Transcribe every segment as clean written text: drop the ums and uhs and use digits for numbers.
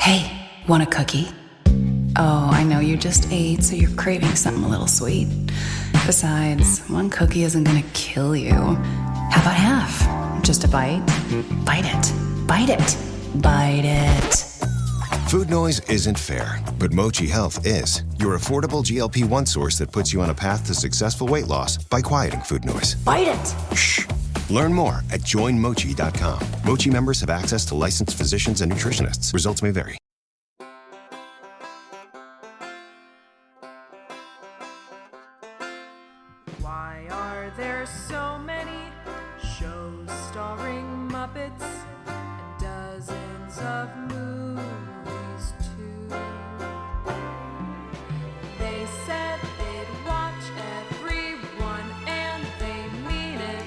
Hey, want a cookie? Oh, I know you just ate, so you're craving something a little sweet. Besides, one cookie isn't gonna kill you. How about half? Just a bite? Bite it. Bite it. Bite it. Food noise isn't fair, but Mochi Health is. Your affordable GLP-1 source that puts you on a path to successful weight loss by quieting food noise. Bite it! Shh. Learn more at joinmochi.com. Mochi members have access to licensed physicians and nutritionists. Results may vary. Why are there so many shows starring Muppets and dozens of movies too? They said they'd watch every one and they mean it.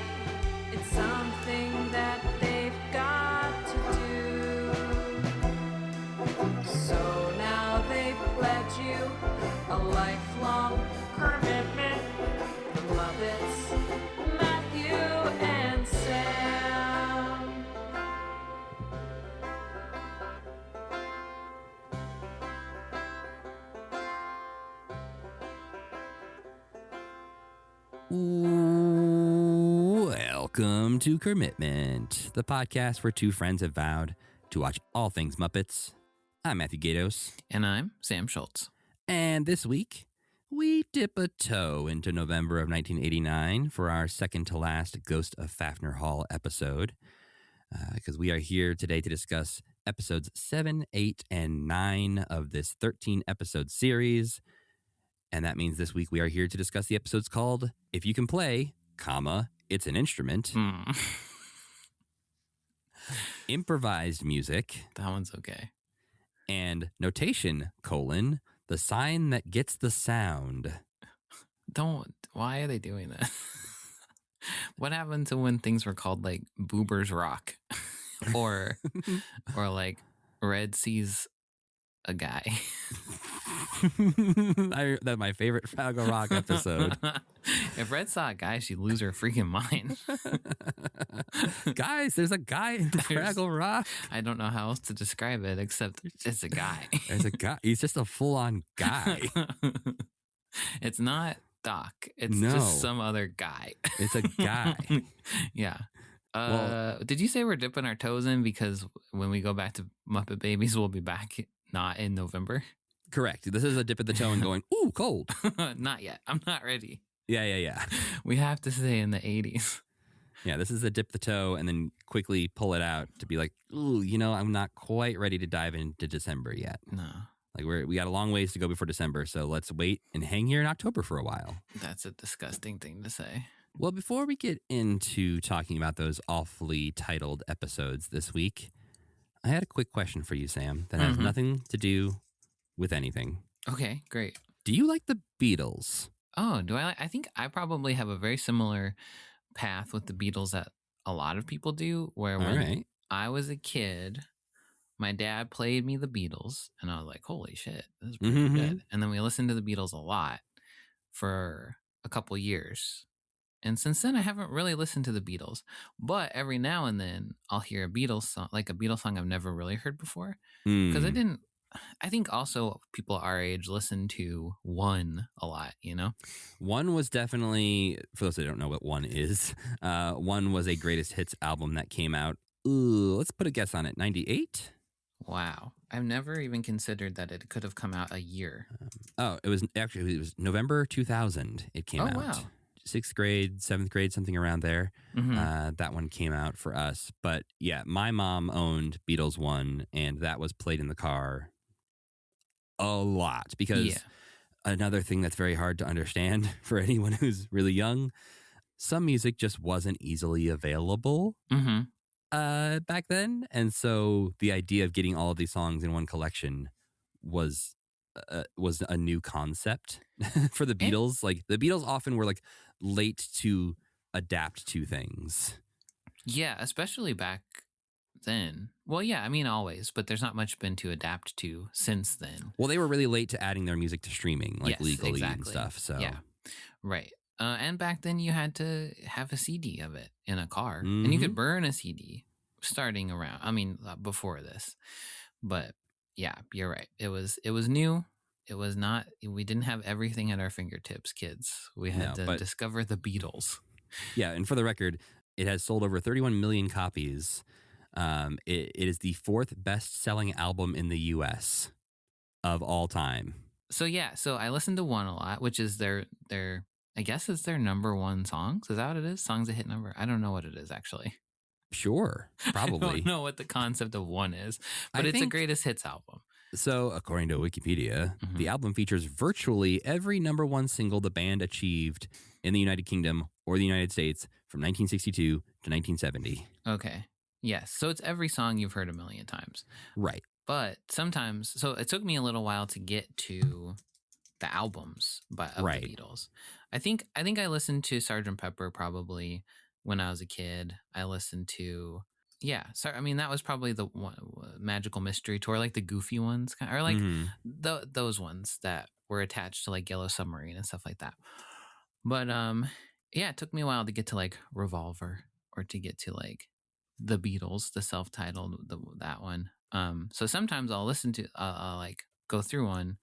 It's something that they've got to do. So now they pledge you a lifelong commitment. The Muppets, Matthew and Sam. Welcome to Commitment, the podcast where two friends have vowed to watch all things Muppets. I'm Matthew Gatos. And I'm Sam Schultz. And this week, we dip a toe into November of 1989 for our second to last Ghost of Faffner Hall episode, because we are here today to discuss episodes 7, 8, and 9 of this 13-episode series. And that means this week we are here to discuss the episodes called If You Can Play, comma, It's an Instrument, Improvised Music, That one's okay. and Notation, colon, The Sign That Gets the Sound. Why are they doing that? What happened to when things were called like Boober's Rock or like Red Sees a Guy? That's my favorite Fraggle Rock episode. If Red saw a guy, she'd lose her freaking mind. Guys, there's a guy in Fraggle Rock. I don't know how else to describe it except it's a guy. There's a guy. He's just a full-on guy. It's not Doc. It's No. just some other guy. It's a guy. Yeah. Well- Did you say we're dipping our toes in because when we go back to Muppet Babies, we'll be back not in November? Correct. This is a dip at the toe and going, ooh, cold. Not yet. I'm not ready. Yeah. We have to stay in the 80s. Yeah, this is a dip the toe and then quickly pull it out to be like, ooh, I'm not quite ready to dive into December yet. No, Like we got a long ways to go before December, so let's wait and hang here in October for a while. that's a disgusting thing to say. Well, before we get into talking about those awfully titled episodes this week, I had a quick question for you, Sam, that has nothing to do with anything. Okay, great. Do you like the Beatles? Oh, do I? I think I probably have a very similar path with the Beatles that a lot of people do, where All when right. I was a kid, my dad played me the Beatles, and I was like, holy shit, this is pretty good. And then we listened to the Beatles a lot for a couple years. And since then, I haven't really listened to the Beatles. But every now and then, I'll hear a Beatles song, like a Beatles song I've never really heard before. Because I think also people our age listen to One a lot, One was definitely, for those that don't know what One is, One was a greatest hits album that came out, let's put a guess on it, 98? Wow. I've never even considered that it could have come out a year. It was November 2000 it came out. Wow. 6th grade, 7th grade, something around there. That one came out for us. But yeah, my mom owned Beatles One, and that was played in the car a lot because another thing that's very hard to understand for anyone who's really young, some music just wasn't easily available back then. And so the idea of getting all of these songs in one collection was a new concept for the Beatles. Like the Beatles often were like late to adapt to things. Yeah, especially back then. Well, yeah, I mean always, but there's not much been to adapt to since then. Well, they were really late to adding their music to streaming, like Yes, legally and exactly. stuff. So Yeah, right. And back then you had to have a CD of it in a car, and you could burn a CD starting around, before this. But yeah, you're right. It was new. It was not. We didn't have everything at our fingertips, kids. We had No, to but discover the Beatles. yeah, and for the record, it has sold over 31 million copies. It is the 4th best-selling album in the U.S. of all time. So yeah, so I listened to one a lot, which is their I guess it's their number one songs. Is that what it is? Songs that hit number? I don't know what it is actually. Sure, I probably. don't know what the concept of one is, but I it's a think- greatest hits album. So, according to Wikipedia, Mhm. the album features virtually every number one single the band achieved in the United Kingdom or the United States from 1962 to 1970. Okay. Yes. So it's every song you've heard a million times. Right. But sometimes, so it took me a little while to get to the albums of Right. the Beatles. I think I listened to Sgt. Pepper probably when I was a kid. I listened to I mean that was probably the one, Magical Mystery Tour, like the goofy ones, or like Mhm. those ones that were attached to like Yellow Submarine and stuff like that. But yeah, it took me a while to get to like Revolver or to get to like the Beatles, the self-titled that one. So sometimes I'll listen to I'll like go through one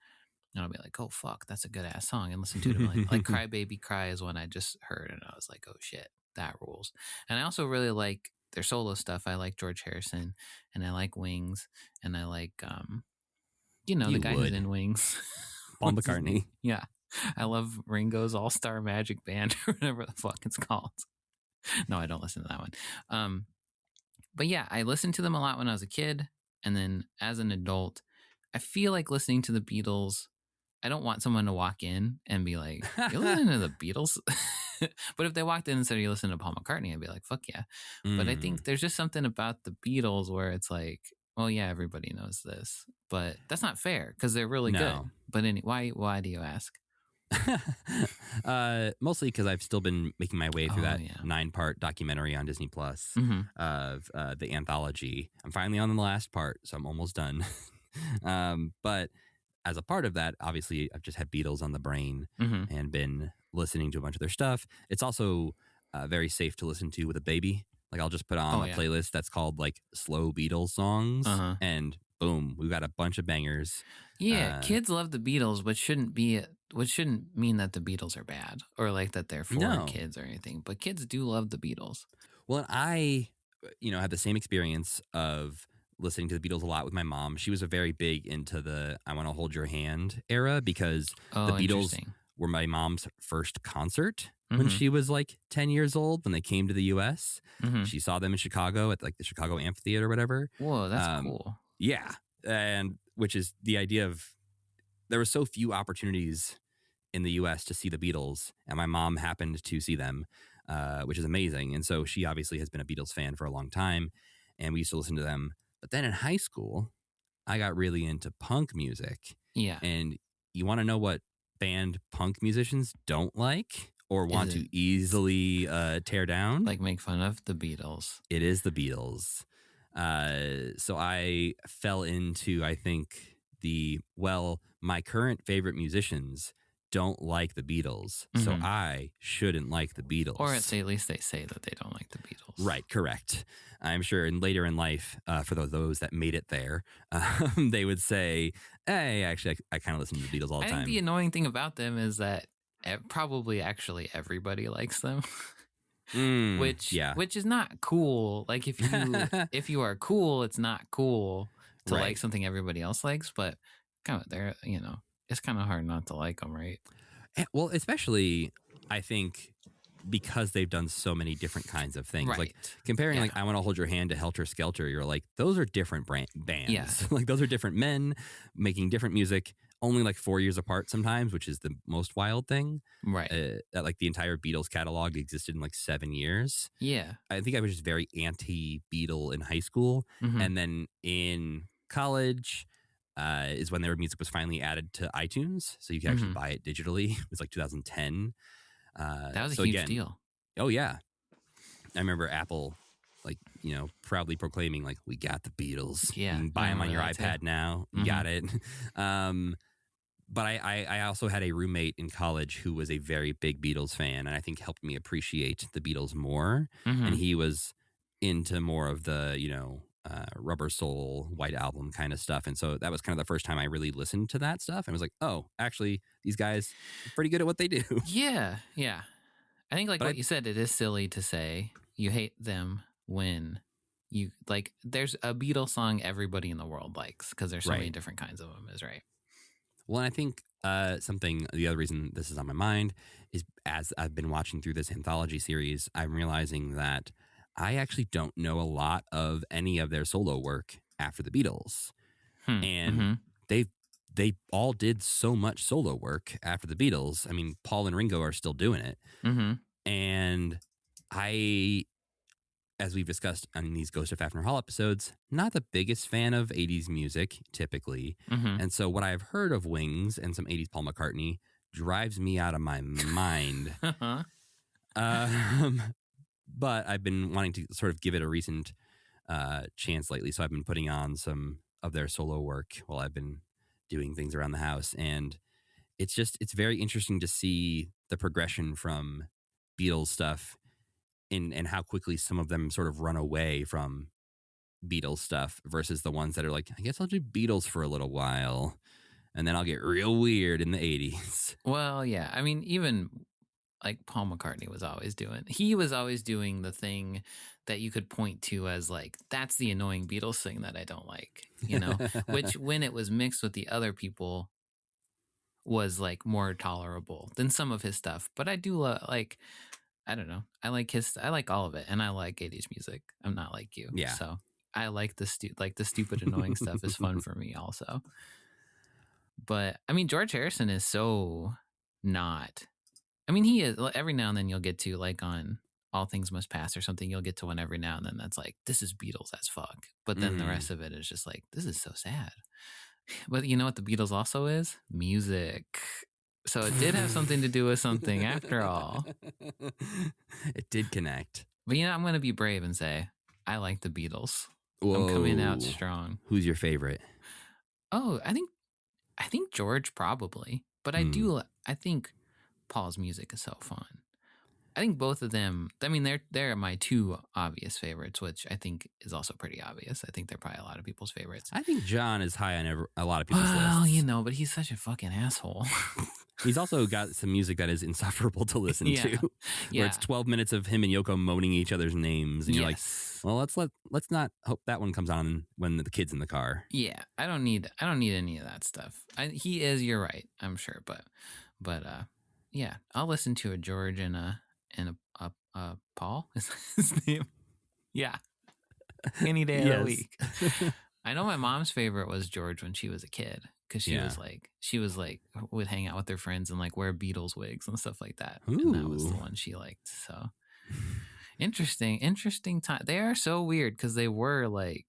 and I'll be like, oh fuck, that's a good ass song, and listen to it. Like Cry Baby Cry is one I just heard and I was like, oh shit, that rules. And I also really like their solo stuff. I like George Harrison and I like Wings and I like the You guy would. who's in Wings. Paul What's his McCartney. name? Yeah. I love Ringo's All Star Magic Band or whatever the fuck it's called. No, I don't listen to that one. But yeah, I listened to them a lot when I was a kid. And then as an adult, I feel like listening to the Beatles, I don't want someone to walk in and be like, you're listening to the Beatles? But if they walked in and said, you listen to Paul McCartney, I'd be like, fuck yeah. But I think there's just something about the Beatles where it's like, well, yeah, everybody knows this. But that's not fair because they're really good. No. But why do you ask? Mostly because I've still been making my way through Oh, that yeah. 9-part documentary on Disney Plus Mhm. of the anthology. I'm finally on the last part, so I'm almost done. But as a part of that, obviously, I've just had Beatles on the brain Mhm. and been listening to a bunch of their stuff. It's also very safe to listen to with a baby. Like I'll just put on Oh, a yeah. playlist that's called like slow Beatles songs, Uh-huh. and boom, we've got a bunch of bangers. Yeah, kids love the Beatles, which shouldn't mean that the Beatles are bad or like that they're for No. kids or anything. But kids do love the Beatles. Well, and I, had the same experience of listening to the Beatles a lot with my mom. She was a very big into the I Want to Hold Your Hand era because Oh, the Beatles interesting. were my mom's first concert when Mhm. she was like 10 years old when they came to the U.S. Mhm. She saw them in Chicago at like the Chicago Amphitheater or whatever. Whoa, that's cool. Yeah. And which is the idea of there were so few opportunities in the U.S. to see the Beatles, and my mom happened to see them, which is amazing. And so she obviously has been a Beatles fan for a long time, and we used to listen to them. But then in high school, I got really into punk music. Yeah. And you want to know what band punk musicians don't like or want to easily tear down? Like make fun of the Beatles. It is the Beatles. So I fell into, I think, my current favorite musicians don't like the Beatles, so Mhm. I shouldn't like the Beatles. Or at least they say that they don't like the Beatles. Right, correct. I'm sure later in life, for those that made it there, they would say, hey, actually, I kind of listen to the Beatles all the I time. think the annoying thing about them is that probably actually everybody likes them. which is not cool. Like if you are cool, it's not cool to Right. like something everybody else likes, but kind of they're it's kind of hard not to like them, right? Well, especially I think because they've done so many different kinds of things. Like Right. comparing Yeah. like I Want to Hold Your Hand to Helter Skelter, you're like, those are different bands. Yeah. Like those are different men making different music, only like 4 years apart sometimes, which is the most wild thing. Right. That like the entire Beatles catalog existed in like 7 years. Yeah. I think I was just very anti-Beatle in high school. Mhm. And then in college is when their music was finally added to iTunes. So you could actually Mhm. buy it digitally. It was like 2010. That was a so huge again, deal. Oh, yeah. I remember Apple, like, proudly proclaiming, like, we got the Beatles. Yeah, You can buy I them on your remember that iPad too. now. You got it. But I also had a roommate in college who was a very big Beatles fan, and I think helped me appreciate the Beatles more. Mhm. And he was into more of the, Rubber Soul, White Album kind of stuff. And so that was kind of the first time I really listened to that stuff and was like, oh, actually, these guys are pretty good at what they do. Yeah. I think like But what you said, it is silly to say you hate them when you like. There's a Beatles song everybody in the world likes because there's so many Right. different kinds of them. Is right. Well, and I think the other reason this is on my mind is as I've been watching through this anthology series, I'm realizing that I actually don't know a lot of any of their solo work after the Beatles. And they all did so much solo work after the Beatles. I mean, Paul and Ringo are still doing it. And I, as we've discussed on these Ghost of Faffner Hall episodes, not the biggest fan of 80s music typically. And so what I've heard of Wings and some 80s Paul McCartney drives me out of my mind. But I've been wanting to sort of give it a recent chance lately. So I've been putting on some of their solo work while I've been doing things around the house. And it's very interesting to see the progression from Beatles stuff and how quickly some of them sort of run away from Beatles stuff versus the ones that are like, I guess I'll do Beatles for a little while and then I'll get real weird in the 80s. Well, yeah. I mean, even like Paul McCartney was always doing the thing that you could point to as like, that's the annoying Beatles thing that I don't like, which when it was mixed with the other people was like more tolerable than some of his stuff. But I do like, I don't know. I like all of it. And I like 80s music. I'm not like you. Yeah. So I like the stupid annoying stuff is fun for me also. But I mean, George Harrison is so not. I mean, he is. Every now and then you'll get to like on All Things Must Pass or something. You'll get to one every now and then that's like, this is Beatles as fuck. But then the rest of it is just like, this is so sad. But you know what the Beatles also is? Music. So it did have something to do with something after all. It did connect. But I'm going to be brave and say, I like the Beatles. Whoa. I'm coming out strong. Who's your favorite? Oh, I think George probably. But I think Paul's music is so fun. I think both of them, I mean, they're my two obvious favorites, which I think is also pretty obvious. I think they're probably a lot of people's favorites. I think John is high on a lot of people's lists. Well, but he's such a fucking asshole. He's also got some music that is insufferable to listen to. Yeah. Where it's 12 minutes of him and Yoko moaning each other's names. And you're like, well, let's not hope that one comes on when the kid's in the car. Yeah. I don't need any of that stuff. He is, you're right, I'm sure. But yeah, I'll listen to a George and a Paul is his name. Yeah. Any day of the week. I know my mom's favorite was George when she was a kid. Because she was like would hang out with her friends and like wear Beatles wigs and stuff like that. Ooh. And that was the one she liked. So interesting time. They are so weird because they were like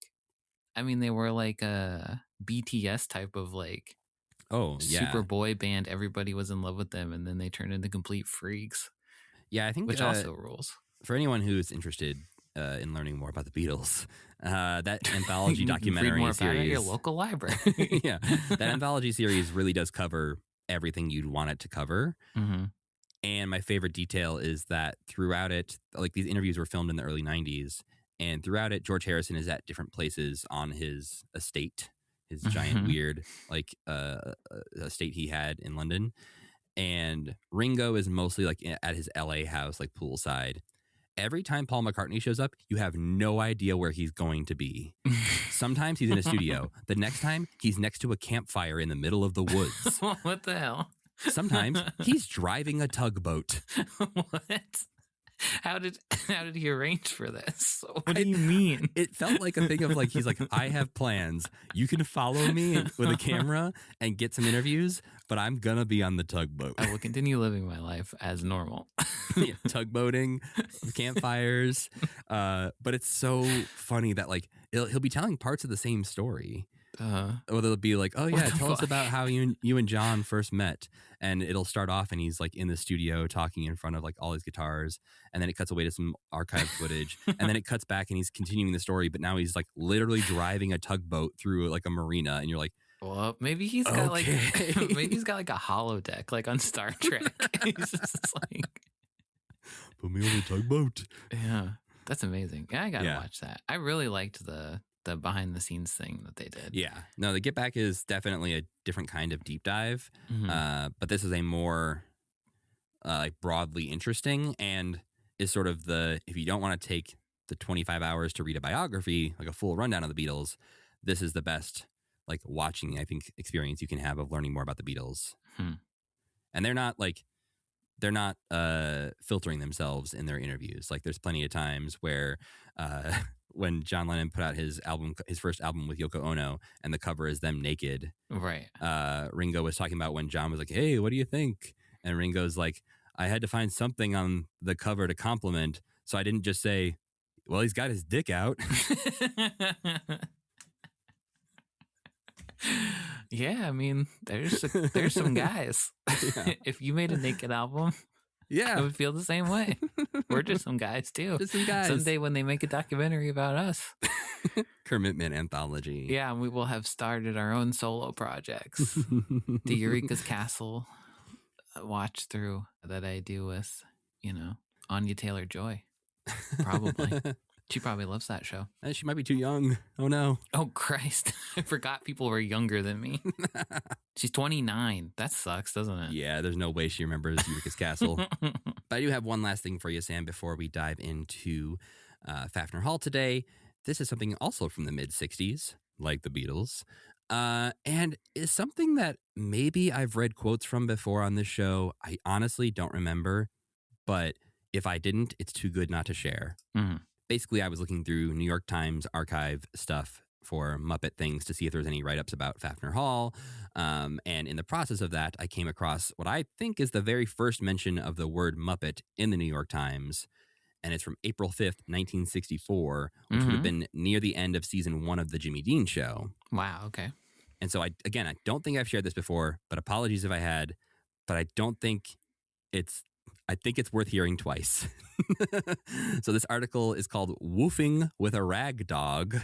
a BTS type of like super boy band. Everybody was in love with them, and then they turned into complete freaks. Yeah, I think which also rules. For anyone who's interested in learning more about the Beatles, that anthology documentary read more series, about it at your local library. Yeah, that anthology series really does cover everything you'd want it to cover. And my favorite detail is that throughout it, like these interviews were filmed in the early 90s, and throughout it, George Harrison is at different places on his estate, his giant weird like estate he had in London. And Ringo is mostly like at his LA house, like poolside. Every time Paul McCartney shows up, you have no idea where he's going to be. Sometimes he's in a studio. The next time, he's next to a campfire in the middle of the woods. What the hell? Sometimes he's driving a tugboat. What? How did he arrange for this? What do you mean? It felt like a thing of like, he's like, I have plans. You can follow me with a camera and get some interviews, but I'm going to be on the tugboat. I will continue living my life as normal. Yeah, tugboating, campfires. But it's so funny that like he'll be telling parts of the same story. Or they'll be like, oh yeah, tell us about how you and John first met. And it'll start off and he's like in the studio talking in front of like all his guitars. And then it cuts away to some archived footage. And then it cuts back and he's continuing the story. But now he's like literally driving a tugboat through like a marina. And you're like, well, maybe he's got like a holodeck like on Star Trek. He's just like, put me on the tugboat. Yeah, that's amazing. Yeah, I gotta watch that. I really liked the the behind the scenes thing that they did. Yeah. No, the Get Back is definitely a different kind of deep dive. But this is a more like broadly interesting and is sort of if you don't want to take the 25 hours to read a biography, like a full rundown of the Beatles, this is the best like watching, I think, experience you can have of learning more about the Beatles. And they're not filtering themselves in their interviews. Like there's plenty of times where when John Lennon put out his first album with Yoko Ono, and the cover is them naked. Right. Ringo was talking about when John was like, "Hey, what do you think?" And Ringo's like, "I had to find something on the cover to compliment, so I didn't just say, well, he's got his dick out." Yeah, I mean, there's some guys. Yeah. If you made a naked album, Yeah. I would feel the same way. We're just some guys too. Just some guys. Someday when they make a documentary about us, Commitment anthology. yeah, and we will have started our own solo projects. The Eureka's Castle watch through that I do with, Anya Taylor-Joy. Probably. She probably loves that show. She might be too young. Oh no. Oh Christ. I forgot people were younger than me. She's 29. That sucks, doesn't it? Yeah, there's no way she remembers Eureka's Castle. But I do have one last thing for you, Sam, before we dive into Faffner Hall today. This is something also from the mid-'60s, like the Beatles, and is something that maybe I've read quotes from before on this show. I honestly don't remember, but if I didn't, it's too good not to share. Basically, I was looking through New York Times archive stuff for Muppet things to see if there was any write-ups about Faffner Hall. And in the process of that, I came across what I think is the very first mention of the word Muppet in the New York Times. And it's from April 5th, 1964, which would have been near the end of season 1 of The Jimmy Dean Show. Wow, okay. And so, I don't think I've shared this before, but apologies if I had. But I think it's worth hearing twice. So this article is called "Woofing with a Rag Dog."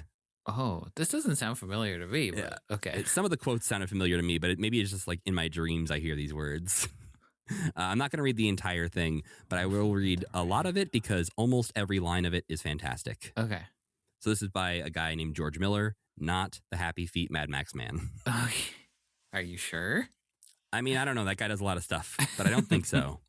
Oh, this doesn't sound familiar to me, but okay. Some of the quotes sounded familiar to me, but maybe it's just like in my dreams I hear these words. I'm not going to read the entire thing, but I will read a lot of it because almost every line of it is fantastic. Okay. So this is by a guy named George Miller, not the Happy Feet Mad Max man. Okay. Are you sure? I mean, I don't know. That guy does a lot of stuff, but I don't think so.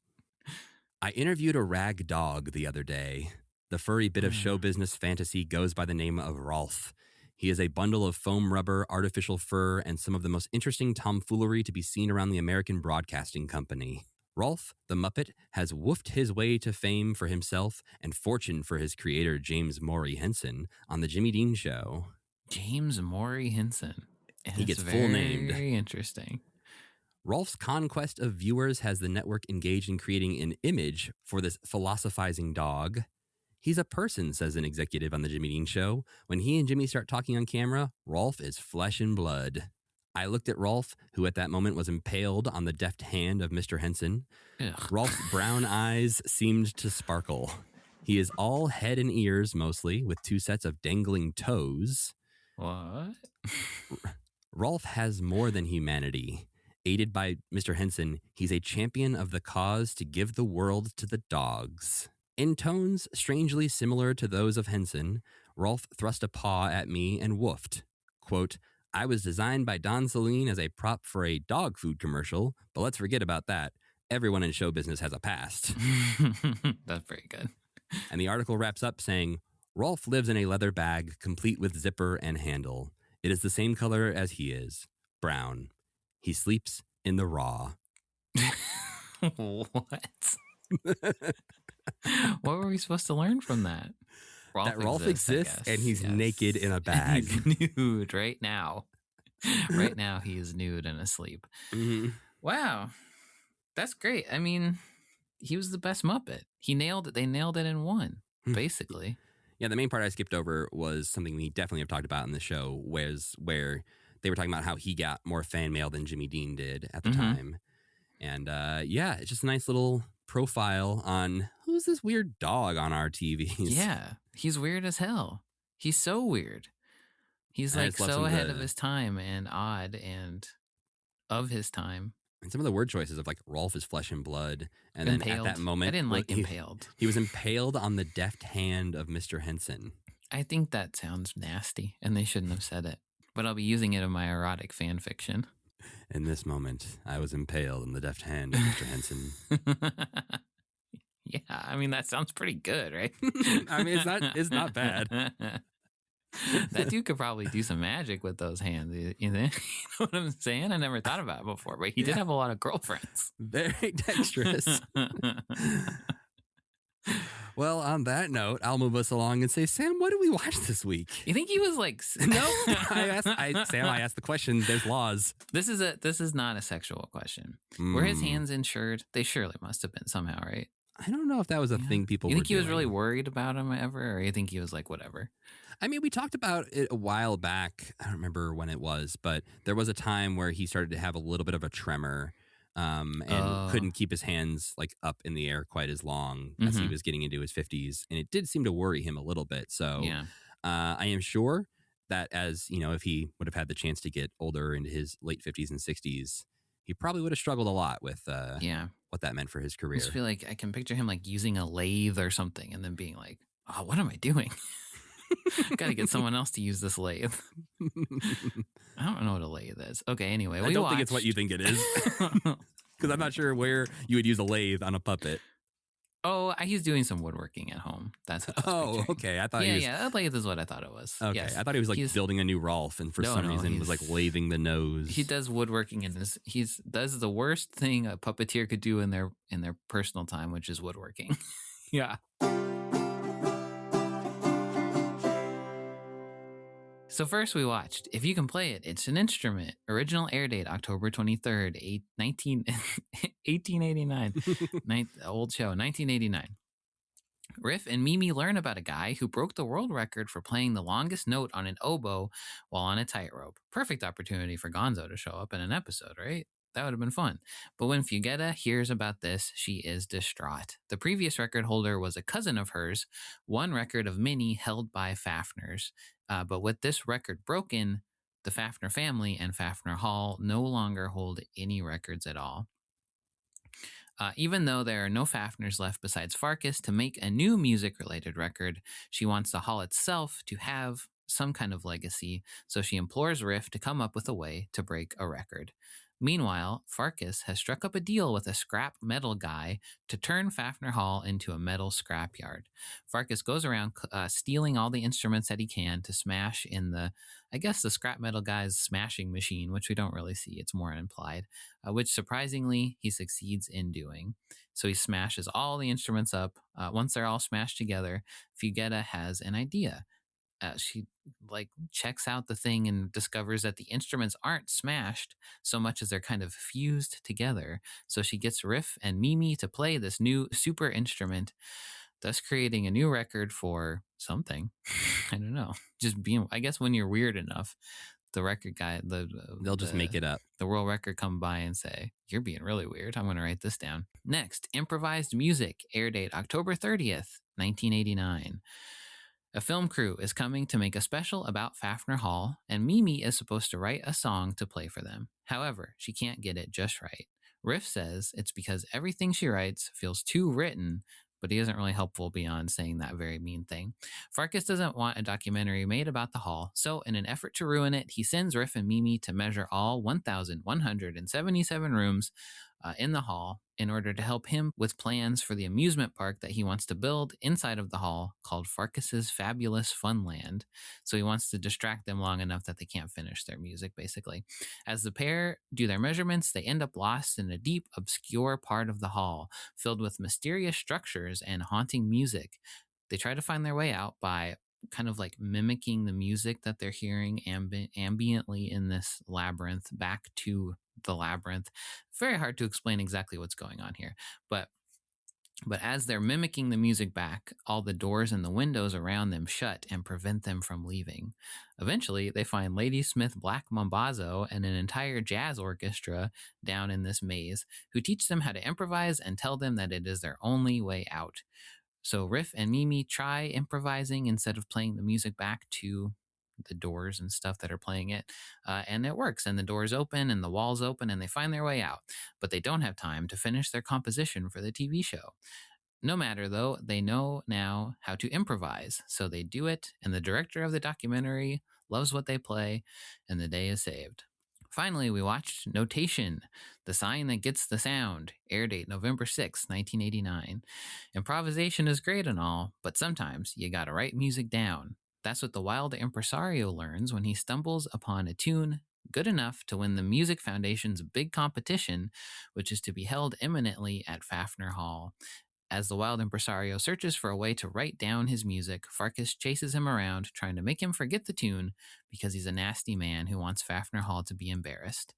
I interviewed a rag dog the other day. The furry bit of show business fantasy goes by the name of Rolf. He is a bundle of foam rubber, artificial fur, and some of the most interesting tomfoolery to be seen around the American Broadcasting Company. Rolf, the Muppet, has woofed his way to fame for himself and fortune for his creator, James Maury Henson, on The Jimmy Dean Show. James Maury Henson. He gets full named. Very interesting. Rolf's conquest of viewers has the network engaged in creating an image for this philosophizing dog. He's a person, says an executive on The Jimmy Dean Show. When he and Jimmy start talking on camera, Rolf is flesh and blood. I looked at Rolf, who at that moment was impaled on the deft hand of Mr. Henson. Ugh. Rolf's brown eyes seemed to sparkle. He is all head and ears, mostly, with 2 sets of dangling toes. What? Rolf has more than humanity. Aided by Mr. Henson, he's a champion of the cause to give the world to the dogs. In tones strangely similar to those of Henson, Rolf thrust a paw at me and woofed. Quote, "I was designed by Don Saleen as a prop for a dog food commercial, but let's forget about that. Everyone in show business has a past." That's very good. And the article wraps up saying, Rolf lives in a leather bag complete with zipper and handle. It is the same color as he is, brown. He sleeps in the raw. What? What were we supposed to learn from that? Rolf exists and he's Yes. naked in a bag. He's nude right now. Right now, he is nude and asleep. Mm-hmm. Wow. That's great. I mean, he was the best Muppet. He nailed it. They nailed it in one, basically. Yeah, the main part I skipped over was something we definitely have talked about in the show, where they were talking about how he got more fan mail than Jimmy Dean did at the time. And it's just a nice little profile on who's this weird dog on our TVs. Yeah, he's weird as hell. He's so weird. He's I like just love so some of ahead the- of his time and odd and of his time. And some of the word choices of like Rolf is flesh and blood. And Impaled. then at that moment, I didn't like he, impaled. he was impaled on the deft hand of Mr. Henson. I think that sounds nasty, and they shouldn't have said it. But I'll be using it in my erotic fan fiction. In this moment, I was impaled in the deft hand of Mr. Henson. Yeah, I mean that sounds pretty good, right? I mean, it's not bad. That dude could probably do some magic with those hands. You know what I'm saying? I never thought about it before, but he did have a lot of girlfriends. Very dexterous. Well, on that note, I'll move us along and say, Sam, what did we watch this week? You think he was like? No, I asked the question. There's laws. This is not a sexual question. Were his hands insured? They surely must have been somehow, right? I don't know if that was a thing people. You think were he was doing. really worried about him ever, or you think he was like whatever? I mean, we talked about it a while back. I don't remember when it was, but there was a time where he started to have a little bit of a tremor. And couldn't keep his hands like up in the air quite as long as he was getting into his 50s. And it did seem to worry him a little bit. So I am sure that as, you know, if he would have had the chance to get older into his late 50s and 60s, he probably would have struggled a lot with what that meant for his career. I just feel like I can picture him like using a lathe or something and then being like, oh, what am I doing? Got to get someone else to use this lathe. I don't know what a lathe is. Okay, anyway. I don't think it's what you think it is. Because I'm not sure where you would use a lathe on a puppet. Oh, he's doing some woodworking at home. That's what I was picturing. Okay. I thought he was... that lathe is what I thought it was. Okay, yes. I thought he was like building a new Rolf, and for some reason was like lathing the nose. He does woodworking, and he does the worst thing a puppeteer could do in their personal time, which is woodworking. Yeah. So first we watched If You Can Play It, It's an Instrument. Original air date October 23rd, 1889. Old show, 1989. Riff and Mimi learn about a guy who broke the world record for playing the longest note on an oboe while on a tightrope. Perfect opportunity for Gonzo to show up in an episode, right? That would have been fun. But when Fugetta hears about this, she is distraught. The previous record holder was a cousin of hers, one record of many held by Faffners. But with this record broken, the Faffner family and Faffner Hall no longer hold any records at all. Even though there are no Faffners left besides Farkas to make a new music-related record, she wants the Hall itself to have some kind of legacy, so she implores Riff to come up with a way to break a record. Meanwhile, Farkas has struck up a deal with a scrap metal guy to turn Faffner Hall into a metal scrapyard. Farkas goes around stealing all the instruments that he can to smash in the scrap metal guy's smashing machine, which we don't really see. It's more implied, which surprisingly he succeeds in doing. So he smashes all the instruments up. Once they're all smashed together, Fugetta has an idea. She checks out the thing and discovers that the instruments aren't smashed so much as they're kind of fused together. So she gets Riff and Mimi to play this new super instrument, thus creating a new record for something. I don't know. Just being, I guess when you're weird enough, the record guy, they'll just make it up. The world record come by and say, you're being really weird. I'm going to write this down. Next, improvised music, air date October 30th, 1989. A film crew is coming to make a special about Faffner Hall, and Mimi is supposed to write a song to play for them. However, she can't get it just right. Riff says it's because everything she writes feels too written, but he isn't really helpful beyond saying that very mean thing. Farkas doesn't want a documentary made about the hall, so in an effort to ruin it, he sends Riff and Mimi to measure all 1,177 rooms in the hall in order to help him with plans for the amusement park that he wants to build inside of the hall called Farkas's Fabulous Funland. So he wants to distract them long enough that they can't finish their music, basically. As the pair do their measurements, they end up lost in a deep, obscure part of the hall filled with mysterious structures and haunting music. They try to find their way out by kind of mimicking the music that they're hearing ambiently in this labyrinth back to the labyrinth. Very hard to explain exactly what's going on here, but as they're mimicking the music back, all the doors and the windows around them shut and prevent them from leaving. Eventually, they find Lady Smith Black Mambazo and an entire jazz orchestra down in this maze who teach them how to improvise and tell them that it is their only way out. So Riff and Mimi try improvising instead of playing the music back to the doors and stuff that are playing it, and it works, and the doors open and the walls open and they find their way out, but they don't have time to finish their composition for the TV show. No matter, though, they know now how to improvise, so they do it, and the director of the documentary loves what they play, and the day is saved. Finally, we watched Notation, The Sign That Gets the Sound, air date November 6, 1989. Improvisation is great and all, but sometimes you gotta write music down. That's what the wild impresario learns when he stumbles upon a tune good enough to win the Music Foundation's big competition, which is to be held imminently at Faffner Hall. As the wild impresario searches for a way to write down his music, Farkas chases him around, trying to make him forget the tune because he's a nasty man who wants Faffner Hall to be embarrassed.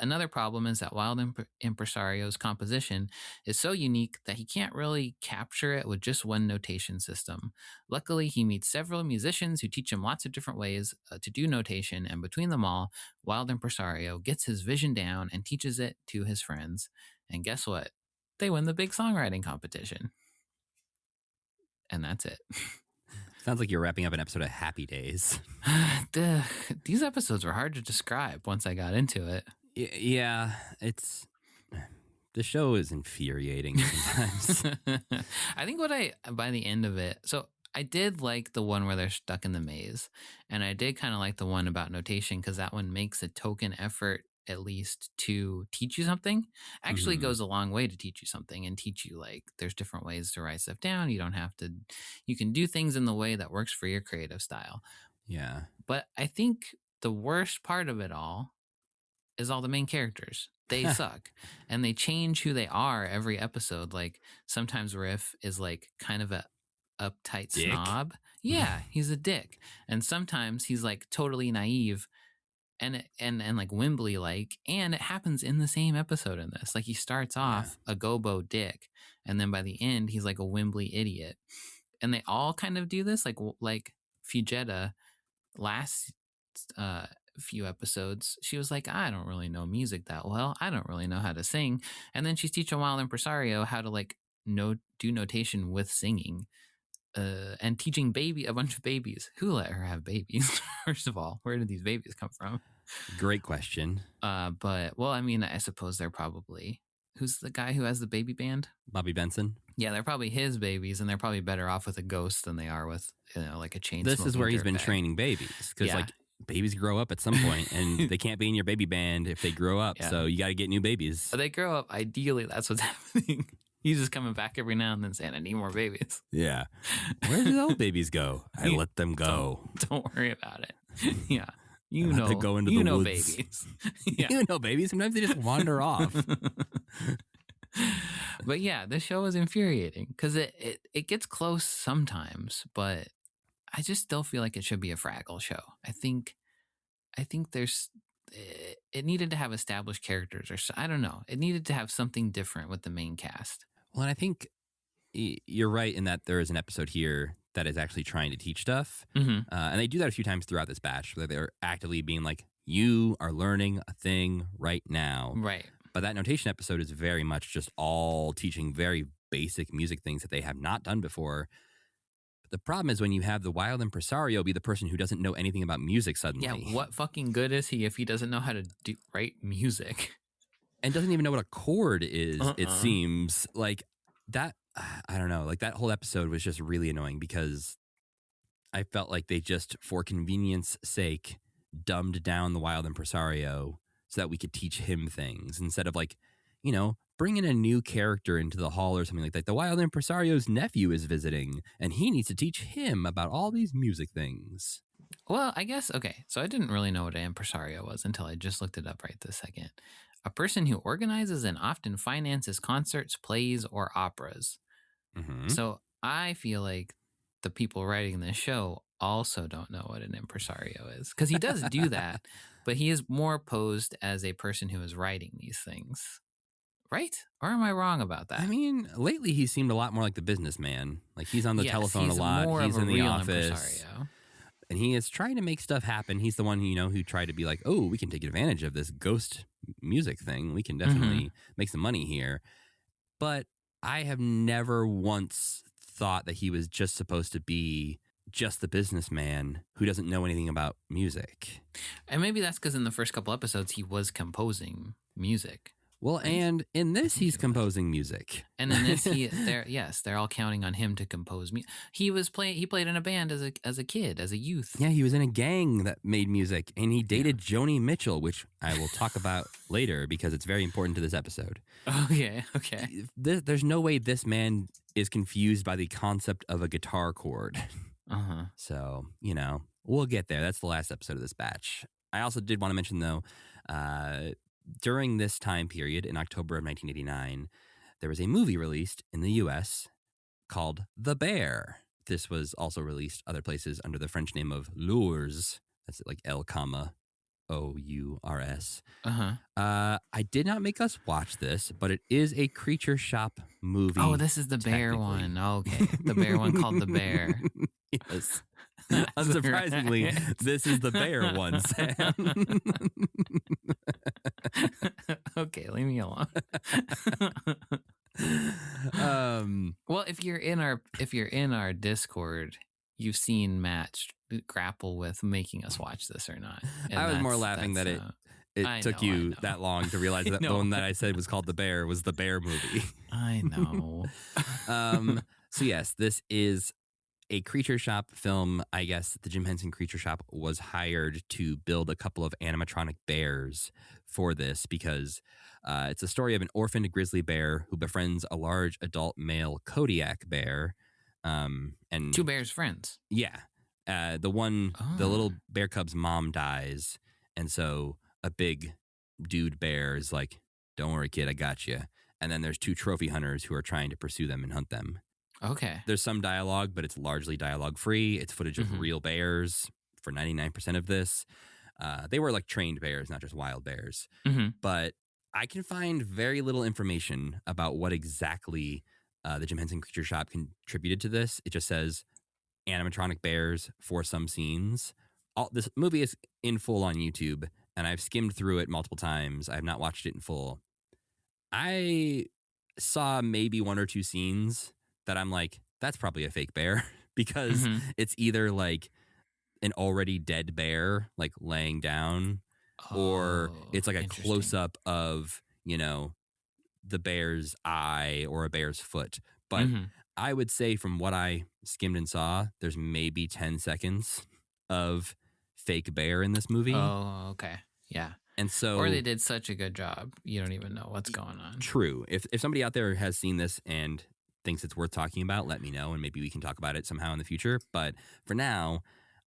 Another problem is that wild impresario's composition is so unique that he can't really capture it with just one notation system. Luckily, he meets several musicians who teach him lots of different ways to do notation, and between them all, wild impresario gets his vision down and teaches it to his friends. And guess what? They win the big songwriting competition. And that's it. Sounds like you're wrapping up an episode of Happy Days. These episodes were hard to describe once I got into it. Yeah, the show is infuriating sometimes. I think by the end of it, so I did like the one where they're stuck in the maze. And I did kind of like the one about notation because that one makes a token effort at least to teach you something. Actually goes a long way to teach you something and teach you like there's different ways to write stuff down. You don't have to, you can do things in the way that works for your creative style. Yeah. But I think the worst part of it all is all the main characters. They suck and they change who they are every episode. Like sometimes Riff is like kind of a uptight Dick? snob. Yeah, he's a dick. And sometimes he's like totally naive and like Wembley like, and it happens in the same episode in this. Like he starts off a gobo dick, and then by the end he's like a Wembley idiot. And they all kind of do this. Like Fujetta last few episodes, she was like, I don't really know music that well. I don't really know how to sing. And then she's teaching Wild Impresario how to like do notation with singing. And teaching a bunch of babies. Who let her have babies? First of all, where did these babies come from? Great question. But well, I mean, I suppose they're probably, who's the guy who has the baby band? Bobby Benson. Yeah, they're probably his babies, and they're probably better off with a ghost than they are with, like a chain. This is where he's been training babies because like babies grow up at some point and they can't be in your baby band if they grow up. Yeah. So you got to get new babies. But they grow up. Ideally, that's what's happening. He's just coming back every now and then saying, I need more babies. Yeah. Where do those babies go? I let them go. Don't worry about it. Yeah. They go into the woods. Babies. Yeah. You know babies. Sometimes they just wander off. But yeah, this show is infuriating because it gets close sometimes, but I just still feel like it should be a Fraggle show. I think it needed to have established characters, or I don't know. It needed to have something different with the main cast. Well, and I think you're right in that there is an episode here that is actually trying to teach stuff. And they do that a few times throughout this batch where they're actively being like, you are learning a thing right now. Right. But that notation episode is very much just all teaching very basic music things that they have not done before. But the problem is when you have the wild impresario be the person who doesn't know anything about music suddenly. Yeah, what fucking good is he if he doesn't know how to write music? And doesn't even know what a chord is, it seems. Like that, I don't know, like that whole episode was just really annoying because I felt like they just, for convenience sake, dumbed down the wild impresario so that we could teach him things instead of like, bringing a new character into the hall or something like that. The wild impresario's nephew is visiting and he needs to teach him about all these music things. Well, I guess, okay, so I didn't really know what an impresario was until I just looked it up right this second. A person who organizes and often finances concerts, plays, or operas. Mm-hmm. So I feel like the people writing this show also don't know what an impresario is because he does do that, but he is more posed as a person who is writing these things. Right? Or am I wrong about that? I mean, lately he seemed a lot more like the businessman. Like he's on the telephone a lot. He's in the office. Impresario. And he is trying to make stuff happen. He's the one who tried to be like, oh, we can take advantage of this ghost music thing. We can definitely make some money here. But I have never once thought that he was just supposed to be just the businessman who doesn't know anything about music. And maybe that's because in the first couple episodes he was composing music. Well, and in this, think he's it was. composing music. And in this, they're all counting on him to compose music. He played in a band as a kid, as a youth. Yeah, he was in a gang that made music, and he dated Joni Mitchell, which I will talk about later because it's very important to this episode. Okay. There's no way this man is confused by the concept of a guitar chord. So, we'll get there. That's the last episode of this batch. I also did want to mention, though, during this time period, in October of 1989, there was a movie released in the U.S. called The Bear. This was also released other places under the French name of Lours. That's like L, O-U-R-S. I did not make us watch this, but it is a Creature Shop movie. Oh, this is the bear one. Okay. The bear one called The Bear. Yes. Unsurprisingly, this is the bear one, Sam. Okay, leave me alone. Well, if you're in our Discord, you've seen Matt grapple with making us watch this or not. And I was more laughing that it took you that long to realize that the one that I said was called The Bear was the Bear movie. I know. So yes, this is a Creature Shop film. I guess the Jim Henson Creature Shop was hired to build a couple of animatronic bears for this because it's a story of an orphaned grizzly bear who befriends a large adult male Kodiak bear. And two bears friends. Yeah. The little bear cub's mom dies. And so a big dude bear is like, don't worry, kid, I got you. And then there's two trophy hunters who are trying to pursue them and hunt them. Okay. There's some dialogue, but it's largely dialogue free. It's footage of real bears for 99% of this. They were like trained bears, not just wild bears. But I can find very little information about what exactly the Jim Henson Creature Shop contributed to this. It just says animatronic bears for some scenes. This movie is in full on YouTube, and I've skimmed through it multiple times. I have not watched it in full. I saw maybe one or two scenes that I'm like, that's probably a fake bear because it's either like an already dead bear, like laying down, or it's like a close up of, the bear's eye or a bear's foot. But I would say from what I skimmed and saw, there's maybe 10 seconds of fake bear in this movie. Oh, okay. Yeah. And so, or they did such a good job, you don't even know what's going on. True. If somebody out there has seen this and thinks it's worth talking about, let me know, and maybe we can talk about it somehow in the future. But for now,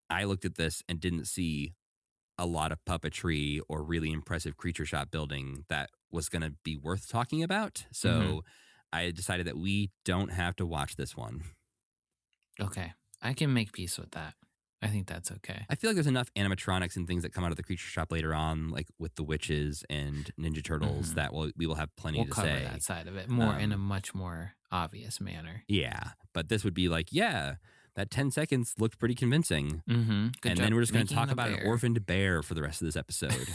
I looked at this and didn't see a lot of puppetry or really impressive Creature Shop building that was going to be worth talking about. So I decided that we don't have to watch this one. Okay. I can make peace with that. I think that's okay. I feel like there's enough animatronics and things that come out of the Creature Shop later on, like with the witches and Ninja Turtles, that we will have plenty to cover say. That side of it more in a much more obvious manner. Yeah, but this would be like, that 10 seconds looked pretty convincing. And then we're just going to talk about an orphaned bear for the rest of this episode.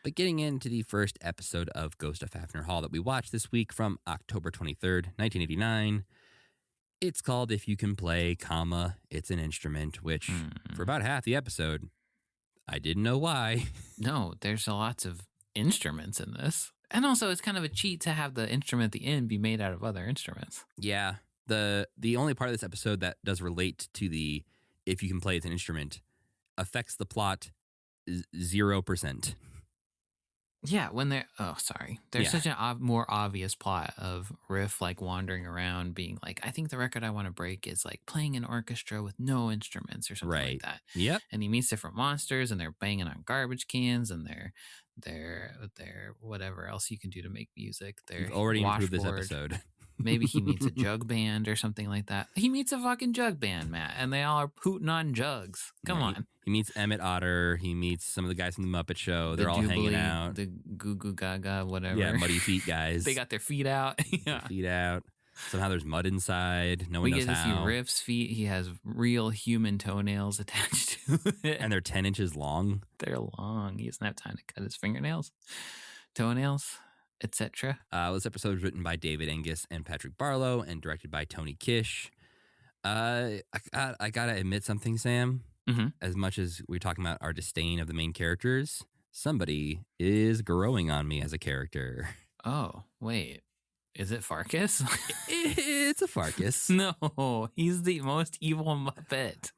But getting into the first episode of Ghost of Faffner Hall that we watched this week from October 23rd, 1989. It's called If You Can Play, It's an Instrument, which for about half the episode, I didn't know why. No, there's lots of instruments in this. And also, it's kind of a cheat to have the instrument at the end be made out of other instruments. Yeah. The only part of this episode that does relate to the If You Can Play, It's an Instrument affects the plot 0%. Yeah, when they're... Oh, sorry. There's such a more obvious plot of Riff, like, wandering around being like, I think the record I want to break is, like, playing an orchestra with no instruments or something like that. Yep. And he meets different monsters, and they're banging on garbage cans, and they're whatever else you can do to make music. You've already improved this episode. Maybe he meets a jug band or something like that. He meets a fucking jug band, Matt, and they all are hooting on jugs. Come on. He meets Emmett Otter. He meets some of the guys from the Muppet Show. They're all hanging out. The Goo Goo Gaga, whatever. Yeah, Muddy Feet guys. They got their feet out. Their feet out. Somehow there's mud inside. No one knows how. We get to see Riff's feet. He has real human toenails attached to it. And they're 10 inches long. They're long. He doesn't have time to cut his fingernails, toenails, etc. This episode was written by David Angus and Patrick Barlow and directed by Tony Kish. I gotta admit something, Sam. As much as we're talking about our disdain of the main characters, somebody is growing on me as a character. Oh, wait. Is it Farkas? It's a Farkas. No, he's the most evil Muppet.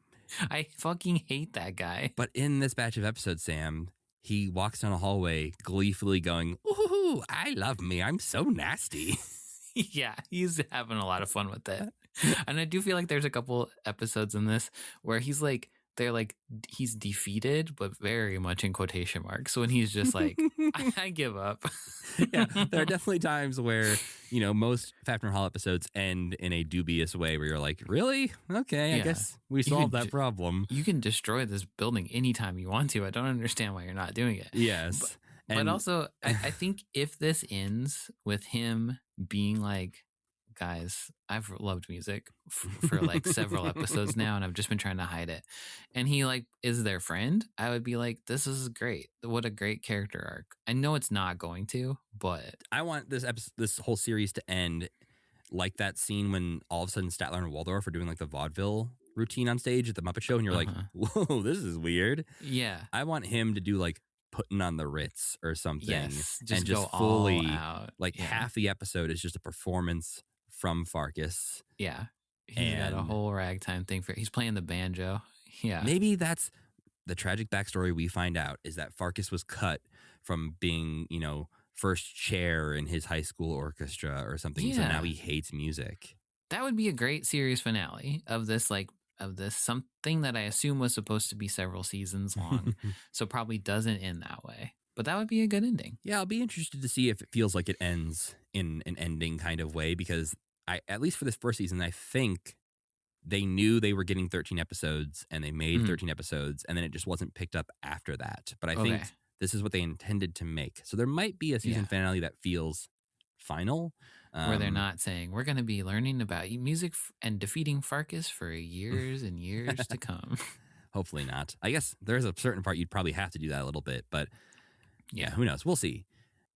I fucking hate that guy. But in this batch of episodes, Sam, he walks down a hallway gleefully going, "Ooh, I love me. I'm so nasty." Yeah, he's having a lot of fun with it. And I do feel like there's a couple episodes in this where he's like, he's defeated, but very much in quotation marks. So when he's just like, I give up. Yeah, there are definitely times where, most Fafner Hall episodes end in a dubious way where you're like, really? Okay, I Yeah. guess we You solved could that problem. You can destroy this building anytime you want to. I don't understand why you're not doing it. Yes. But also, I think if this ends with him being like, guys, I've loved music for like several episodes now, and I've just been trying to hide it. And he like is their friend. I would be like, this is great. What a great character arc. I know it's not going to, but I want this whole series to end like that scene when all of a sudden Statler and Waldorf are doing like the vaudeville routine on stage at the Muppet Show, and you're like, whoa, this is weird. yeah. I want him to do like Putting on the Ritz or something. Yes, and just go fully all out. like half the episode is just a performance from Farkas. Yeah. He's got a And- whole ragtime thing he's playing the banjo. Yeah. Maybe that's the tragic backstory we find out is that Farkas was cut from being, first chair in his high school orchestra or something. So Yeah. now he hates music. That would be a great series finale of this something that I assume was supposed to be several seasons long. So probably doesn't end that way. But that would be a good ending. Yeah, I'll be interested to see if it feels like it ends in an ending kind of way, because at least for this first season, I think they knew they were getting 13 episodes and they made 13 episodes, and then it just wasn't picked up after that. But I think this is what they intended to make. So there might be a season finale that feels final. Where they're not saying, we're going to be learning about music and defeating Farkas for years and years to come. Hopefully not. I guess there's a certain part you'd probably have to do that a little bit, but yeah, who knows? We'll see.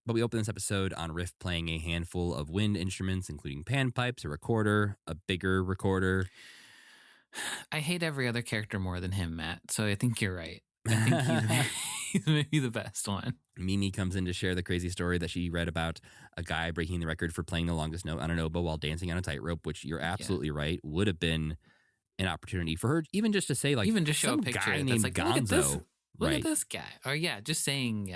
But we open this episode on Riff playing a handful of wind instruments, including panpipes, a recorder, a bigger recorder. I hate every other character more than him, Matt. So I think you're right. I think he's maybe the best one. Mimi comes in to share the crazy story that she read about a guy breaking the record for playing the longest note on an oboe while dancing on a tightrope, which you're absolutely right, would have been an opportunity for her, even just to say, like, even just show a some picture guy that's named like, Gonzo. look at this guy. Or just saying,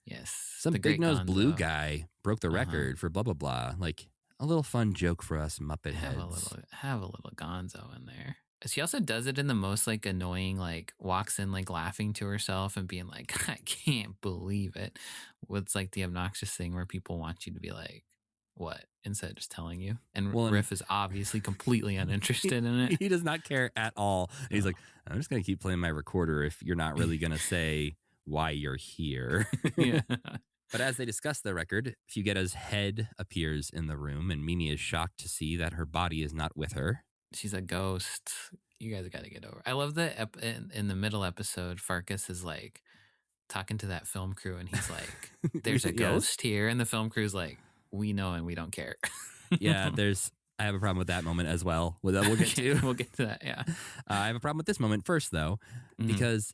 yes. Some the big great nosed blue Gonzo. guy broke the record for blah, blah, blah. Like a little fun joke for us Muppet Have heads. a little Gonzo in there. She also does it in the most like annoying, like walks in like laughing to herself and being like, I can't believe it. What's like the obnoxious thing where people want you to be like, what? Instead of just telling you. And Riff is obviously completely uninterested in it. He does not care at all. And he's like, I'm just going to keep playing my recorder if you're not really going to say why you're here. Yeah. But as they discuss the record, Fugetta's head appears in the room, and Mimi is shocked to see that her body is not with her. She's a ghost. You guys got to get over. I love that in the middle episode, Farkas is like talking to that film crew, and he's like, "There's a ghost here," and the film crew's like, "We know, and we don't care." Yeah, I have a problem with that moment as well. We'll get to. We'll get to that. Yeah, I have a problem with this moment first, though, because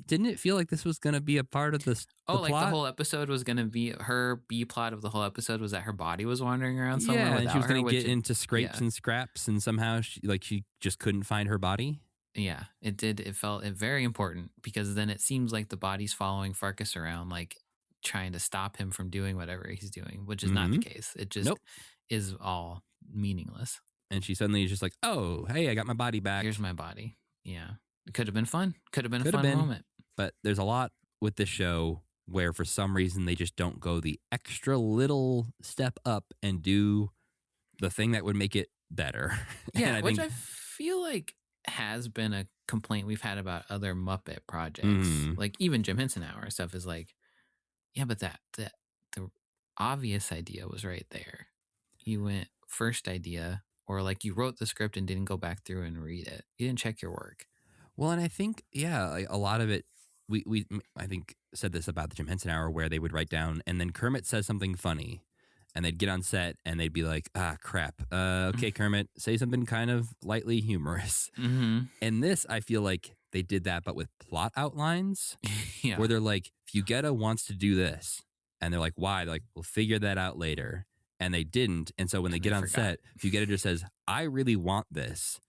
didn't it feel like this was going to be a part of the like plot? the whole episode was going to be her B plot of the whole episode was that her body was wandering around somewhere. Yeah, and without she was her, going to which get into scrapes and scraps, and somehow she just couldn't find her body. Yeah, it did. It felt very important because then it seems like the body's following Farkas around, like trying to stop him from doing whatever he's doing, which is not the case. It just is all meaningless. And she suddenly is just like, oh, hey, I got my body back. Here's my body. Yeah. It could have been fun. Could have been a fun moment. But there's a lot with this show where for some reason they just don't go the extra little step up and do the thing that would make it better. Yeah, I feel like has been a complaint we've had about other Muppet projects. Like even Jim Henson Hour stuff is like, yeah, but that the obvious idea was right there. You went first idea, or like you wrote the script and didn't go back through and read it. You didn't check your work. Well, and I think, like a lot of it, we I think said this about the Jim Henson Hour where they would write down and then Kermit says something funny and they'd get on set and they'd be like, crap. Okay, Kermit, say something kind of lightly humorous. And this, I feel like they did that, but with plot outlines Yeah. where they're like, Fugetta wants to do this. And they're like, why? They're like, we'll figure that out later. And they didn't. And so when they And get they on forgot. set, Fugetta just says, I really want this.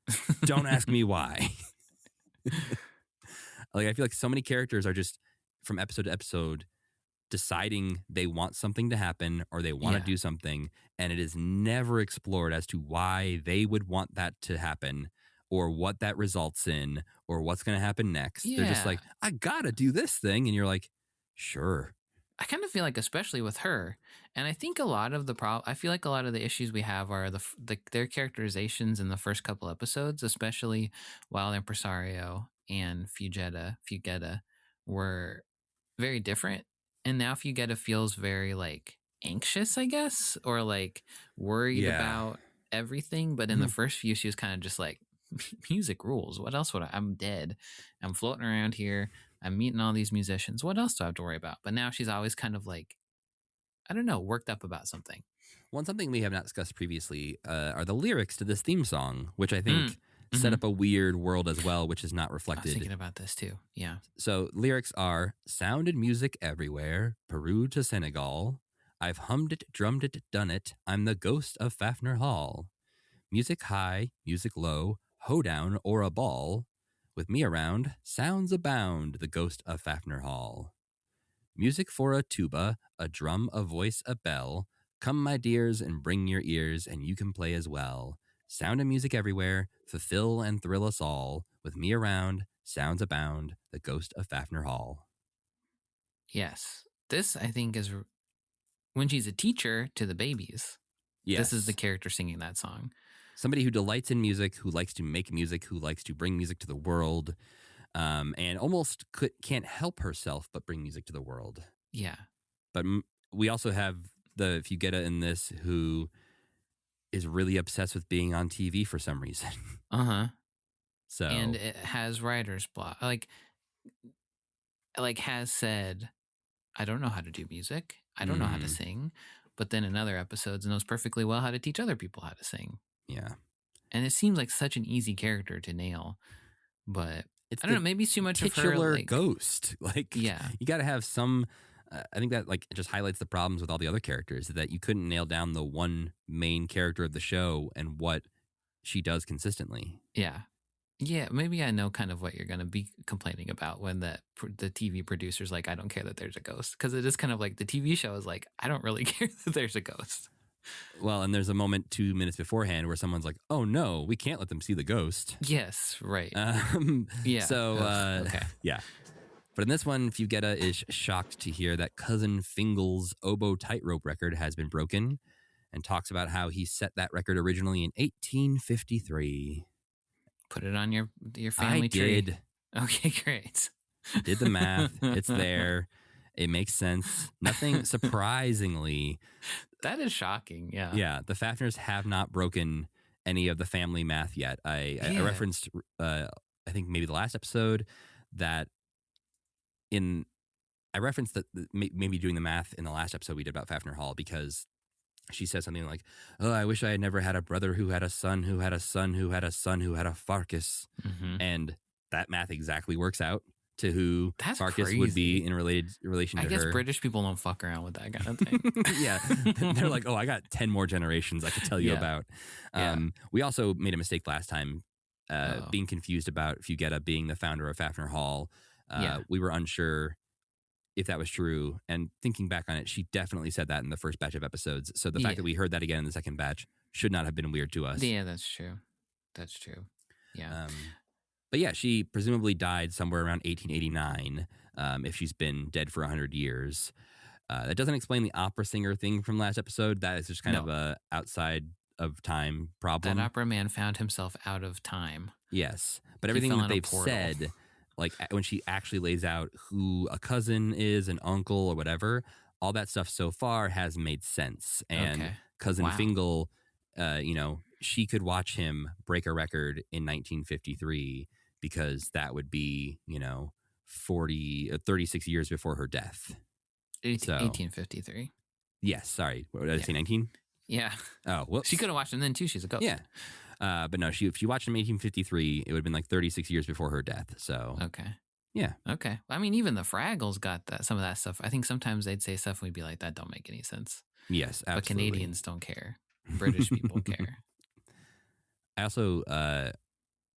Don't ask me why. Like, I feel like so many characters are just from episode to episode deciding they want something to happen or they want to Yeah. do something. And it is never explored as to why they would want that to happen or what that results in or what's going to happen next. They're just Yeah. like, I got to do this thing. And you're like, sure. I kind of feel like, especially with her, and I think a lot of I feel like a lot of the issues we have are their characterizations in the first couple episodes, especially Wild Impresario and Fugetta were very different. And now Fugetta feels very like anxious, I guess, or like worried Yeah. about everything. But in the first few, she was kind of just like, music rules. What else would I'm dead. I'm floating around here. I'm meeting all these musicians. What else do I have to worry about? But now she's always kind of like, I don't know, worked up about something. One something we have not discussed previously are the lyrics to this theme song, which I think set up a weird world as well, which is not I was reflected. thinking about this too. Yeah. So lyrics are sound and music everywhere, Peru to Senegal. I've hummed it, drummed it, done it. I'm the ghost of Faffner Hall. Music high, music low, hoedown or a ball. With me around, sounds abound, the ghost of Faffner Hall. Music for a tuba, a drum, a voice, a bell. Come, my dears, and bring your ears, and you can play as well. Sound and music everywhere, fulfill and thrill us all. With me around, sounds abound, the ghost of Faffner Hall. Yes. This, I think, is when she's a teacher to the babies. Yes. This is the character singing that song. Somebody who delights in music, who likes to make music, who likes to bring music to the world, and almost can't help herself but bring music to the world. Yeah. But we also have the Fugetta in this who is really obsessed with being on TV for some reason. Uh-huh. So And it has writer's block. Like has said, I don't know how to do music. I don't know how to sing. But then in other episodes knows perfectly well how to teach other people how to sing. yeah, And it seems like such an easy character to nail. But it's I don't know, maybe it's too much of her. titular Like, ghost. Like, yeah. you got to have some. I think that like it just highlights the problems with all the other characters that you couldn't nail down the one main character of the show and what she does consistently. Yeah. Yeah, maybe I know kind of what you're going to be complaining about when the TV producer's like, I don't care that there's a ghost. Because it is kind of like the TV show is like, I don't really care that there's a ghost. Well, and there's a moment 2 minutes beforehand where someone's like, oh no, we can't let them see the ghost. Yes, right. Yeah. So, okay. yeah. But in this one, Fugetta is shocked to hear that Cousin Fingal's oboe tightrope record has been broken and talks about how he set that record originally in 1853. Put it on your family tree. I did. Okay, great. Did the math. It's there. It makes sense. Nothing surprisingly. That is shocking. Yeah. Yeah. The Faffners have not broken any of the family math yet. I referenced, I think maybe the last episode that I referenced that maybe doing the math in the last episode we did about Faffner Hall because she says something like, oh, I wish I had never had a brother who had a son who had a son who had a son who had a Farkas. Mm-hmm. And that math exactly works out to who That's Farkas would be crazy. in relation to I guess her. British people don't fuck around with that kind of thing. Yeah. They're like, oh, I got 10 more generations I could tell you Yeah. about. Yeah. We also made a mistake last time being confused about Fugetta being the founder of Faffner Hall. Yeah. We were unsure if that was true. And thinking back on it, she definitely said that in the first batch of episodes. So the fact that we heard that again in the second batch should not have been weird to us. Yeah, that's true. That's true. Yeah. But yeah, she presumably died somewhere around 1889 if she's been dead for 100 years. That doesn't explain the opera singer thing from last episode. That is just kind of a outside of time problem. That opera man found himself out of time. Yes. But everything that they've portal. said, like when she actually lays out who a cousin is, an uncle or whatever, all that stuff so far has made sense. And Cousin Fingal, she could watch him break a record in 1953 because that would be, 36 years before her death. 1853. Yes, sorry. What did I say, 19? Yeah. Oh, well. She could have watched him then too. She's a ghost. Yeah. But no, if she watched him in 1853, it would have been like 36 years before her death. So Okay. yeah. Okay. I mean, even the Fraggles got that some of that stuff. I think sometimes they'd say stuff and we'd be like, that don't make any sense. Yes, absolutely. But Canadians don't care. British people care. I also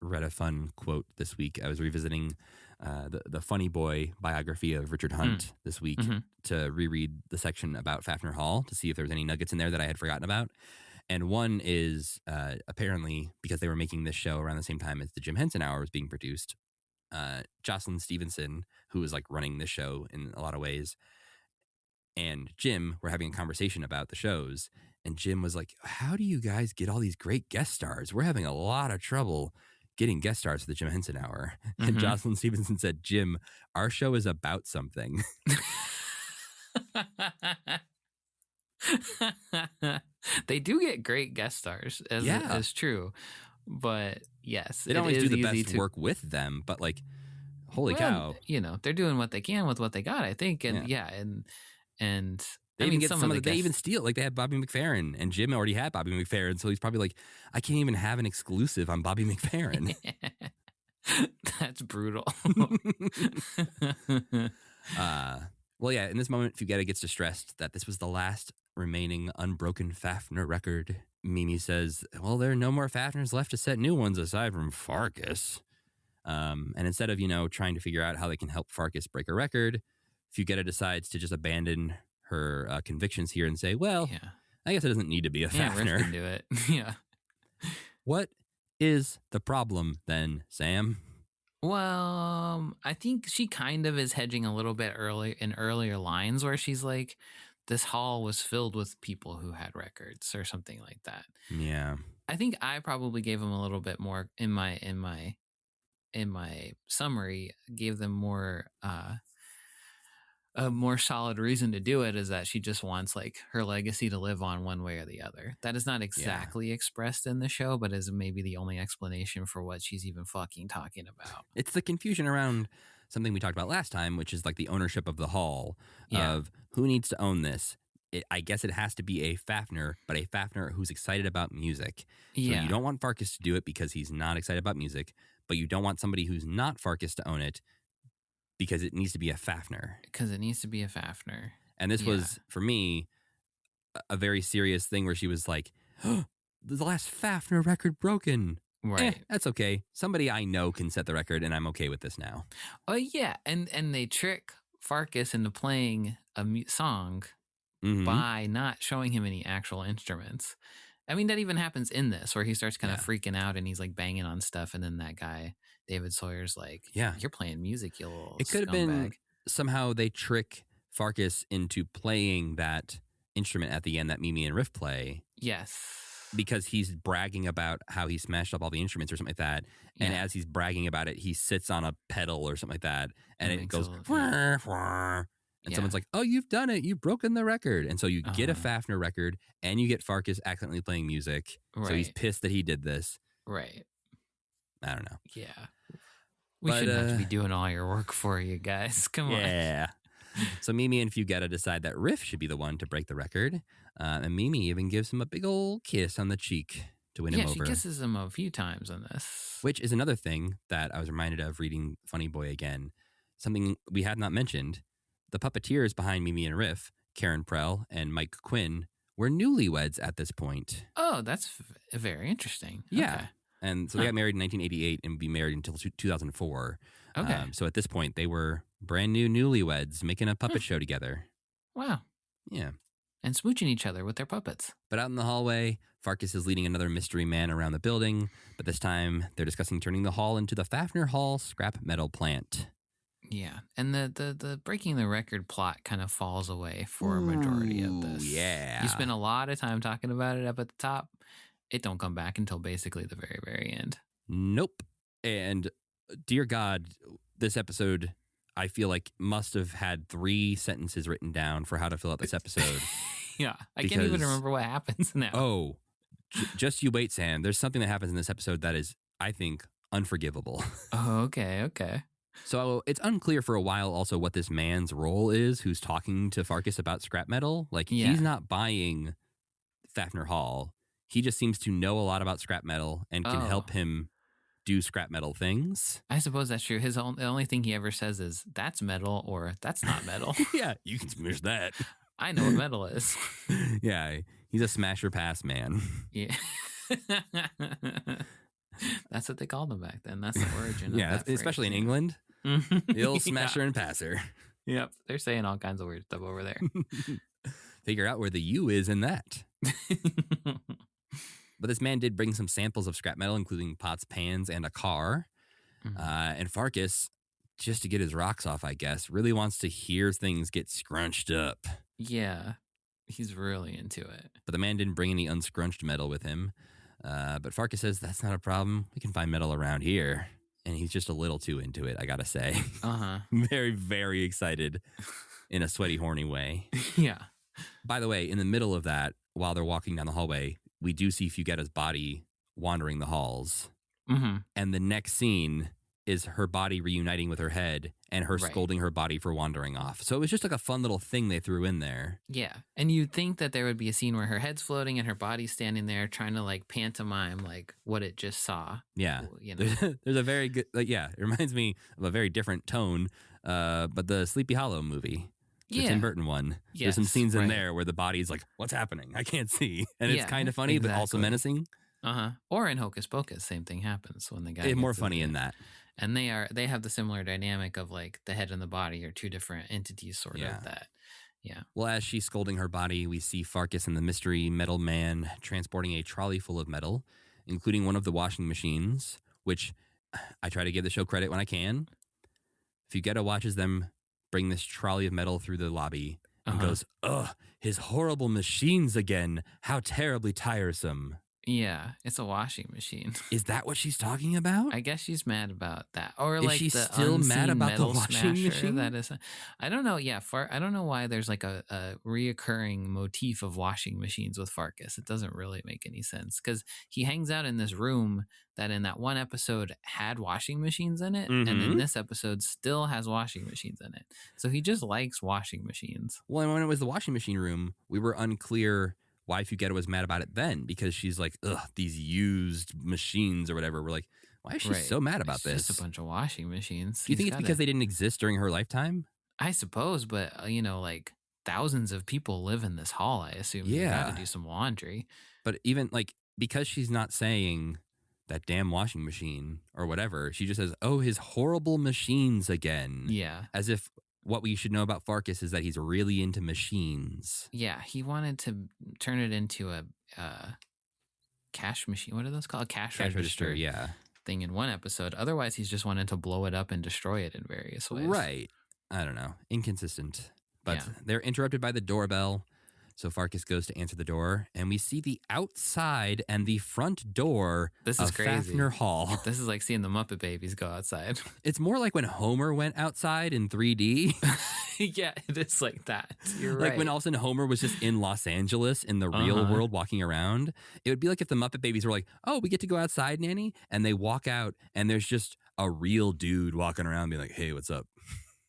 read a fun quote this week. I was revisiting the Funny Boy biography of Richard Hunt this week to reread the section about Faffner Hall to see if there was any nuggets in there that I had forgotten about. And one is apparently because they were making this show around the same time as the Jim Henson Hour was being produced, Jocelyn Stevenson, who was like running the show in a lot of ways, and Jim were having a conversation about the shows. And Jim was like, how do you guys get all these great guest stars? We're having a lot of trouble getting guest stars for the Jim Henson Hour. And Jocelyn Stevenson said, Jim, our show is about something. They do get great guest stars, as true. But yes, they don't always do the best work with them, but like, holy cow. You know, they're doing what they can with what they got, I think. And and they I mean, get some of the they even steal. Like they had Bobby McFerrin, and Jim already had Bobby McFerrin, so he's probably like, I can't even have an exclusive on Bobby McFerrin. That's brutal. Well, yeah, in this moment, Fugetta gets distressed that this was the last remaining unbroken Faffner record. Mimi says, well, there are no more Faffners left to set new ones aside from Farkas. And instead of, trying to figure out how they can help Farkas break a record, Fugetta decides to just abandon her convictions here and say, well, I guess it doesn't need to be a Faffner. Riff can do it. Yeah. What is the problem then, Sam? Well, I think she kind of is hedging a little bit earlier lines where she's like, this hall was filled with people who had records or something like that. Yeah. I think I probably gave them a little bit more in my summary, gave them more a more solid reason to do it is that she just wants like her legacy to live on one way or the other. That is not exactly expressed in the show, but is maybe the only explanation for what she's even fucking talking about. It's the confusion around something we talked about last time, which is like the ownership of the hall of who needs to own this. I guess it has to be a Faffner, but a Faffner who's excited about music. So you don't want Farkas to do it because he's not excited about music, but you don't want somebody who's not Farkas to own it because it needs to be a Faffner. Because it needs to be a Faffner. And this was, for me, a very serious thing where she was like, oh, the last Faffner record broken. Right. That's okay. Somebody I know can set the record, and I'm okay with this now. Oh, yeah. And they trick Farkas into playing a song by not showing him any actual instruments. I mean, that even happens in this, where he starts kind of freaking out and he's like banging on stuff. And then that guy, David Sawyer's like, you're playing music, you little It could have been somehow they trick Farkas into playing that instrument at the end that Mimi and Riff play. Yes. Because he's bragging about how he smashed up all the instruments or something like that. And as he's bragging about it, he sits on a pedal or something like that. And it goes, wah, wah. And someone's like, oh, you've done it. You've broken the record. And so you get a Faffner record and you get Farkas accidentally playing music. Right. So he's pissed that he did this. Right. I don't know. Yeah. We shouldn't have to be doing all your work for you guys. Come on. Yeah. So Mimi and Fugetta decide that Riff should be the one to break the record. And Mimi even gives him a big old kiss on the cheek to win him over. Yeah, she kisses him a few times in this. Which is another thing that I was reminded of reading Funny Boy again. Something we had not mentioned. The puppeteers behind Mimi and Riff, Karen Prell and Mike Quinn, were newlyweds at this point. Oh, that's very interesting. Yeah. Okay. And so they got married in 1988 and would be married until 2004. Okay. So at this point, they were brand new newlyweds making a puppet show together. Wow. Yeah. And smooching each other with their puppets. But out in the hallway, Farkas is leading another mystery man around the building. But this time, they're discussing turning the hall into the Faffner Hall scrap metal plant. Yeah. And the breaking the record plot kind of falls away for a majority of this. Yeah. You spend a lot of time talking about it up at the top. It don't come back until basically the very, very end. Nope. And dear God, this episode, I feel like must have had 3 sentences written down for how to fill out this episode. Yeah. I can't even remember what happens now. Oh, just you wait, Sam. There's something that happens in this episode that is, I think, unforgivable. Oh, okay. Okay. So it's unclear for a while also what this man's role is who's talking to Farkas about scrap metal. Like, he's not buying Faffner Hall. he just seems to know a lot about scrap metal and can help him do scrap metal things. I suppose that's true. The only thing he ever says is, that's metal or that's not metal. Yeah, you can smash that. I know what metal is. Yeah, he's a smasher pass man. Yeah. That's what they called him back then. That's the origin of that especially phrase. in England. The old smasher and passer. Yep. They're saying all kinds of weird stuff over there. Figure out where the U is in that. But this man did bring some samples of scrap metal, including pots, pans, and a car. And Farkas, just to get his rocks off, I guess, really wants to hear things get scrunched up. Yeah. He's really into it. But the man didn't bring any unscrunched metal with him. But Farkas says, that's not a problem. We can find metal around here. And he's just a little too into it, I gotta say. Very, very excited in a sweaty, horny way. Yeah. By the way, in the middle of that, while they're walking down the hallway, we do see Fugetta's body wandering the halls. And the next scene is her body reuniting with her head and her scolding her body for wandering off. So it was just like a fun little thing they threw in there. Yeah. And you'd think that there would be a scene where her head's floating and her body's standing there trying to like pantomime like what it just saw. Yeah. You know? There's a very good, it reminds me of a very different tone, but the Sleepy Hollow movie. The Tim Burton one. Yes, there's some scenes in there where the body's like, what's happening? I can't see. And it's kind of funny, but also menacing. Or in Hocus Pocus, same thing happens when the guy more funny in that. And they have the similar dynamic of like the head and the body are two different entities sort of that. Yeah. Well, as she's scolding her body, we see Farkas and the mystery metal man transporting a trolley full of metal, including one of the washing machines, which I try to give the show credit when I can. Fugetta watches them bring this trolley of metal through the lobby and goes, ugh, his horrible machines again. How terribly tiresome. Yeah, it's a washing machine. Is that what she's talking about? I guess she's mad about that. Or is like she the still mad about the washing machine? That is, I don't know. Yeah, I don't know why there's like a reoccurring motif of washing machines with Farkas. It doesn't really make any sense because he hangs out in this room that in that one episode had washing machines in it, and in this episode still has washing machines in it. So he just likes washing machines. Well, and when it was the washing machine room, we were unclear why Fugetta was mad about it then, because she's like, ugh, these used machines or whatever. We're like, why is she so mad about this? Just a bunch of washing machines. Do you think it's because they didn't exist during her lifetime? I suppose, but like thousands of people live in this hall, I assume. You gotta do some laundry. But even like, because she's not saying that damn washing machine or whatever, she just says, oh, his horrible machines again. Yeah. As if what we should know about Farkas is that he's really into machines. Yeah, he wanted to turn it into a cash machine. What are those called? A cash register. Yeah. Thing in one episode. Otherwise, he's just wanted to blow it up and destroy it in various ways. Right. I don't know. Inconsistent. But they're interrupted by the doorbell. So Farkas goes to answer the door, and we see the outside and the front door of Faffner Hall. This is like seeing the Muppet Babies go outside. It's more like when Homer went outside in 3D. Yeah, it is like that. You're like when all of a sudden Homer was just in Los Angeles in the real world walking around. It would be like if the Muppet Babies were like, oh, we get to go outside, Nanny? And they walk out, and there's just a real dude walking around being like, hey, what's up?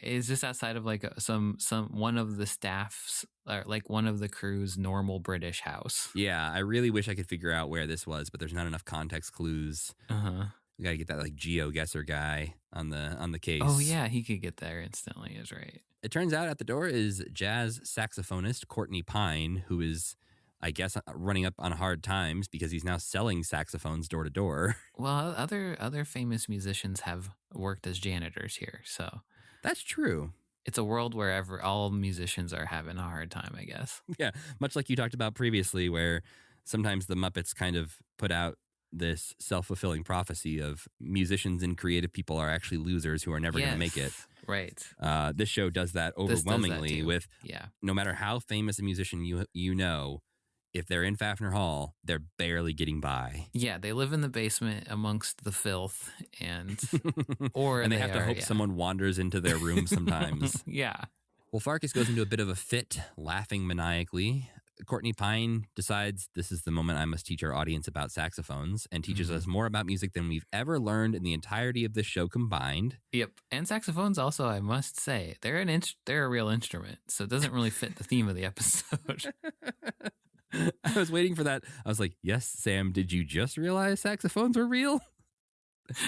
Is this outside of like some one of the staff's or like one of the crew's normal British house? Yeah, I really wish I could figure out where this was, but there's not enough context clues. We gotta get that like GeoGuessr guy on the case. Oh yeah, he could get there instantly. Is right. It turns out at the door is jazz saxophonist Courtney Pine, who is, I guess, running up on hard times because he's now selling saxophones door to door. Well, other famous musicians have worked as janitors here, so. That's true. It's a world where all musicians are having a hard time, I guess. Yeah, much like you talked about previously, where sometimes the Muppets kind of put out this self-fulfilling prophecy of musicians and creative people are actually losers who are never going to make it. Right. This show does that overwhelmingly with no matter how famous a musician you know, if they're in Faffner Hall, they're barely getting by. Yeah, they live in the basement amongst the filth, and they have to hope someone wanders into their room sometimes. Yeah. Well, Farkas goes into a bit of a fit, laughing maniacally. Courtney Pine decides this is the moment I must teach our audience about saxophones, and teaches us more about music than we've ever learned in the entirety of this show combined. Yep, and saxophones also, I must say, they're a real instrument, so it doesn't really fit the theme of the episode. I was waiting for that. I was like, yes, Sam, did you just realize saxophones were real?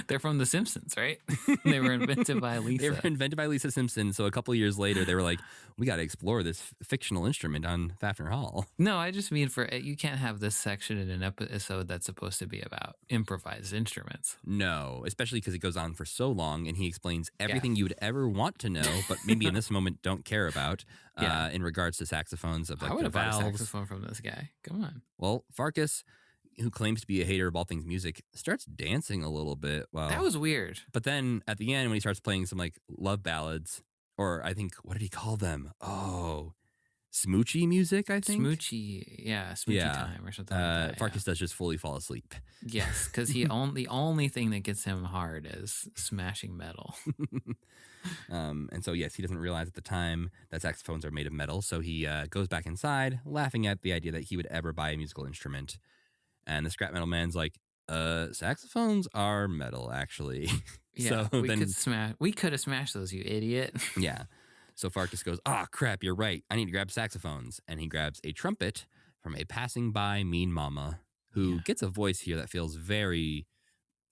They're from The Simpsons, right? They were invented by Lisa. They were invented by Lisa Simpson. So a couple of years later, they were like, we got to explore this fictional instrument on Faffner Hall. No, I just mean you can't have this section in an episode that's supposed to be about improvised instruments. No, especially because it goes on for so long and he explains everything you would ever want to know, but maybe in this moment don't care about in regards to saxophones. Of like I would have bought a valves. saxophone from this guy. Come on. Well, Farkas, who claims to be a hater of all things music, starts dancing a little bit. Wow. That was weird. But then at the end, when he starts playing some like love ballads, or I think, what did he call them? Oh, smoochy music, I think. Smoochy time or something like that. Farkas does just fully fall asleep. Yes, because the only thing that gets him hard is smashing metal. And so, yes, he doesn't realize at the time that saxophones are made of metal. So he goes back inside, laughing at the idea that he would ever buy a musical instrument. And the scrap metal man's like, saxophones are metal, actually. Yeah, so we could have smashed those, you idiot. Yeah. So Farkas goes, crap, you're right. I need to grab saxophones. And he grabs a trumpet from a passing by mean mama who gets a voice here that feels very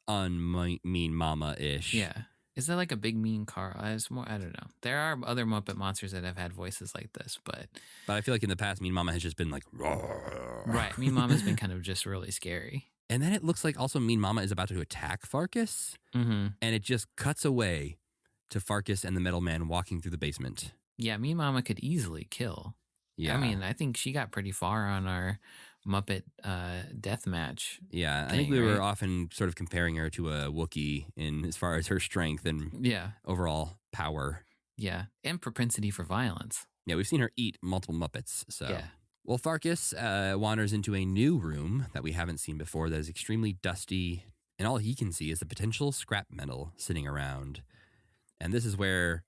mean mama-ish. Yeah. Is that like a big mean car? I don't know. There are other Muppet monsters that have had voices like this, but I feel like in the past, Mean Mama has just been like, roar. Right. Mean Mama's been kind of just really scary. And then it looks like also Mean Mama is about to attack Farkas. Mm-hmm. And it just cuts away to Farkas and the metal man walking through the basement. Yeah, Mean Mama could easily kill. Yeah. I mean, I think she got pretty far on our Muppet death match. Yeah, I think we were often sort of comparing her to a Wookiee in as far as her strength and overall power. Yeah, and propensity for violence. Yeah, we've seen her eat multiple Muppets. So, yeah. Well, Farkas wanders into a new room that we haven't seen before that is extremely dusty, and all he can see is the potential scrap metal sitting around. And this is where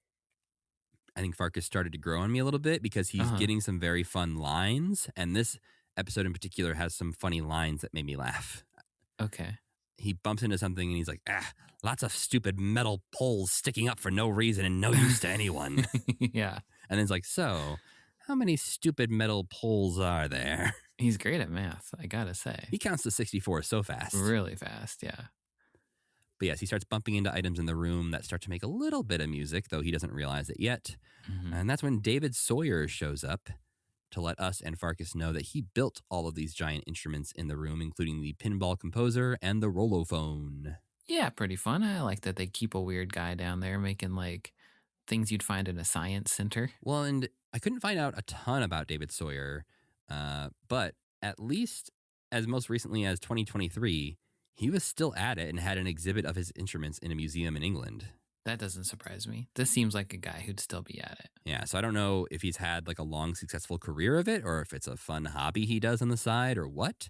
I think Farkas started to grow on me a little bit because he's getting some very fun lines, and this episode in particular has some funny lines that made me laugh. Okay. He bumps into something and he's like, lots of stupid metal poles sticking up for no reason and no use to anyone. Yeah. And then it's like, so how many stupid metal poles are there? He's great at math, I gotta say. He counts to 64 so fast. Really fast, yeah. But yes, he starts bumping into items in the room that start to make a little bit of music, though he doesn't realize it yet. Mm-hmm. And that's when David Sawyer shows up to let us and Farkas know that he built all of these giant instruments in the room, including the pinball composer and the rollophone. Yeah, pretty fun. I like that they keep a weird guy down there making like things you'd find in a science center. Well, and I couldn't find out a ton about David Sawyer, but at least as most recently as 2023, he was still at it and had an exhibit of his instruments in a museum in England. That doesn't surprise me. This seems like a guy who'd still be at it. Yeah, so I don't know if he's had like a long, successful career of it or if it's a fun hobby he does on the side or what.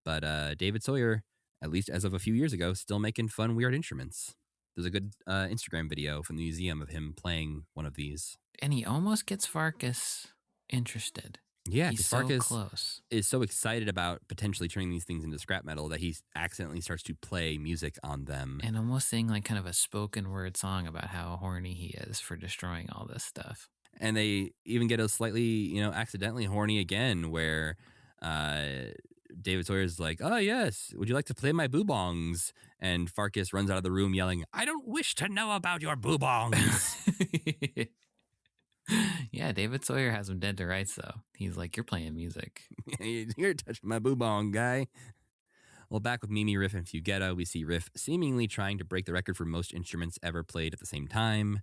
But David Sawyer, at least as of a few years ago, still making fun, weird instruments. There's a good Instagram video from the museum of him playing one of these. And he almost gets Farkas interested. Yeah, he's so close. Is so excited about potentially turning these things into scrap metal that he accidentally starts to play music on them. And almost sing like kind of a spoken word song about how horny he is for destroying all this stuff. And they even get a slightly, accidentally horny again where David Sawyer's like, oh, yes, would you like to play my boobongs? And Farkas runs out of the room yelling, I don't wish to know about your boobongs. Yeah, David Sawyer has him dead to rights, though. He's like, you're playing music. You're touching my boobong, guy. Well, back with Mimi, Riff, and Fugetta, we see Riff seemingly trying to break the record for most instruments ever played at the same time.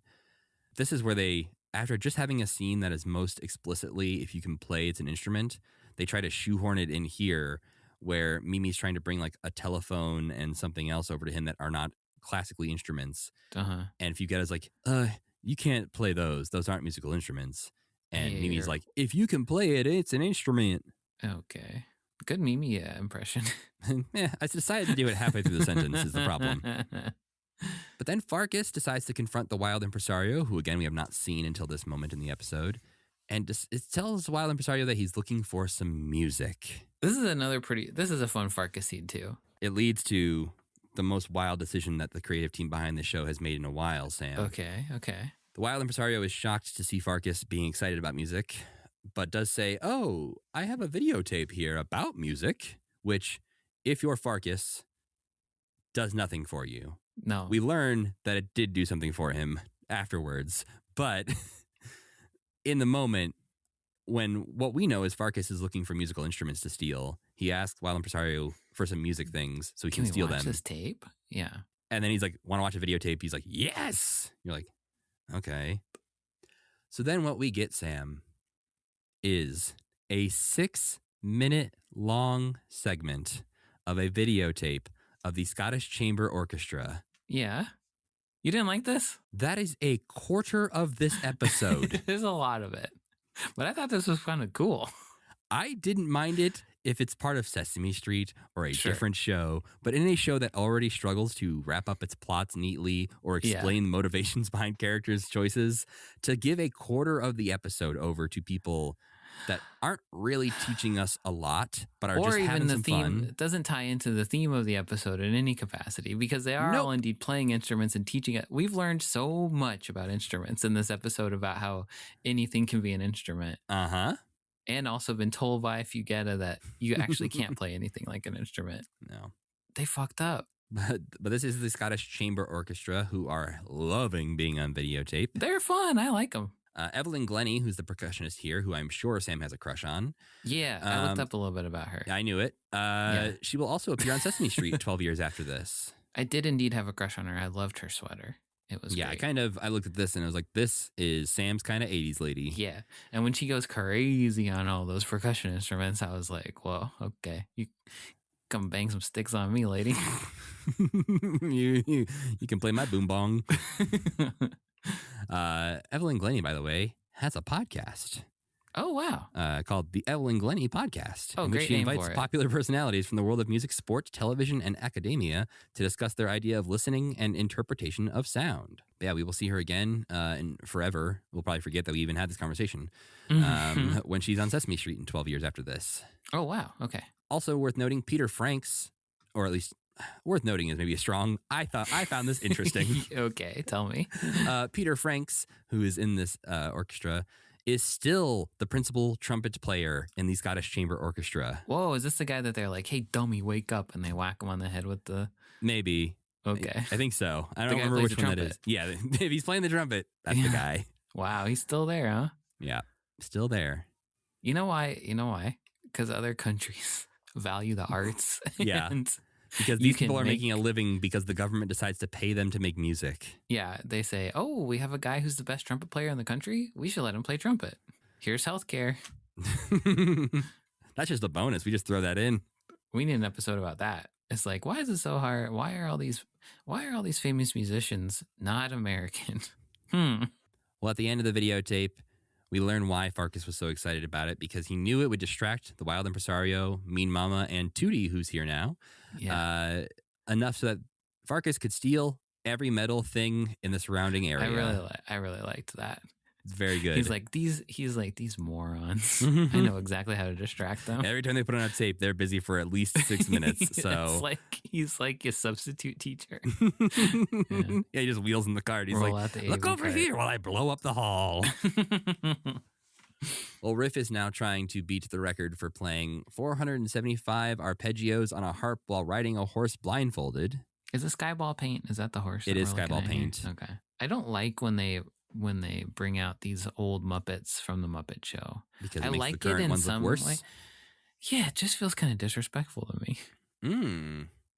This is where they, after just having a scene that is most explicitly, if you can play, it's an instrument, they try to shoehorn it in here where Mimi's trying to bring like a telephone and something else over to him that are not classically instruments. Uh-huh. And Fugetta's like, you can't play those. Those aren't musical instruments. And Mimi's like, if you can play it, it's an instrument. Okay. Good Mimi impression. Yeah, I decided to do it halfway through the sentence is the problem. But then Farkas decides to confront the wild impresario, who again we have not seen until this moment in the episode. And it tells the wild impresario that he's looking for some music. This is a fun Farkas scene too. It leads to the most wild decision that the creative team behind this show has made in a while, Sam. Okay. The wild impresario is shocked to see Farkas being excited about music, but does say, "Oh, I have a videotape here about music," which, if you're Farkas, does nothing for you. No. We learn that it did do something for him afterwards, but in the moment, when what we know is Farkas is looking for musical instruments to steal, he asks Wild Impresario for some music things so he can steal watch them. this tape? Yeah. And then he's like, "Want to watch a videotape?" He's like, "Yes!" You're like, okay. So then what we get, Sam, is a 6-minute long segment of a videotape of the Scottish Chamber Orchestra. Yeah. You didn't like this? That is a quarter of this episode. There's a lot of it. But I thought this was kind of cool. I didn't mind it if it's part of Sesame Street or a Sure. different show, but in a show that already struggles to wrap up its plots neatly or explain motivations behind characters' choices, to give a quarter of the episode over to people that aren't really teaching us a lot, but are just having some fun. It doesn't tie into the theme of the episode in any capacity because they are all indeed playing instruments and teaching it. We've learned so much about instruments in this episode about how anything can be an instrument. Uh-huh. And also been told by Fugetta that you actually can't play anything like an instrument. No. They fucked up. But this is the Scottish Chamber Orchestra, who are loving being on videotape. They're fun. I like them. Evelyn Glennie, who's the percussionist here, who I'm sure Sam has a crush on. Yeah, I looked up a little bit about her. I knew it. She will also appear on Sesame Street 12 years after this. I did indeed have a crush on her. I loved her sweater. It was great. I looked at this and I was like, this is Sam's kind of 80s lady. Yeah. And when she goes crazy on all those percussion instruments, I was like, well, okay. You come bang some sticks on me, lady. you can play my boom bong. Evelyn Glennie, by the way, has a podcast. Oh, wow. Called the Evelyn Glennie Podcast. Oh, in which great she name invites for it. popular personalities from the world of music, sports, television, and academia to discuss their idea of listening and interpretation of sound. Yeah, we will see her again in forever. We'll probably forget that we even had this conversation when she's on Sesame Street in 12 years after this. Oh, wow. Okay. Also worth noting, Peter Franks, or at least worth noting is maybe a strong. I found this interesting. Okay, tell me. Peter Franks, who is in this orchestra, is still the principal trumpet player in the Scottish Chamber Orchestra. Whoa, is this the guy that they're like, hey, dummy, wake up, and they whack him on the head with the... Maybe. Okay. I think so. I don't The guy remember plays which the one that is. trumpet. Yeah, if he's playing the trumpet, that's the guy. Wow, he's still there, huh? Yeah, still there. You know why? Because other countries value the arts. Yeah. And Because you these people can are making make- a living because the government decides to pay them to make music. yeah, they say, oh, we have a guy who's the best trumpet player in the country. We should let him play trumpet. Here's healthcare. That's just a bonus. We just throw that in. We need an episode about that. It's like, why is it so hard? Why are all these famous musicians not American? Well, at the end of the videotape, we learn why Farkas was so excited about it, because he knew it would distract the Wild Impresario, Mean Mama, and Tootie, who's here now, Yeah. enough so that Farkas could steal every metal thing in the surrounding area. I really liked that. It's very good. He's like these morons. I know exactly how to distract them. Every time they put on a tape, they're busy for at least 6 minutes. So he's like a substitute teacher. yeah, he just wheels in the cart. He's Roll like, out the look Avon over cart." here while I blow up the hall. Well, Riff is now trying to beat the record for playing 475 arpeggios on a harp while riding a horse blindfolded. Is it Skyball Paint? Is that the horse? It that is we're looking Skyball at here? Paint. Okay. I don't like when they bring out these old Muppets from the Muppet Show. Because I it makes like the current it in ones some look worse. way. Yeah, it just feels kind of disrespectful to me.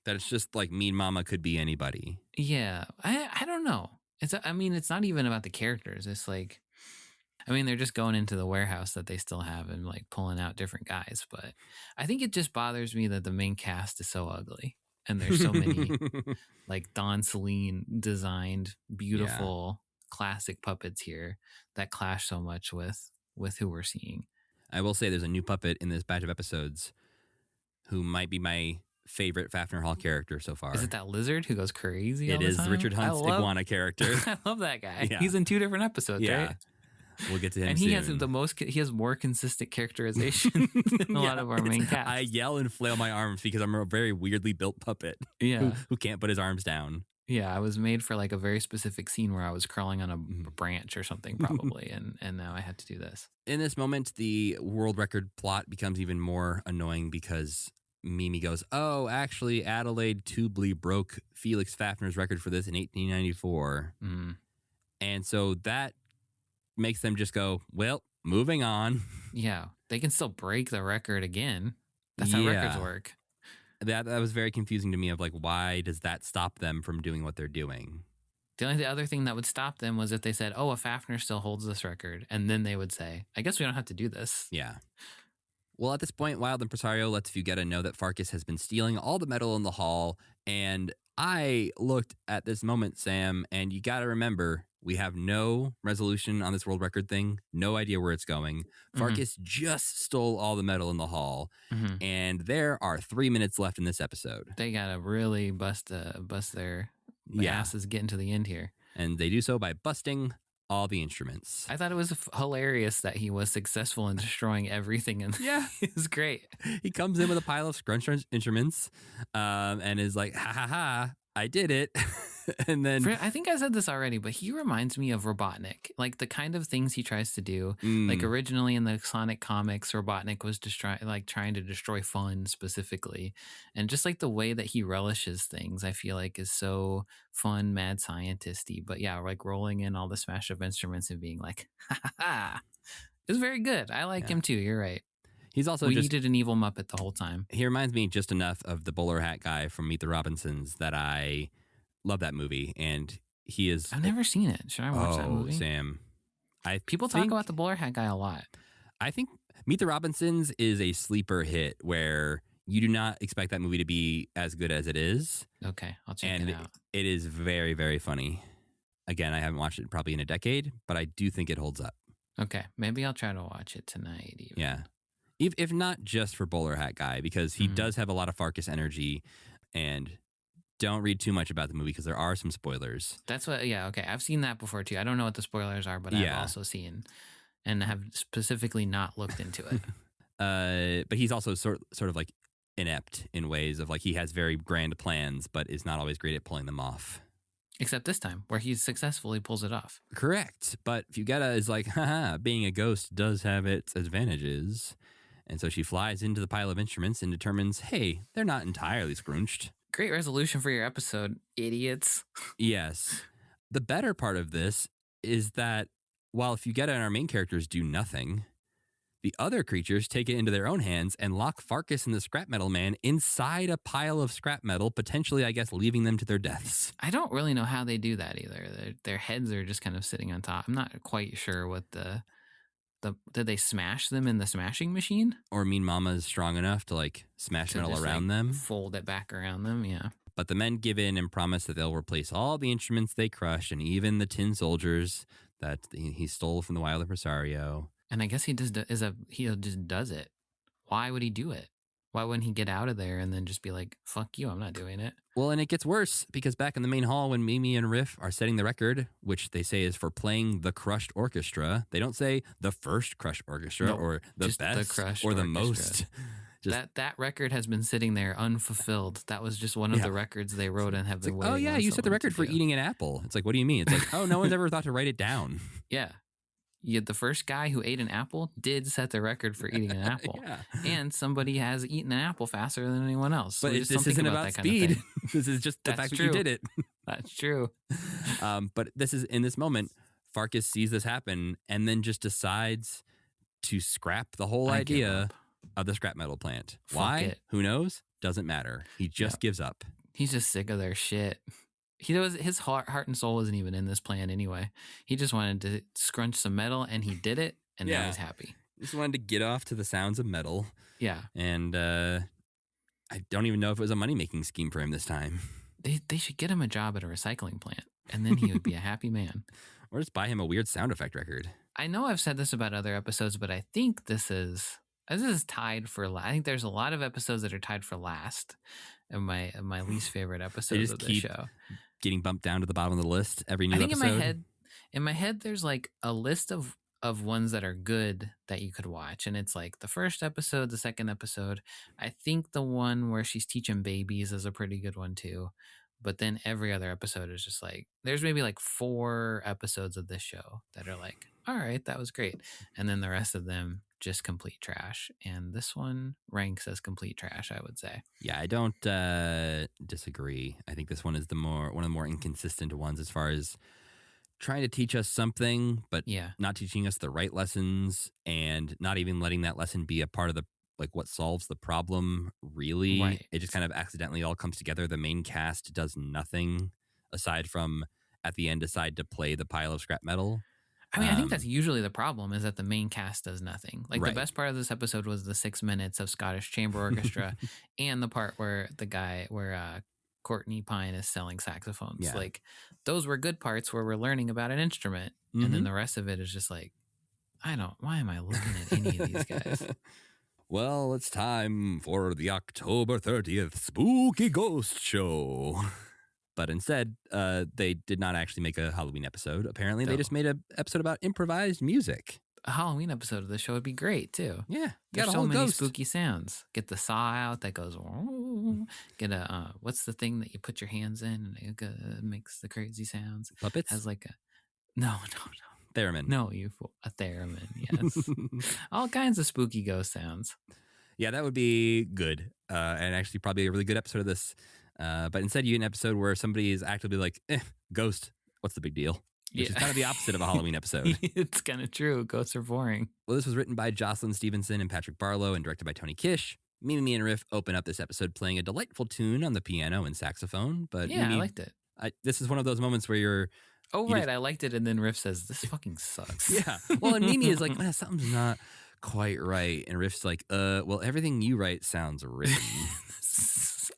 That it's just like Mean Mama could be anybody. Yeah, I don't know. It's not even about the characters. It's like, they're just going into the warehouse that they still have and like pulling out different guys. But I think it just bothers me that the main cast is so ugly and there's so many like Don Celine designed beautiful classic puppets here that clash so much with who we're seeing. I will say there's a new puppet in this batch of episodes who might be my favorite Faffner Hall character so far. Is it that lizard who goes crazy? It all the is time? Richard Hunt's iguana character. I love that guy. Yeah. He's in 2 different episodes, Yeah. right? We'll get to him And soon. he has more consistent characterization than a lot of our main cast. I yell and flail my arms because I'm a very weirdly built puppet Yeah. who can't put his arms down. Yeah, I was made for like a very specific scene where I was crawling on a branch or something probably, and now I had to do this. In this moment, the world record plot becomes even more annoying because Mimi goes, "Oh, actually, Adelaide Tubley broke Felix Fafner's record for this in 1894," and so that makes them just go, "Well, moving on." Yeah, they can still break the record again. That's how records work. That was very confusing to me. Of like, why does that stop them from doing what they're doing? The other thing that would stop them was if they said, "Oh, a Fafner still holds this record," and then they would say, "I guess we don't have to do this." Yeah. Well, at this point, Wild Impresario lets Fugetta know that Farkas has been stealing all the metal in the hall. And I looked at this moment, Sam, and you got to remember, we have no resolution on this world record thing, no idea where it's going. Farkas just stole all the metal in the hall, and there are 3 minutes left in this episode. They got to really bust their asses getting to the end here. And they do so by busting all the instruments. I thought it was hilarious that he was successful in destroying everything. And yeah, it was great. He comes in with a pile of scrunch instruments and is like, ha ha ha, I did it. And then I think I said this already, but he reminds me of Robotnik, like the kind of things he tries to do. Like originally in the Sonic comics, Robotnik was trying to destroy fun specifically, and just like the way that he relishes things, I feel like is so fun, mad scientisty. But yeah, like rolling in all the smash up instruments and being like, ha ha ha, it's very good. I like him too. You're right. He's also we needed an evil Muppet the whole time. He reminds me just enough of the bowler hat guy from Meet the Robinsons that I love that movie, and he is. I've never seen it. Should I watch that movie? Sam, people talk about the bowler hat guy a lot. I think Meet the Robinsons is a sleeper hit where you do not expect that movie to be as good as it is. Okay, I'll check it out. It is very, very funny. Again, I haven't watched it probably in a decade, but I do think it holds up. Okay, maybe I'll try to watch it tonight. Even. Yeah, if not just for bowler hat guy, because he does have a lot of Farkas energy, and don't read too much about the movie because there are some spoilers. That's what, yeah, okay. I've seen that before too. I don't know what the spoilers are, but I've also seen and have specifically not looked into it. But he's also sort of like inept in ways of like he has very grand plans, but is not always great at pulling them off. Except this time, where he successfully pulls it off. Correct. But Fugetta is like, haha, being a ghost does have its advantages. And so she flies into the pile of instruments and determines, hey, they're not entirely scrunched. Great resolution for your episode, idiots. Yes. The better part of this is that while Fugetta and our main characters do nothing, the other creatures take it into their own hands and lock Farkas and the scrap metal man inside a pile of scrap metal, potentially, I guess, leaving them to their deaths. I don't really know how they do that either. Their heads are just kind of sitting on top. I'm not quite sure what did they smash them in the smashing machine? Or Mean Mama is strong enough to like smash metal just, around like, them. Fold it back around them, yeah. But the men give in and promise that they'll replace all the instruments they crushed and even the tin soldiers that he stole from the Wild Impresario. And I guess he just does it. Why would he do it? Why wouldn't he get out of there and then just be like, fuck you, I'm not doing it? Well, and it gets worse because back in the main hall when Mimi and Riff are setting the record, which they say is for playing the crushed orchestra, they don't say the first crushed orchestra or the best or the most. That record has been sitting there unfulfilled. That was just one of the records they wrote and have been waiting. Oh yeah, you set the record for eating an apple. It's like, what do you mean? It's like, oh, no one's ever thought to write it down. Yeah. The first guy who ate an apple did set the record for eating an apple. And somebody has eaten an apple faster than anyone else. But this isn't about speed. Kind of this is just the fact that you did it. That's true. But this is in this moment, Farkas sees this happen and then just decides to scrap the whole idea of the scrap metal plant. Why? Who knows? Doesn't matter. He just gives up. He's just sick of their shit. His heart and soul wasn't even in this plan anyway. He just wanted to scrunch some metal, and he did it, and now he's happy. He just wanted to get off to the sounds of metal. Yeah. And I don't even know if it was a money-making scheme for him this time. They should get him a job at a recycling plant, and then he would be a happy man. Or just buy him a weird sound effect record. I know I've said this about other episodes, but I think this is tied for last. I think there's a lot of episodes that are tied for last of my least favorite episodes of the show. Getting bumped down to the bottom of the list every new episode. in my head, there's like a list of ones that are good that you could watch, and it's like the first episode, the second episode. I think the one where she's teaching babies is a pretty good one too. But then every other episode is just like, there's maybe like 4 episodes of this show that are like, all right, that was great. And then the rest of them just complete trash. And this one ranks as complete trash, I would say. Yeah, I don't disagree. I think this one is one of the more inconsistent ones as far as trying to teach us something, but Yeah. not teaching us the right lessons and not even letting that lesson be a part of the like what solves the problem, really. Right. It just kind of accidentally all comes together. The main cast does nothing aside from at the end decide to play the pile of scrap metal. I mean, I think that's usually the problem, is that the main cast does nothing. Like Right. the best part of this episode was the 6 minutes of Scottish Chamber Orchestra and the part where Courtney Pine is selling saxophones. Yeah. Like those were good parts where we're learning about an instrument. And then the rest of it is just like, why am I looking at any of these guys? Well, it's time for the October 30th Spooky Ghost Show. But instead, they did not actually make a Halloween episode. Apparently, they just made an episode about improvised music. A Halloween episode of the show would be great, too. Yeah. There's got a so whole many ghost. spooky sounds. Get the saw out that goes, get a, what's the thing that you put your hands in and it makes the crazy sounds? Puppets? Has like a, no. Theremin. No, you fool. A theremin, yes. All kinds of spooky ghost sounds. Yeah, that would be good. And actually probably a really good episode of this. But instead you get an episode where somebody is actively like, ghost, what's the big deal? Which is kind of the opposite of a Halloween episode. It's kind of true. Ghosts are boring. Well, this was written by Jocelyn Stevenson and Patrick Barlow and directed by Tony Kish. Mimi and Riff open up this episode playing a delightful tune on the piano and saxophone. But Yeah, Mimi, I liked it. This is one of those moments where you're... Oh, right. I liked it. And then Riff says, this fucking sucks. Yeah. Well, and Mimi is like, something's not quite right. And Riff's like, well, everything you write sounds written.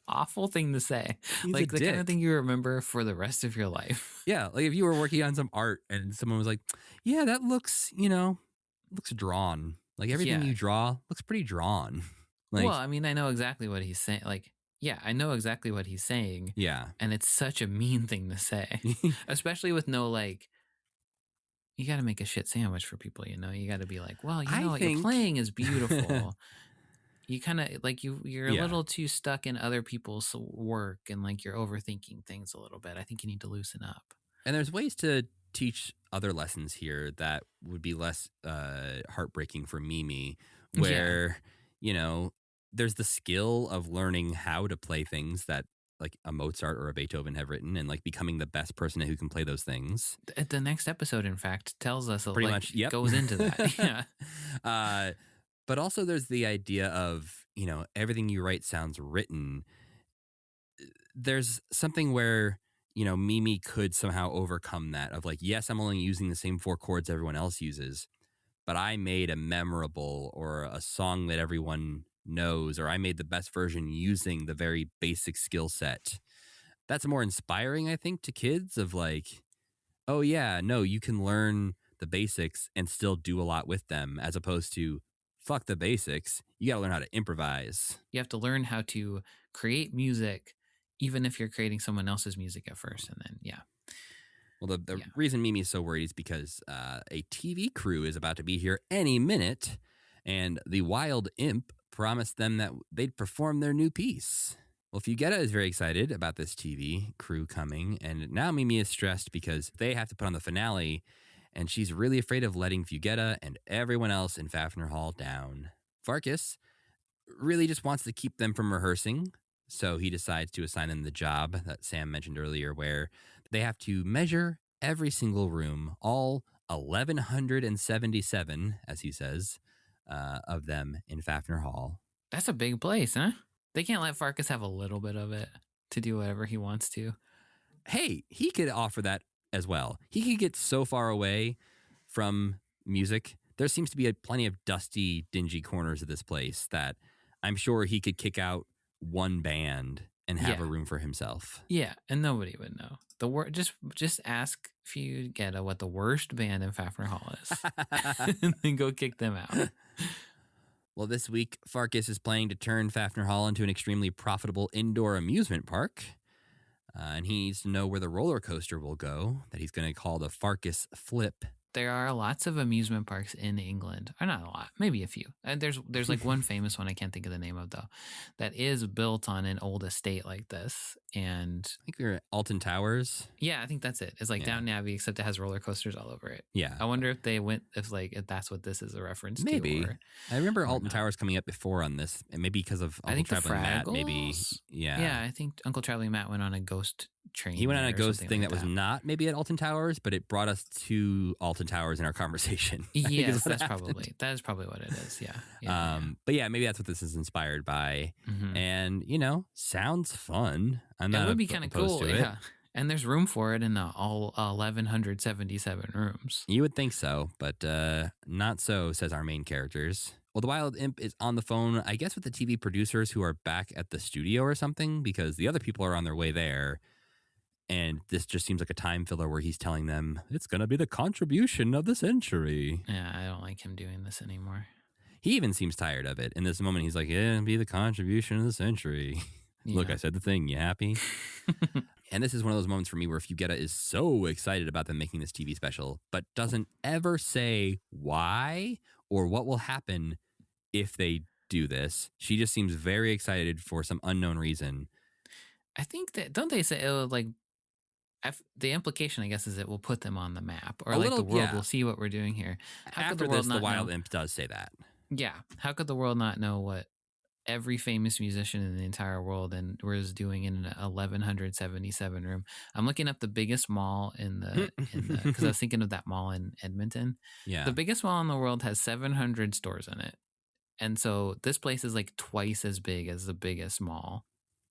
Awful thing to say. He's like a the kind dick. of thing you remember for the rest of your life. Yeah. Like if you were working on some art and someone was like, yeah, that looks, looks drawn. Like everything you draw looks pretty drawn. Like, well, I mean, I know exactly what he's saying. Like, yeah, I know exactly what he's saying. yeah. And it's such a mean thing to say, especially with no, like, you got to make a shit sandwich for people, You got to be like, well, what you're playing is beautiful. You kind of, like, you're a little too stuck in other people's work and, like, you're overthinking things a little bit. I think you need to loosen up. And there's ways to teach other lessons here that would be less heartbreaking for Mimi, where, there's the skill of learning how to play things that like a Mozart or a Beethoven have written and like becoming the best person who can play those things. The next episode, in fact, tells us Pretty much, yep. goes into that. Yeah. But also there's the idea of, everything you write sounds written. There's something where, Mimi could somehow overcome that of like, yes, I'm only using the same 4 chords everyone else uses, but I made a memorable or a song that everyone knows, or I made the best version using the very basic skill set. That's more inspiring, I think, to kids of like, oh yeah, no, you can learn the basics and still do a lot with them, as opposed to fuck the basics. You got to learn how to improvise. You have to learn how to create music, even if you're creating someone else's music at first. And then, yeah. Well, the reason Mimi is so worried is because a TV crew is about to be here any minute, and the Wild Imp promised them that they'd perform their new piece. Well, Fugetta is very excited about this TV crew coming, and now Mimi is stressed because they have to put on the finale, and she's really afraid of letting Fugetta and everyone else in Faffner Hall down. Farkas really just wants to keep them from rehearsing, so he decides to assign them the job that Sam mentioned earlier, where they have to measure every single room, all 1,177, as he says, of them in Faffner Hall. That's a big place, huh? They can't let Farkas have a little bit of it to do whatever he wants to. Hey, he could offer that as well. He could get so far away from music. There seems to be plenty of dusty, dingy corners of this place that I'm sure he could kick out one band and have a room for himself. Yeah, and nobody would know. Just ask Fugetta what the worst band in Faffner Hall is, and then go kick them out. Well, this week, Farkas is planning to turn Faffner Hall into an extremely profitable indoor amusement park. And he needs to know where the roller coaster will go that he's going to call the Farkas Flip There are lots of amusement parks in England. Or not a lot, maybe a few. And there's like one famous one I can't think of the name of though, that is built on an old estate like this. And I think we were at Alton Towers. yeah, I think that's it. It's like Downton Abbey, except it has roller coasters all over it. Yeah. I wonder if that's what this is a reference Maybe. to. I remember or Alton not. Towers coming up before on this, and maybe because of I Uncle think the Traveling Matt, maybe. Fraggles? Yeah. Yeah, I think Uncle Traveling Matt went on a ghost train. He went on a or ghost something thing like that was not maybe at Alton Towers, but it brought us to Alton Towers in our conversation. I think Yes, is what that happened. is probably what it is. Yeah. But yeah, maybe that's what this is inspired by. Mhm. And, sounds fun. I'm It not would be kind of opposed cool. to it. Yeah. And there's room for it in the all 1,177 rooms. You would think so, but not so, says our main characters. Well, the Wild Imp is on the phone, I guess, with the TV producers who are back at the studio or something, because the other people are on their way there. And this just seems like a time filler where he's telling them, it's going to be the contribution of the century. Yeah, I don't like him doing this anymore. He even seems tired of it. In this moment, he's like, it'll be the contribution of the century. Look, Yeah. I said the thing. You happy? And this is one of those moments for me where Fugetta is so excited about them making this TV special, but doesn't ever say why or what will happen if they do this. She just seems very excited for some unknown reason. I think that, don't they say, the implication, I guess, is it will put them on the map, or A like little, the world yeah. will see what we're doing here. How could After the world this, the not Wild know? Imp does say that. Yeah. How could the world not know what every famous musician in the entire world and was doing in an 1,177 room? I'm looking up the biggest mall in the because I was thinking of that mall in Edmonton. Yeah. The biggest mall in the world has 700 stores in it. And so this place is like twice as big as the biggest mall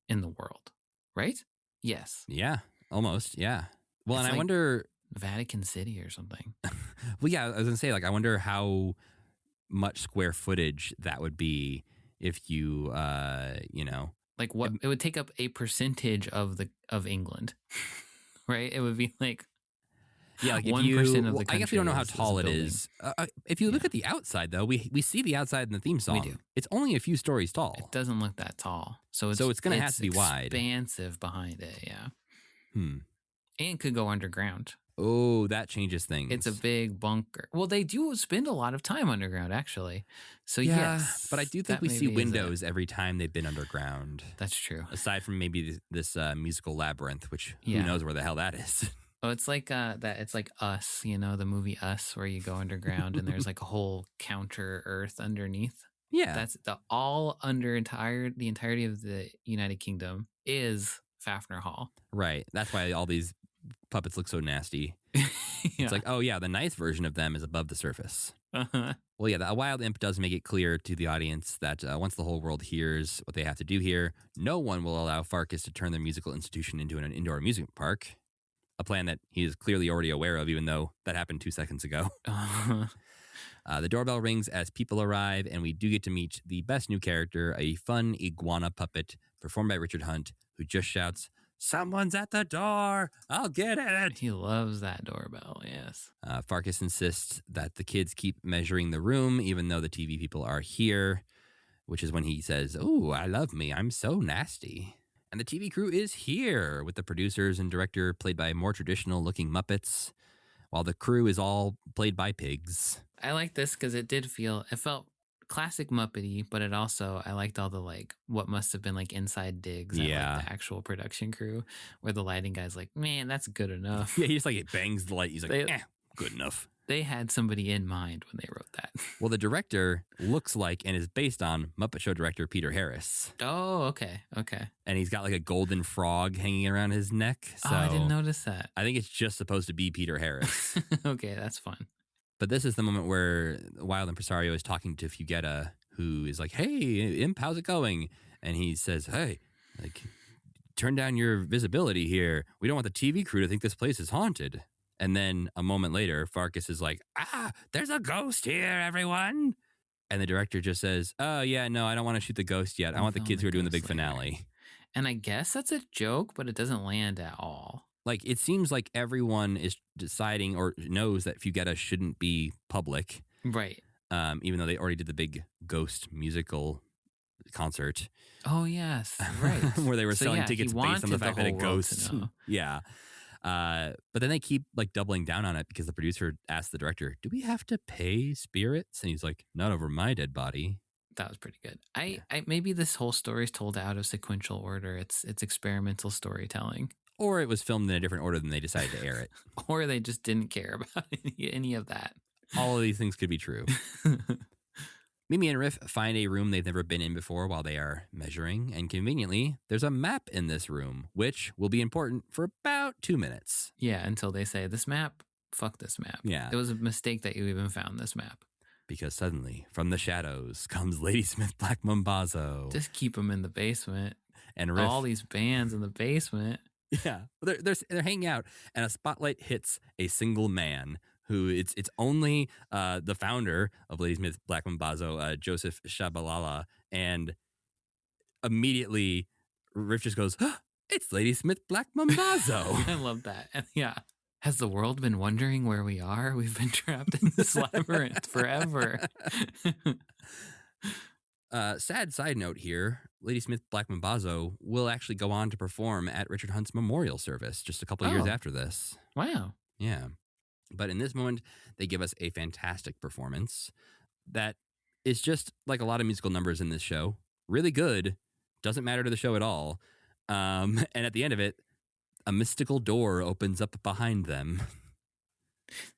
in the world, right? Yes. Yeah, almost. Yeah. Well, It's and I like- wonder, Vatican City or something. well, yeah, I was going to say, like, I wonder how much square footage that would be if you, Like what it would take up a percentage of England, right? It would be like yeah, like if 1% you, of the well, I guess we don't know how country is tall a it building. is. If you look at the outside, though, we see the outside in the theme song. do. It's only a few stories tall. It doesn't look that tall, so it's gonna have to be wide. expansive behind it, yeah, Hmm. and could go underground. Oh, that changes things. It's a big bunker. Well, they do spend a lot of time underground, actually. So yeah, yes, but I do think that we see maybe is windows every time they've been underground. That's true. Aside from maybe this musical labyrinth, which Yeah. who knows where the hell that is. Oh, it's like that. It's like Us, the movie Us, where you go underground and there's like a whole counter Earth underneath. Yeah. That's the entirety of the United Kingdom is Faffner Hall. Right. That's why all these puppets look so nasty. Yeah. It's like, oh yeah, the nice version of them is above the surface. Uh-huh. Well, yeah, the Wild Imp does make it clear to the audience that once the whole world hears what they have to do here, no one will allow Farkas to turn their musical institution into an indoor amusement park. A plan that he is clearly already aware of, even though that happened 2 seconds ago. The doorbell rings as people arrive, and we do get to meet the best new character, a fun iguana puppet performed by Richard Hunt, who just shouts, "Someone's at the door! I'll get it!" He loves that doorbell. Yes. Farkas insists that the kids keep measuring the room, even though the TV people are here, which is when he says, "Oh, I love me. I'm so nasty." And the TV crew is here, with the producers and director played by more traditional-looking Muppets, while the crew is all played by pigs. I like this because it felt classic Muppety, but I liked all the what must have been inside digs at Yeah. the actual production crew, where the lighting guy's like, man, that's good enough. Yeah, he just bangs the light. He's like, They- good enough. They had somebody in mind when they wrote that. Well, the director looks like and is based on Muppet Show director Peter Harris. Oh, okay. And he's got a golden frog hanging around his neck. So Oh, I didn't notice that. I think it's just supposed to be Peter Harris. Okay, that's fun. But this is the moment where Wild Impresario is talking to Fugetta, who is like, "Hey, Imp, how's it going?" And he says, "Hey, turn down your visibility here. We don't want the TV crew to think this place is haunted." And then a moment later, Farkas is like, "There's a ghost here, everyone." And the director just says, "Oh, yeah, no, I don't want to shoot the ghost yet. I want the kids who are doing the big Ghost later." finale." And I guess that's a joke, but it doesn't land at all. It seems like everyone is deciding or knows that Fugetta shouldn't be public, Right. even though they already did the big ghost musical concert. Oh, yes. Right. Where they were So, selling yeah, tickets he based on the wanted fact that a whole world to ghost. know. Yeah. But then they keep like doubling down on it because the producer asked the director, "Do we have to pay spirits?" And he's like, "Not over my dead body." That was pretty good. I maybe this whole story is told out of sequential order. It's experimental storytelling, Or it was filmed in a different order than they decided to air it. or they just didn't care about any of that. All of these things could be true. Mimi and Riff find a room they've never been in before while they are measuring, and conveniently, there's a map in this room, which will be important for about 2 minutes. Yeah, until they say, this map, fuck this map. Yeah. It was a mistake that you even found this map. Because suddenly, from the shadows, comes Ladysmith Black Mambazo. Just keep them in the basement. And Riff, all these bands in the basement. Yeah, they're hanging out, and a spotlight hits a single man who it's only the founder of Ladysmith Black Mambazo, Joseph Shabalala, and immediately Riff just goes, "It's Ladysmith Black Mambazo." I love that. And yeah. Has the world been wondering where we are? We've been trapped in this labyrinth forever. Sad side note here, Ladysmith Black Mambazo will actually go on to perform at Richard Hunt's memorial service just a couple of years after this. Wow. Yeah. But in this moment, they give us a fantastic performance that is just like a lot of musical numbers in this show. Really good. Doesn't matter to the show at all. And at the end of it, a mystical door opens up behind them.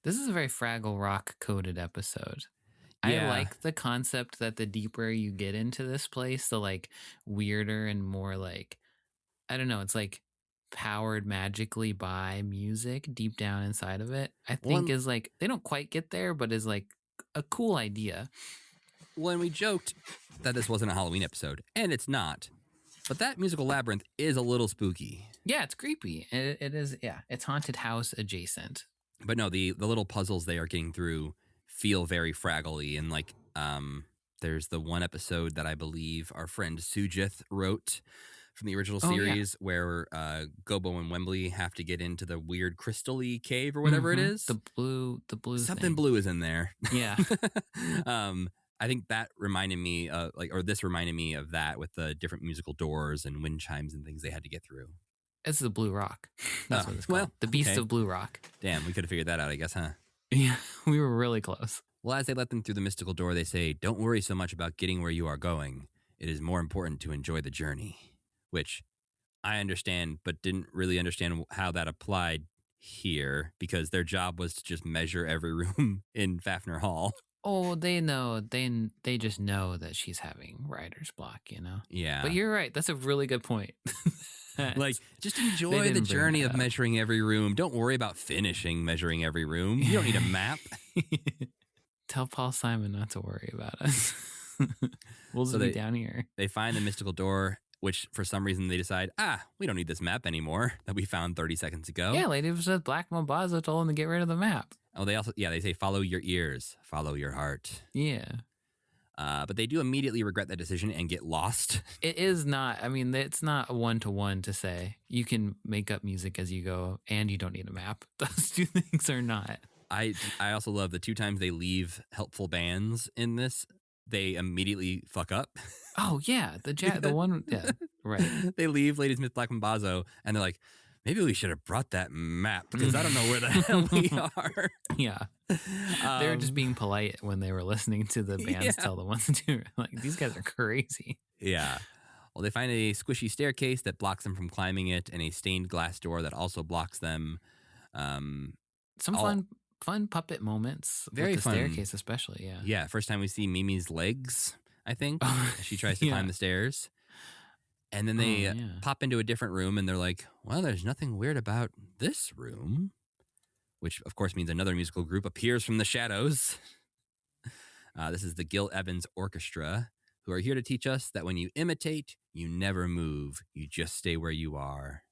This is a very Fraggle Rock coded episode. Yeah. I like the concept that the deeper you get into this place, the like weirder and more like, I don't know, it's like powered magically by music deep down inside of it. I think is like, they don't quite get there, but is like a cool idea. When we joked that this wasn't a Halloween episode, and it's not, but that musical labyrinth is a little spooky. Yeah, it's creepy. It is, yeah. It's haunted house adjacent. But no, the little puzzles they are getting through feel very Fraggle-y. And like, there's the one episode that I believe our friend Sujith wrote from the original series where Gobo and Wembley have to get into the weird crystal-y cave or whatever it is. The blue Something thing. blue is in there. Yeah. I think that reminded me this reminded me of that with the different musical doors and wind chimes and things they had to get through. It's the Blue Rock. That's what it's called. Well, the Beast of Blue Rock. Damn, we could have figured that out, I guess, huh? Yeah, we were really close. Well, as they let them through the mystical door, they say, "Don't worry so much about getting where you are going. It is more important to enjoy the journey." Which I understand, but didn't really understand how that applied here because their job was to just measure every room in Faffner Hall. Oh, they know. They just know that she's having writer's block, you know? Yeah. But you're right. That's a really good point. Like, just enjoy the journey of measuring every room. Don't worry about finishing measuring every room. You don't need a map. Tell Paul Simon not to worry about us. We'll just be down here. They find the mystical door, which for some reason they decide, we don't need this map anymore that we found 30 seconds ago. Yeah, Lady said Black Mambazo told them to get rid of the map. Oh, they say follow your ears, follow your heart. Yeah. But they do immediately regret that decision and get lost. It is not, I mean, it's not a one-to-one to say you can make up music as you go and you don't need a map. Those two things are not. I also love the 2 times they leave helpful bands in this, they immediately fuck up. Oh, yeah. The one, yeah, right. They leave Ladysmith Black Mambazo and they're like, maybe we should have brought that map because I don't know where the hell we are. Yeah. They were just being polite when they were listening to the bands tell them what to do. Like, these guys are crazy. Yeah. Well, they find a squishy staircase that blocks them from climbing it and a stained glass door that also blocks them. Some fun puppet moments. Very with the fun. Staircase especially, yeah. Yeah, first time we see Mimi's legs, I think. As she tries to climb the stairs. And then they pop into a different room and they're like, well, there's nothing weird about this room. Which, of course, means another musical group appears from the shadows. This is the Gil Evans Orchestra, who are here to teach us that when you imitate, you never move. You just stay where you are.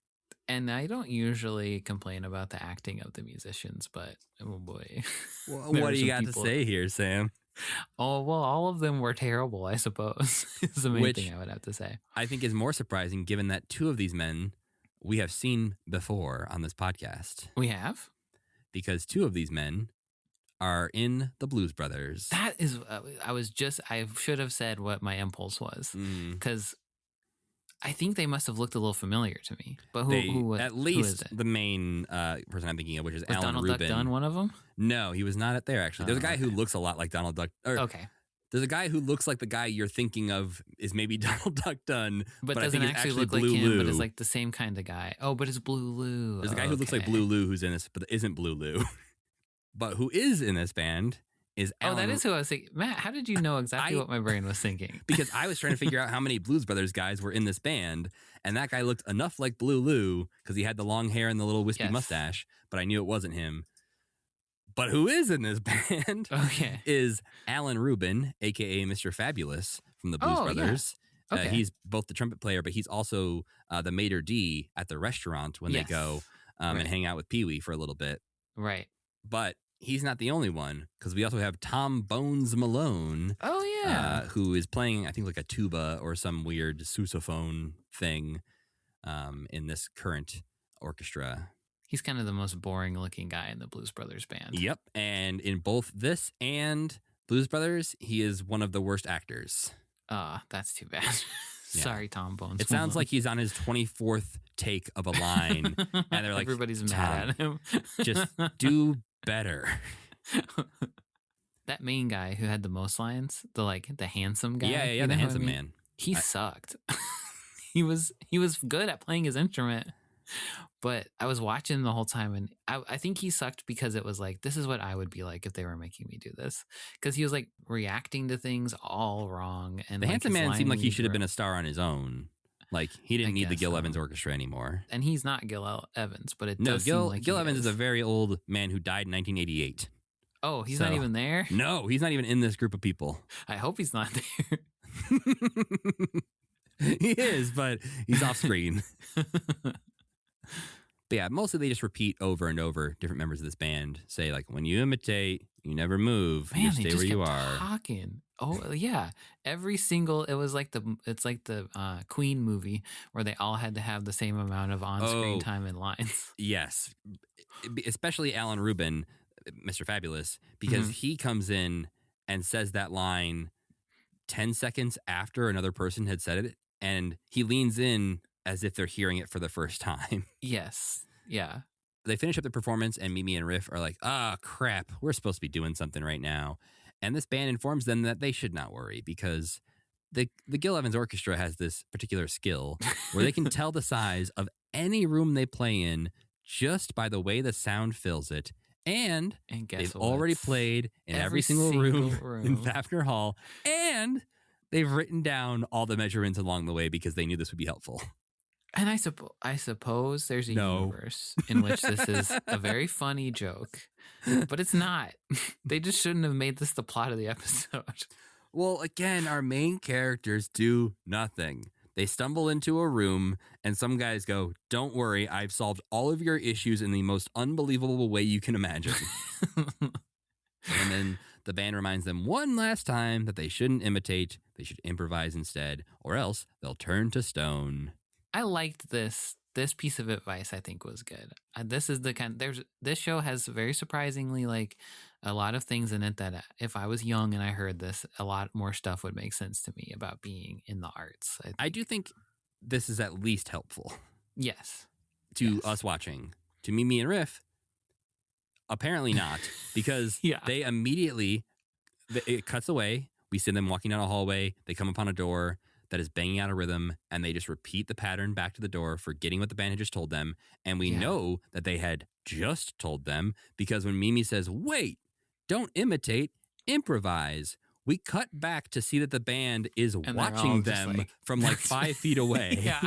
And I don't usually complain about the acting of the musicians, but oh boy. Well, what do you got to say here, Sam? Oh, well, all of them were terrible, I suppose, is the main thing I would have to say. I think is more surprising given that 2 of these men we have seen before on this podcast. We have? Because 2 of these men are in the Blues Brothers. That is, I should have said what my impulse was. Because I think they must have looked a little familiar to me. But who At who is least it? the main person I'm thinking of, which is Was Alan Donald Rubin. Duck Dunn one of them? No, he was not there, actually. There's a guy who okay. looks a lot like Donald Duck. Or Okay. There's a guy who looks like the guy you're thinking of is maybe Donald Duck Dunn, But I doesn't think it's actually actually look like Blue him, Lou. but is like the same kind of guy. Oh, but it's Blue Lou. There's a guy who looks like Blue Lou who's in this, but isn't Blue Lou. But who is in this band is Alan. Oh, that is who I was thinking. Matt, how did you know exactly what my brain was thinking? Because I was trying to figure out how many Blues Brothers guys were in this band, and that guy looked enough like Blue Lou because he had the long hair and the little wispy mustache, but I knew it wasn't him. But who is in this band is Alan Rubin, a.k.a. Mr. Fabulous from the Blues Brothers. Yeah. Okay. He's both the trumpet player, but he's also the maitre d' at the restaurant when they go and hang out with Pee-wee for a little bit. Right. But he's not the only one, because we also have Tom Bones Malone. Oh, yeah. Who is playing, I think, like a tuba or some weird sousaphone thing in this current orchestra. He's kind of the most boring looking guy in the Blues Brothers band. Yep. And in both this and Blues Brothers, he is one of the worst actors. That's too bad. Sorry, Tom Bones. It sounds like he's on his 24th take of a line. And they're like, everybody's mad at him. Just do better. That main guy who had the most lines, the handsome guy. Yeah, the handsome man. He sucked. He was good at playing his instrument. But I was watching the whole time, and I think he sucked because it was like, this is what I would be like if they were making me do this. Because he was like reacting to things all wrong. And the like, handsome man seemed like he should have were- been a star on his own. Like, he didn't need the guess Gil so. Evans Orchestra anymore. And he's not Gil Evans, but it No, does Gil seem like Gil he Evans is a very old man who died in 1988. Oh, he's not So- even there? No, he's not even in this group of people. I hope he's not there. He is, but he's off screen. But yeah, mostly they just repeat over and over. Different members of this band say, like, when you imitate, you never move. Man, You they stay just where you kept are. talking. Oh yeah, every single it's like the Queen movie where they all had to have the same amount of on-screen Oh. time and lines. Yes, especially Alan Rubin, Mr. Fabulous, because he comes in and says that line 10 seconds after another person had said it, and he leans in as if they're hearing it for the first time. Yes, yeah. They finish up the performance, and Mimi and Riff are like, crap, we're supposed to be doing something right now. And this band informs them that they should not worry because the Gil Evans Orchestra has this particular skill where they can tell the size of any room they play in just by the way the sound fills it. And guess they've what? already played in every single room in Faffner Hall. And they've written down all the measurements along the way because they knew this would be helpful. And I suppose there's a universe in which this is a very funny joke, but it's not. They just shouldn't have made this the plot of the episode. Well, again, our main characters do nothing. They stumble into a room and some guys go, "Don't worry, I've solved all of your issues in the most unbelievable way you can imagine." And then the band reminds them one last time that they shouldn't imitate, they should improvise instead, or else they'll turn to stone. I liked this piece of advice. I think was good. This is the kind. This show has very surprisingly like a lot of things in it that if I was young and I heard this, a lot more stuff would make sense to me about being in the arts. I do think this is at least helpful. Yes. To us watching. To Mimi and Riff, apparently not, because they immediately, it cuts away. We see them walking down a hallway. They come upon a door that is banging out a rhythm, and they just repeat the pattern back to the door, forgetting what the band had just told them. And we know that they had just told them, because when Mimi says, "Wait, don't imitate, improvise," we cut back to see that the band is watching them from like 5 feet away. Yeah.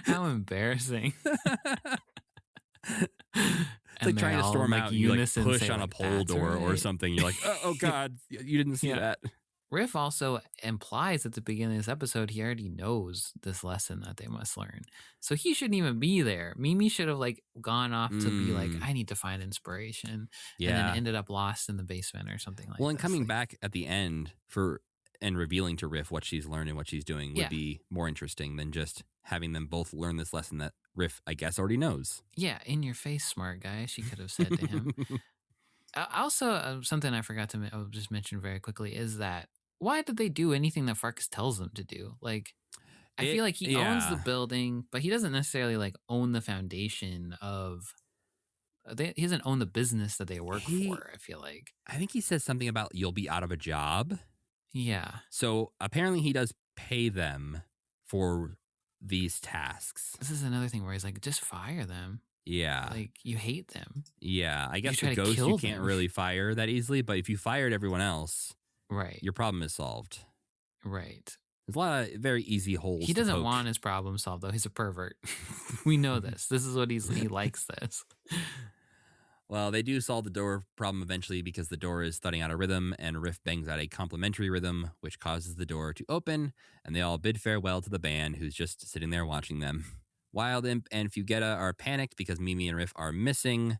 How embarrassing. It's like trying to storm out, you like push on a pole door or something. You're like, oh God, you didn't see that. Riff also implies at the beginning of this episode he already knows this lesson that they must learn. So he shouldn't even be there. Mimi should have like gone off to be like, I need to find inspiration. And then ended up lost in the basement or something like that. Well, and coming back at the end and revealing to Riff what she's learned and what she's doing would be more interesting than just having them both learn this lesson that Riff, I guess, already knows. Yeah, in your face, smart guy, she could have said to him. Also, something I forgot to just mention very quickly is that why did they do anything that Farkas tells them to do? Like, I feel like he owns the yeah. building, but he doesn't necessarily like own the foundation of. He doesn't own the business that they work for. I feel like. I think he says something about you'll be out of a job. Yeah. So apparently he does pay them for these tasks. This is another thing where he's like, just fire them. Yeah. Like, you hate them. Yeah. I guess try the to ghost kill you can't them. really fire that easily, but if you fired everyone else, Right. your problem is solved. Right. There's a lot of very easy holes. He doesn't to poke. want his problem solved, though. He's a pervert. We know this. This is what he likes this. Well, they do solve the door problem eventually because the door is thudding out a rhythm and Riff bangs out a complementary rhythm, which causes the door to open, and they all bid farewell to the band who's just sitting there watching them. Wild Imp and Fugetta are panicked because Mimi and Riff are missing.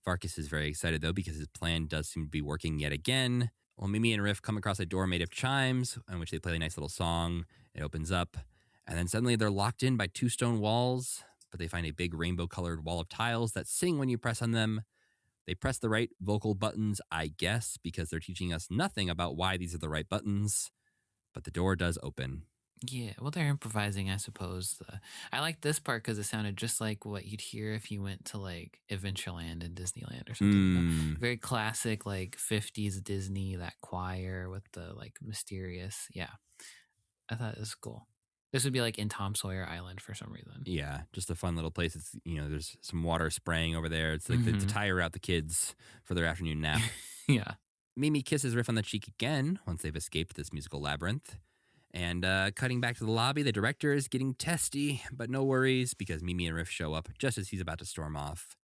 Farkas is very excited, though, because his plan does seem to be working yet again. Well, Mimi and Riff come across a door made of chimes, on which they play a nice little song. It opens up, and then suddenly they're locked in by two stone walls, but they find a big rainbow-colored wall of tiles that sing when you press on them. They press the right vocal buttons, I guess, because they're teaching us nothing about why these are the right buttons, but the door does open. Yeah, well, they're improvising, I suppose. I like this part because it sounded just like what you'd hear if you went to like Adventureland and Disneyland or something. Very classic, like 50s Disney, that choir with the like mysterious. Yeah, I thought it was cool. This would be like in Tom Sawyer Island for some reason. Yeah, just a fun little place. It's, there's some water spraying over there. It's like to tire out the kids for their afternoon nap. Yeah. Mimi kisses Riff on the cheek again once they've escaped this musical labyrinth. And cutting back to the lobby, the director is getting testy, but no worries because Mimi and Riff show up just as he's about to storm off.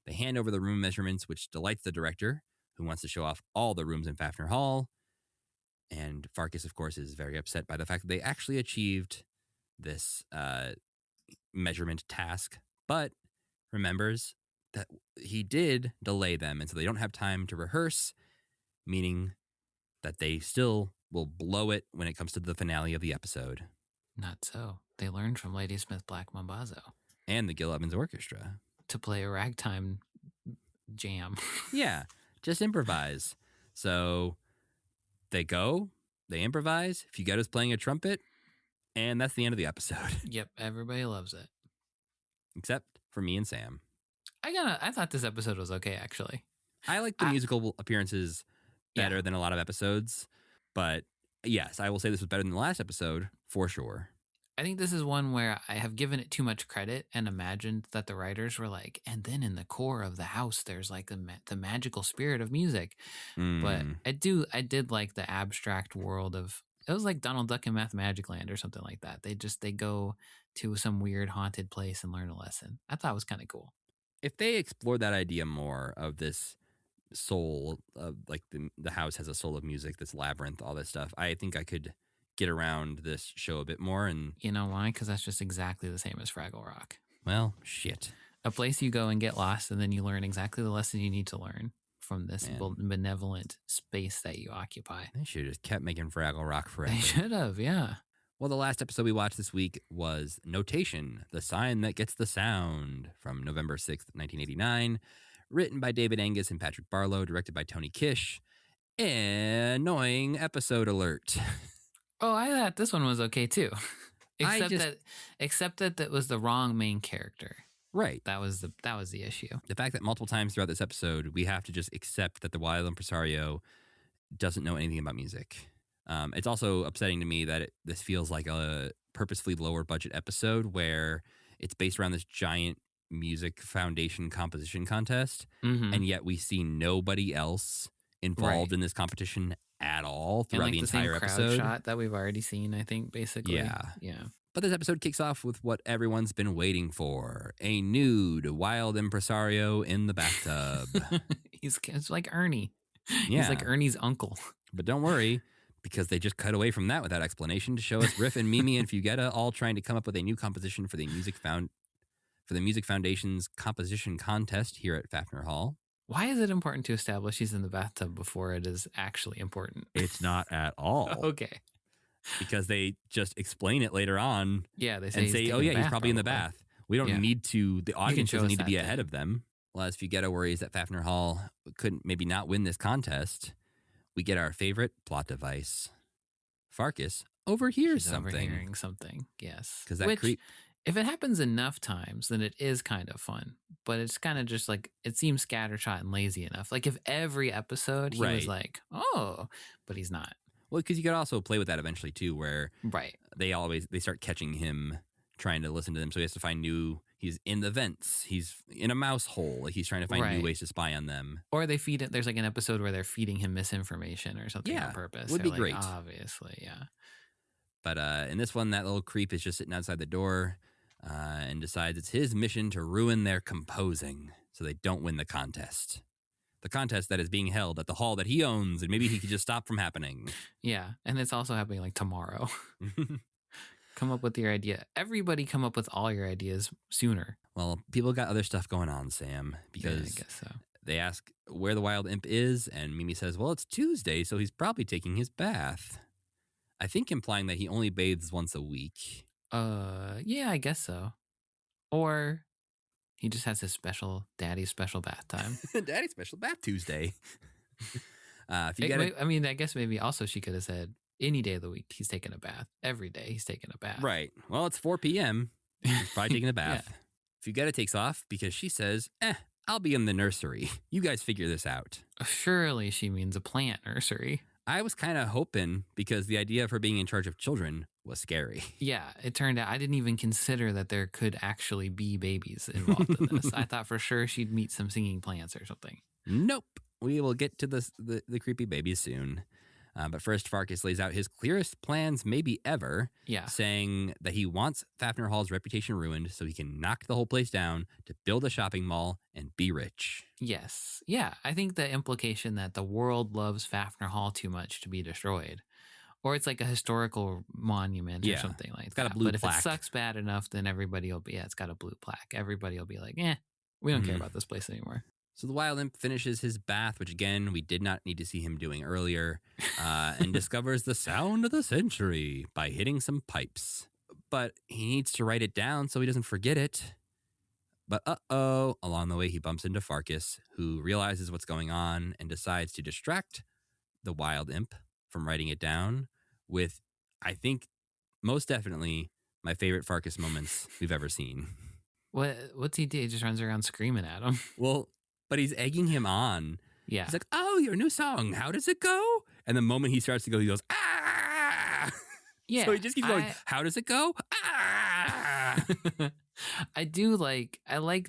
They hand over the room measurements, which delights the director, who wants to show off all the rooms in Faffner Hall. And Farkas, of course, is very upset by the fact that they actually achieved this measurement task, but remembers that he did delay them, and so they don't have time to rehearse, meaning that they still will blow it when it comes to the finale of the episode. Not so. They learned from Ladysmith Black Mambazo. And the Gil Evans Orchestra. To play a ragtime jam. Yeah, just improvise. So they go, they improvise. Fugetta's playing a trumpet, and that's the end of the episode. Yep, everybody loves it. Except for me and Sam. I thought this episode was okay, actually. I like the musical appearances better than a lot of episodes. But yes, I will say this was better than the last episode, for sure. I think this is one where I have given it too much credit and imagined that the writers were like, and then in the core of the house, there's like the magical spirit of music. But I did like the abstract world of, it was like Donald Duck in Mathmagic Land or something like that. They go to some weird haunted place and learn a lesson. I thought it was kind of cool. If they explored that idea more of this soul of like the house has a soul of music, this labyrinth, all this stuff, I think I could get around this show a bit more. And you know why? Because that's just exactly the same as Fraggle Rock. Well, shit. A place you go and get lost, and then you learn exactly the lesson you need to learn from this benevolent space that you occupy. They should have just kept making Fraggle Rock forever. They should have, yeah. Well, the last episode we watched this week was Notation, the Sign That Gets the Sound, from November 6th, 1989. Written by David Angus and Patrick Barlow, directed by Tony Kish. Annoying episode alert. Oh, I thought this one was okay too. Except that was the wrong main character. Right. That was the issue. The fact that multiple times throughout this episode, we have to just accept that the wild impresario doesn't know anything about music. It's also upsetting to me that this feels like a purposefully lower budget episode where it's based around this giant music foundation composition contest, and yet we see nobody else involved in this competition at all throughout the entire episode. Crowd shot that we've already seen, I think, basically. Yeah. But this episode kicks off with what everyone's been waiting for: a nude wild impresario in the bathtub. It's like Ernie. Yeah. He's like Ernie's uncle. But don't worry, because they just cut away from that without explanation to show us Riff and Mimi and Fugetta all trying to come up with a new composition for the Music Foundation's composition contest here at Faffner Hall. Why is it important to establish he's in the bathtub before it is actually important? It's not at all. Okay. Because they just explain it later on. Yeah, they say, he's probably in the bath. We don't need to, the audience doesn't need to be ahead of them. Well, as Fugetta worries that Faffner Hall couldn't maybe not win this contest, we get our favorite plot device. Farkas overhears She's something. overhearing something. Yes. 'Cause that Which, creep- if it happens enough times, then it is kind of fun. But it's kind of just like, it seems scattershot and lazy enough. Like if every episode he was Right. like, oh, but he's not. Well, because you could also play with that eventually too, where Right. they start catching him trying to listen to them, so he has to find new. He's in the vents. He's in a mouse hole. Like he's trying to find Right. new ways to spy on them. Or they feed it. There's like an episode where they're feeding him misinformation or something Yeah, on purpose. would They're be like, great. Obviously, yeah. But in this one, that little creep is just sitting outside the door and decides it's his mission to ruin their composing so they don't win the contest. The contest that is being held at the hall that he owns, and maybe he could just stop from happening. Yeah. And it's also happening like tomorrow. Come up with your idea. Everybody come up with all your ideas sooner. Well, people got other stuff going on, Sam, Yeah, because I guess so. they ask where the wild imp is, and Mimi says, well, it's Tuesday, so he's probably taking his bath. I think implying that he only bathes once a week. Yeah, I guess so. Or he just has his daddy's special bath time. Daddy special bath Tuesday. If you get it, I mean, I guess maybe also she could have said any day of the week he's taking a bath. Every day he's taking a bath. right. Well, it's 4 p.m. He's probably taking a bath. Yeah. Fugetta takes off because she says, I'll be in the nursery. You guys figure this out. Surely she means a plant nursery. I was kind of hoping because the idea of her being in charge of children was scary. Yeah, it turned out I didn't even consider that there could actually be babies involved in this. I thought for sure she'd meet some singing plants or something. Nope. We will get to the creepy babies soon. But first, Farkas lays out his clearest plans maybe ever, Yeah. saying that he wants Faffner Hall's reputation ruined so he can knock the whole place down to build a shopping mall and be rich. Yes. Yeah, I think the implication that the world loves Faffner Hall too much to be destroyed. Or it's like a historical monument or Yeah, something like it's got a that. blue But if plaque. it sucks bad enough, then everybody will be, it's got a blue plaque. Everybody will be like, we don't care about this place anymore. So the wild imp finishes his bath, which again, we did not need to see him doing earlier, and discovers the sound of the century by hitting some pipes. But he needs to write it down so he doesn't forget it. But along the way, he bumps into Farkas, who realizes what's going on and decides to distract the wild imp from writing it down with, I think, most definitely my favorite Farkas moments we've ever seen. What's he do? He just runs around screaming at him. Well, but he's egging him on. Yeah. He's like, oh, your new song. How does it go? And the moment he starts to go, he goes, ah. Yeah. So he just keeps going, how does it go? Ah. I like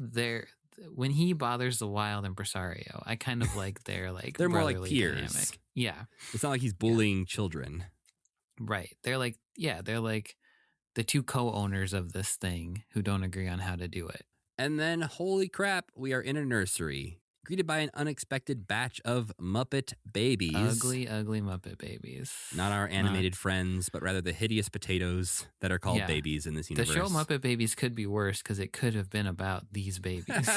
when he bothers the wild impresario, I kind of like their like They're more like brotherly peers. dynamic. Yeah. It's not like he's bullying children. Right. They're like the two co-owners of this thing who don't agree on how to do it. And then, holy crap, we are in a nursery, greeted by an unexpected batch of Muppet babies. Ugly, ugly Muppet babies. Not our animated friends, but rather the hideous potatoes that are called Yeah. babies in this The universe. show Muppet Babies could be worse because it could have been about these babies.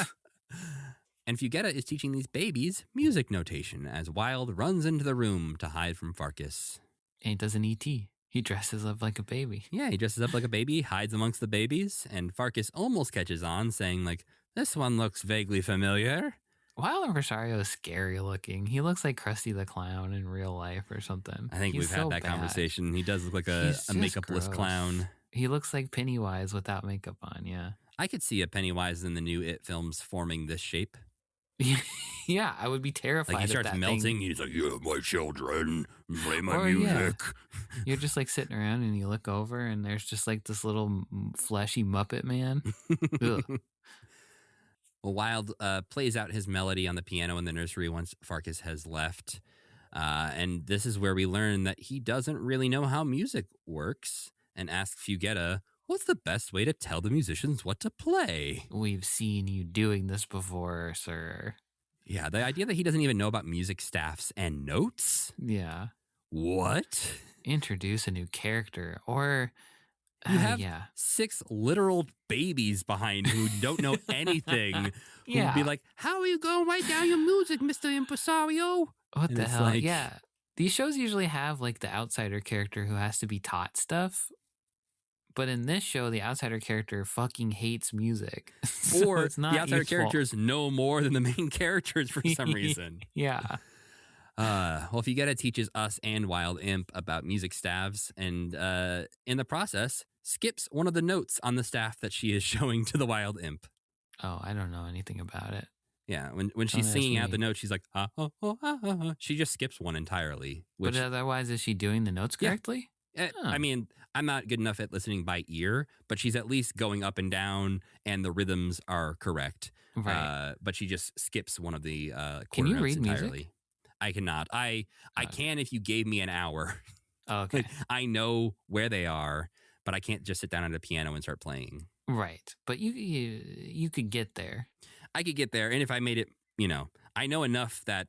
And Fugetta is teaching these babies music notation as Wild runs into the room to hide from Farkas. And he does an ET. He dresses up like a baby. Yeah, he dresses up like a baby, hides amongst the babies, and Farkas almost catches on, saying, like, this one looks vaguely familiar. Wild Impresario is scary looking. He looks like Krusty the Clown in real life or something. I think He's we've had so that bad. conversation. He does look like a He's just makeupless gross. clown. He looks like Pennywise without makeup on, yeah. I could see a Pennywise in the new It films forming this shape. Yeah, I would be terrified. Like he if starts that melting. thing- He's like, yeah, my children, play my Or, yeah. music. You're just like sitting around and you look over and there's just like this little fleshy Muppet man. Ugh. Well, Wild plays out his melody on the piano in the nursery once Farkas has left. And this is where we learn that he doesn't really know how music works and asks Fugetta, what's the best way to tell the musicians what to play? We've seen you doing this before, sir. Yeah, the idea that he doesn't even know about music staffs and notes? Yeah. What? Introduce a new character or You have yeah. 6 literal babies behind who don't know anything. Who Yeah. would be like, how are you going to write down your music, Mr. Impresario? What And the it's hell? like- Yeah. These shows usually have like the outsider character who has to be taught stuff. But in this show, the outsider character fucking hates music. So Or it's not the outsider useful. characters know more than the main characters for some reason. Yeah. Well, if you get it, teaches us and Wild Imp about music staffs, and in the process, skips one of the notes on the staff that she is showing to the Wild Imp. Oh, I don't know anything about it. Yeah, when she's Don't ask singing out me. the note, she's like, ah, oh, oh, ah, ah, ah. She just skips one entirely. Which, But otherwise, is she doing the notes Yeah. correctly? Huh. I mean, I'm not good enough at listening by ear, but she's at least going up and down, and the rhythms are correct. Right. But she just skips one of the quarter Can you notes read entirely. music? I cannot. I can if you gave me an hour. Oh, okay. Like, I know where they are, but I can't just sit down at a piano and start playing. Right. But you could get there. I could get there, and if I made it, I know enough that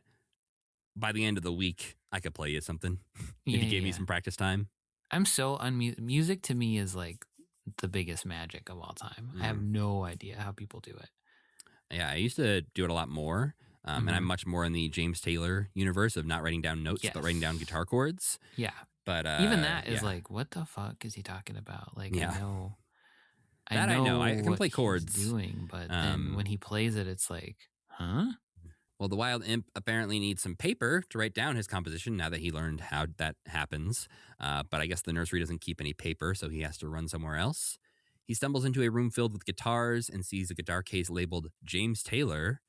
by the end of the week, I could play you something if you gave me some practice time. I'm so music to me is like the biggest magic of all time. I have no idea how people do it. Yeah, I used to do it a lot more. And I'm much more in the James Taylor universe of not writing down notes, but writing down guitar chords. Yeah. But even that is like, what the fuck is he talking about? Like, Yeah. I know. I can what play chords. he's doing, but then when he plays it, it's like, huh? Well, the Wild Imp apparently needs some paper to write down his composition now that he learned how that happens. But I guess the nursery doesn't keep any paper, so he has to run somewhere else. He stumbles into a room filled with guitars and sees a guitar case labeled James Taylor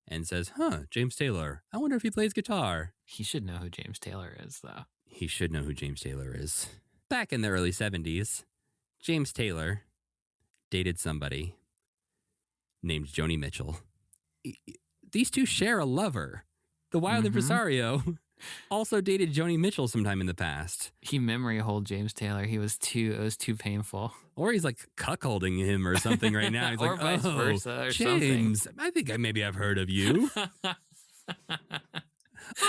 and says, James Taylor. I wonder if he plays guitar. He should know who James Taylor is, though. He should know who James Taylor is. Back in the early 70s, James Taylor dated somebody named Joni Mitchell. These two share a lover. The Wild Impresario also dated Joni Mitchell sometime in the past. He memory hold James Taylor. It was too painful. Or he's like cuckolding him or something right now. He's or like, vice versa or James, I think I've heard of you.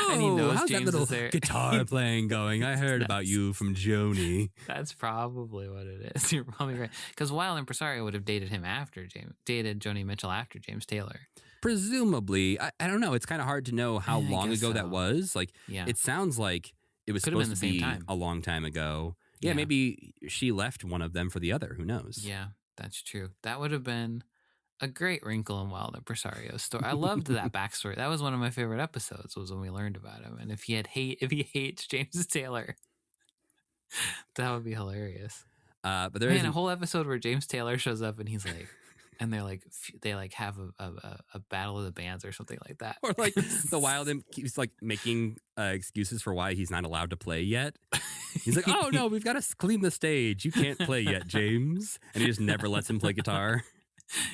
And he knows how's James that little is there. guitar playing going? I heard about you from Joni. That's probably what it is. You're probably right. Because Wild Impresario would have dated him after dated Joni Mitchell after James Taylor. Presumably. I don't know. It's kind of hard to know how Yeah, I long guess ago so. that was. Like, Yeah. it sounds like it was Could have been supposed the to same be time. a long time ago. Yeah, Yeah. maybe she left one of them for the other. Who knows? Yeah, that's true. That would have been a great wrinkle in Wild Impresario's story. I loved that backstory. That was one of my favorite episodes. Was when we learned about him. And if he hates James Taylor, that would be hilarious. But there a whole episode where James Taylor shows up and he's like, and they have a battle of the bands or something like that. Or like the Wild Imp keeps like making excuses for why he's not allowed to play yet. He's like, oh no, we've got to clean the stage. You can't play yet, James. And he just never lets him play guitar.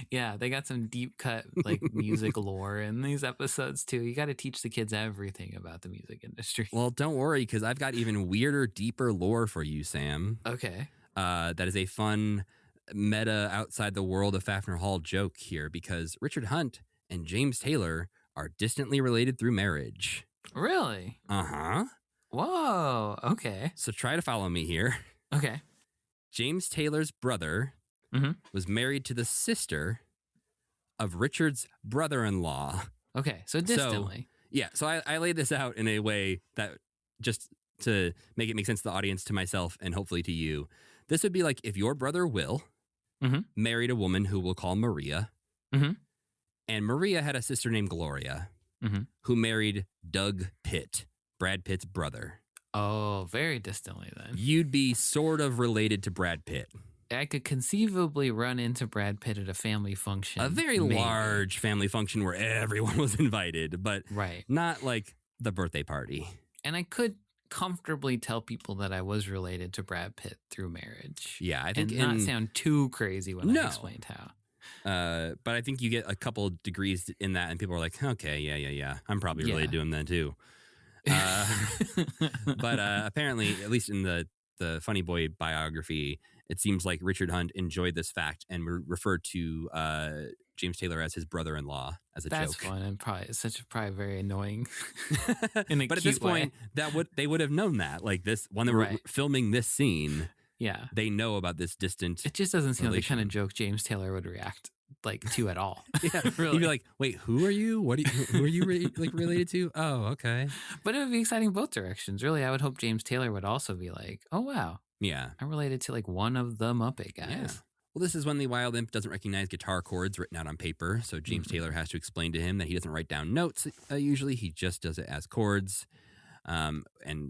Yeah, they got some deep cut like music lore in these episodes too. You got to teach the kids everything about the music industry. Well, don't worry, because I've got even weirder, deeper lore for you, Sam. Okay. That is a fun meta outside the world of Faffner Hall joke here, because Richard Hunt and James Taylor are distantly related through marriage. Really? Uh-huh. Whoa. Okay. So try to follow me here. Okay. James Taylor's brother was married to the sister of Richard's brother-in-law. Okay. So distantly. So I laid this out in a way that just to make it make sense to the audience, to myself, and hopefully to you. This would be like if your brother Will married a woman who we'll call Maria, and Maria had a sister named Gloria who married Doug Pitt, Brad Pitt's brother. Oh, very distantly then. You'd be sort of related to Brad Pitt. I could conceivably run into Brad Pitt at a family function. A very large family function where everyone was invited, but not like the birthday party. And I could comfortably tell people that I was related to Brad Pitt through marriage. Yeah, I think and not sound too crazy when I explained how. But I think you get a couple degrees in that, and people are like, okay, yeah. I'm probably related to him then too. But apparently, at least in the Funny Boy biography, it seems like Richard Hunt enjoyed this fact and referred to James Taylor as his brother-in-law as a joke. That's fun and probably very annoying. But at this point, they would have known that. Like this, when they were filming this scene, they know about this distant. It just doesn't seem like the kind of joke James Taylor would react to at all. Yeah, really. He'd be like, "Wait, who are you? Who are you related to? Oh, okay." But it would be exciting both directions. Really, I would hope James Taylor would also be like, "Oh wow, yeah, I'm related to like one of the Muppet guys." Yeah. Well, this is when the wild imp doesn't recognize guitar chords written out on paper, so James Taylor has to explain to him that he doesn't write down notes usually, he just does it as chords, and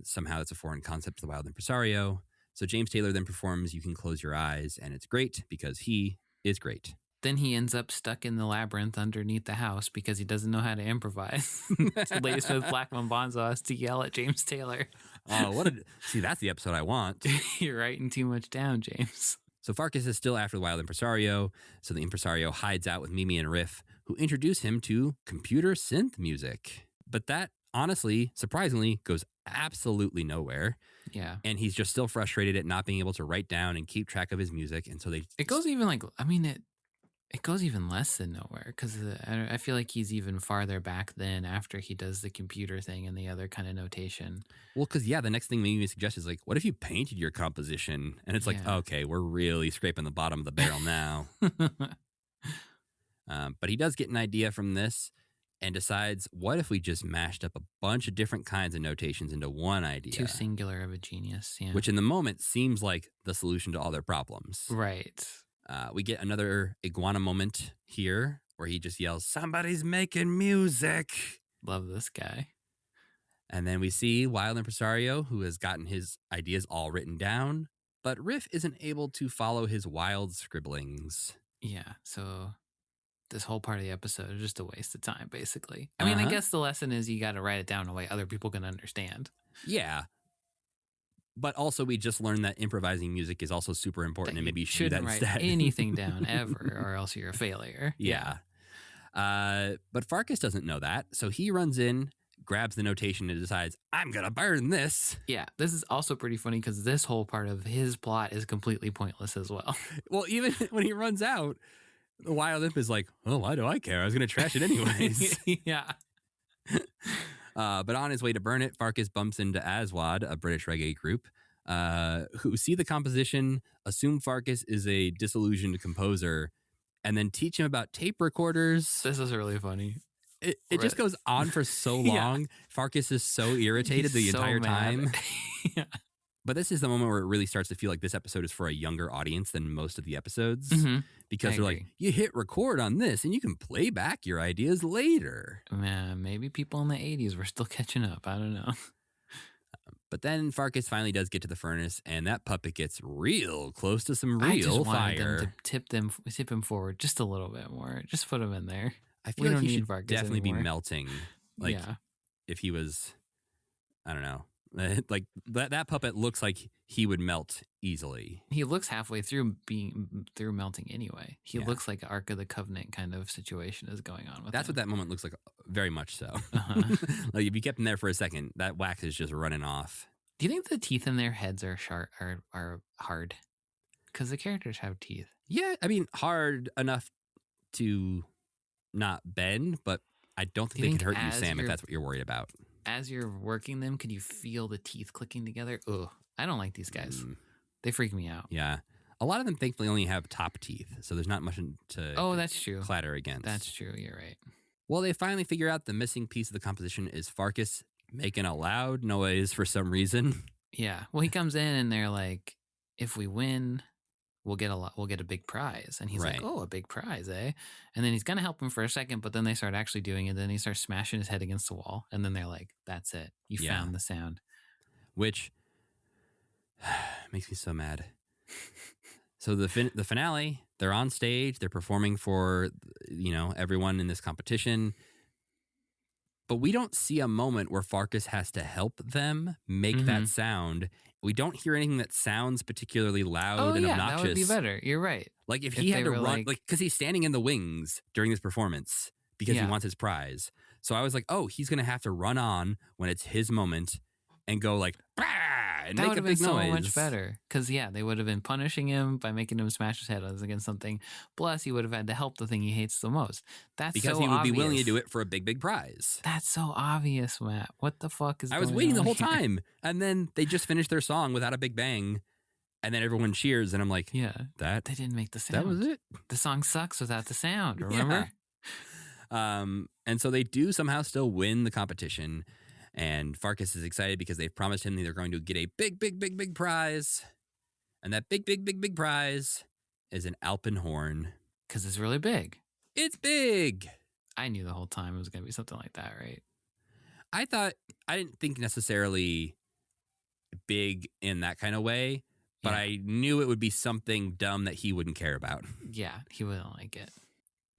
somehow it's a foreign concept to the wild impresario. So James Taylor then performs You Can Close Your Eyes, and it's great because he is great. Then he ends up stuck in the labyrinth underneath the house because he doesn't know how to improvise. Ladysmith Blackman Bonzo has to yell at James Taylor. Oh, see, that's the episode I want. You're writing too much down, James. So Farkas is still after the wild impresario, so the impresario hides out with Mimi and Riff, who introduce him to computer synth music. But that, honestly, surprisingly, goes absolutely nowhere. Yeah. And he's just still frustrated at not being able to write down and keep track of his music. And so it goes even like, I mean, it goes even less than nowhere because I feel like he's even farther back then after he does the computer thing and the other kind of notation. Well, because, the next thing Mimi suggests is like, what if you painted your composition? And it's like, okay, we're really scraping the bottom of the barrel now. But he does get an idea from this and decides, what if we just mashed up a bunch of different kinds of notations into one idea? Too singular of a genius, yeah. Which in the moment seems like the solution to all their problems. Right. We get another iguana moment here where he just yells, somebody's making music. Love this guy. And then we see Wild Impresario, who has gotten his ideas all written down, but Riff isn't able to follow his wild scribblings. Yeah, so this whole part of the episode is just a waste of time, basically. I mean, I guess the lesson is you got to write it down in a way other people can understand. Yeah. But also, we just learned that improvising music is also super important, and maybe you should do that write instead. anything down ever, or else you're a failure. Yeah. But Farkas doesn't know that, so he runs in, grabs the notation, and decides, I'm going to burn this. Yeah, this is also pretty funny because this whole part of his plot is completely pointless as well. Well, even when he runs out, the wild imp is like, oh, why do I care? I was going to trash it anyways. Yeah. But on his way to burn it, Farkas bumps into Aswad, a British reggae group, who see the composition, assume Farkas is a disillusioned composer, and then teach him about tape recorders. This is really funny. It just goes on for so long. Farkas is so irritated the entire time. Yeah. But this is the moment where it really starts to feel like this episode is for a younger audience than most of the episodes. Because they're like, you hit record on this and you can play back your ideas later. Man, maybe people in the 80s were still catching up. I don't know. But then Farkas finally does get to the furnace, and that puppet gets real close to some I just real wanted fire. them to tip him forward just a little bit more. Just put him in there. I We feel like don't he need should Farkas definitely be anymore. melting. Like, Yeah. if he was, I don't know. Like, that puppet looks like he would melt easily. He looks halfway through melting anyway. He Yeah. looks like Ark of the Covenant kind of situation is going on with That's him. what that moment looks like, very much so. Uh-huh. Like, if you kept him there for a second, that wax is just running off. Do you think the teeth in their heads are sharp are hard? Because the characters have teeth. Yeah, I mean, hard enough to not bend, but I don't think Do you they could think hurt you, as Sam, if you're- that's what you're worried about. As you're working them, can you feel the teeth clicking together? Ugh, I don't like these guys. They freak me out. Yeah. A lot of them thankfully only have top teeth, so there's not much to Oh, that's true. clatter against. That's true. You're right. Well, they finally figure out the missing piece of the composition is Farkas making a loud noise for some reason. Yeah. Well, he comes in and they're like, if we win, we'll get a big prize. And he's Right. like, oh, a big prize, eh? And then he's going to help him for a second, but then they start actually doing it. Then he starts smashing his head against the wall. And then they're like, that's it. You Yeah. found the sound. Which makes me so mad. So the finale, they're on stage, they're performing for, everyone in this competition. But we don't see a moment where Farkas has to help them make that sound. We don't hear anything that sounds particularly loud Oh, and yeah, obnoxious. that would be better. You're right. Like if If he had they to were run, like- because he's standing in the wings during this performance because he Yeah. wants his prize. So I was like, oh, he's going to have to run on when it's his moment and go like, bah! And That make would a have been big so noise. much better. Because, they would have been punishing him by making him smash his head against something. Plus, he would have had to help the thing he hates the most. That's Because so he would be willing to obvious. do it for a big, big prize. That's so obvious, Matt. What the fuck is I was going waiting the on whole here? time. And then they just finished their song without a big bang. And then everyone cheers. And I'm like, Yeah. that They didn't make the sound. that was it. The song sucks without the sound, remember? And so they do somehow still win the competition. And Farkas is excited because they've promised him they're going to get a big, big, big, big prize. And that big, big, big, big prize is an Alpenhorn. Because it's really big. It's big. I knew the whole time it was going to be something like that, right? I didn't think necessarily big in that kind of way, but Yeah. I knew it would be something dumb that he wouldn't care about. Yeah, he wouldn't like it.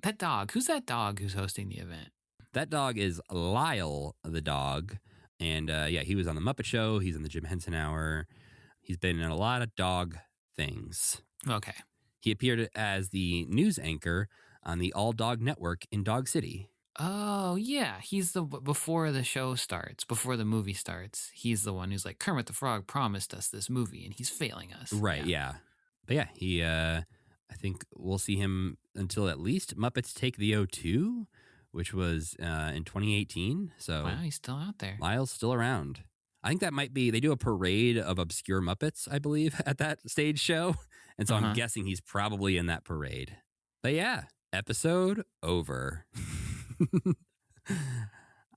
That dog. Who's that dog who's hosting the event? That dog is Lyle the dog. And he was on The Muppet Show. He's in the Jim Henson Hour. He's been in a lot of dog things. Okay. He appeared as the news anchor on the All Dog Network in Dog City. Oh, yeah. He's before the show starts, before the movie starts, he's the one who's like, Kermit the Frog promised us this movie and he's failing us. Right, yeah. But yeah, he, I think we'll see him until at least Muppets Take the O2, which was in 2018. So wow, he's still out there. Lyle's still around. I think that might be, they do a parade of obscure Muppets, I believe, at that stage show. And so I'm guessing he's probably in that parade. But yeah, episode over.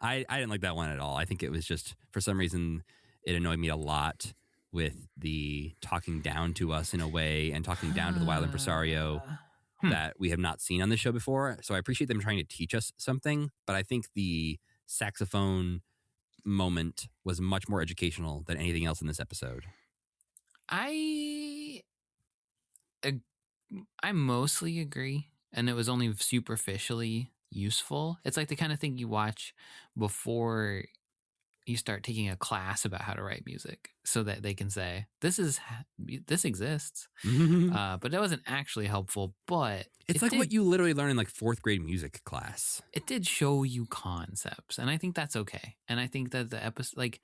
I didn't like that one at all. I think it was just, for some reason, it annoyed me a lot with the talking down to us in a way and talking down to the wild impresario that we have not seen on the show before. So I appreciate them trying to teach us something, but I think the saxophone moment was much more educational than anything else in this episode. I mostly agree, and it was only superficially useful. It's like the kind of thing you watch before you start taking a class about how to write music, so that they can say this exists. But it wasn't actually helpful. But it's like what you literally learn in like 4th grade music class. It did show you concepts, and I think that's okay. And I think that the episode, like,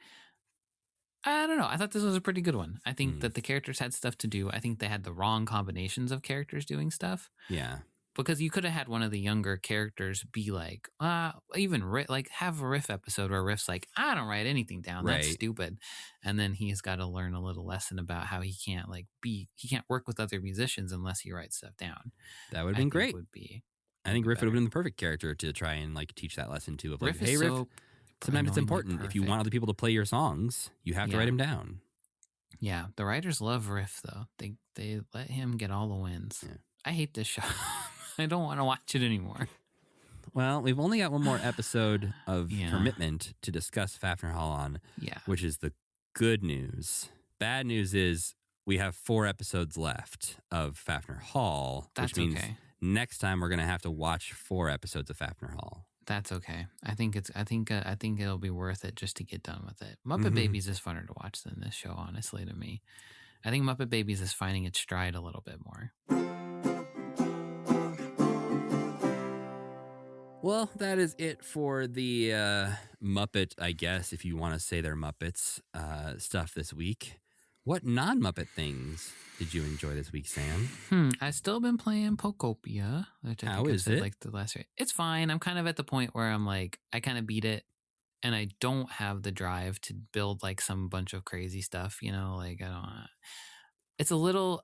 I don't know. I thought this was a pretty good one. I think that the characters had stuff to do. I think they had the wrong combinations of characters doing stuff. Yeah. Because you could have had one of the younger characters be like, even like have a Riff episode where Riff's like, I don't write anything down. That's stupid. And then he's got to learn a little lesson about how he can't work with other musicians unless he writes stuff down. That would have been great. I think Riff would have been the perfect character to try and like teach that lesson to. Of like, hey, Riff, sometimes it's important. If you want other people to play your songs, you have to write them down. Yeah. The writers love Riff though. They let him get all the wins. Yeah. I hate this show. I don't want to watch it anymore. Well, we've only got one more episode of Commitment to discuss Faffner Hall on, which is the good news. Bad news is we have 4 episodes left of Faffner Hall, which means next time we're going to have to watch 4 episodes of Faffner Hall. That's okay. I think it'll be worth it just to get done with it. Muppet Babies is funner to watch than this show, honestly, to me. I think Muppet Babies is finding its stride a little bit more. Well, that is it for the Muppet, I guess, if you want to say they're Muppets, stuff this week. What non-Muppet things did you enjoy this week, Sam? I've still been playing Pokopia, which I think I said like the last. It's fine. I'm kind of at the point where I'm like, I kind of beat it, and I don't have the drive to build like some bunch of crazy stuff. You know, like I don't. It's a little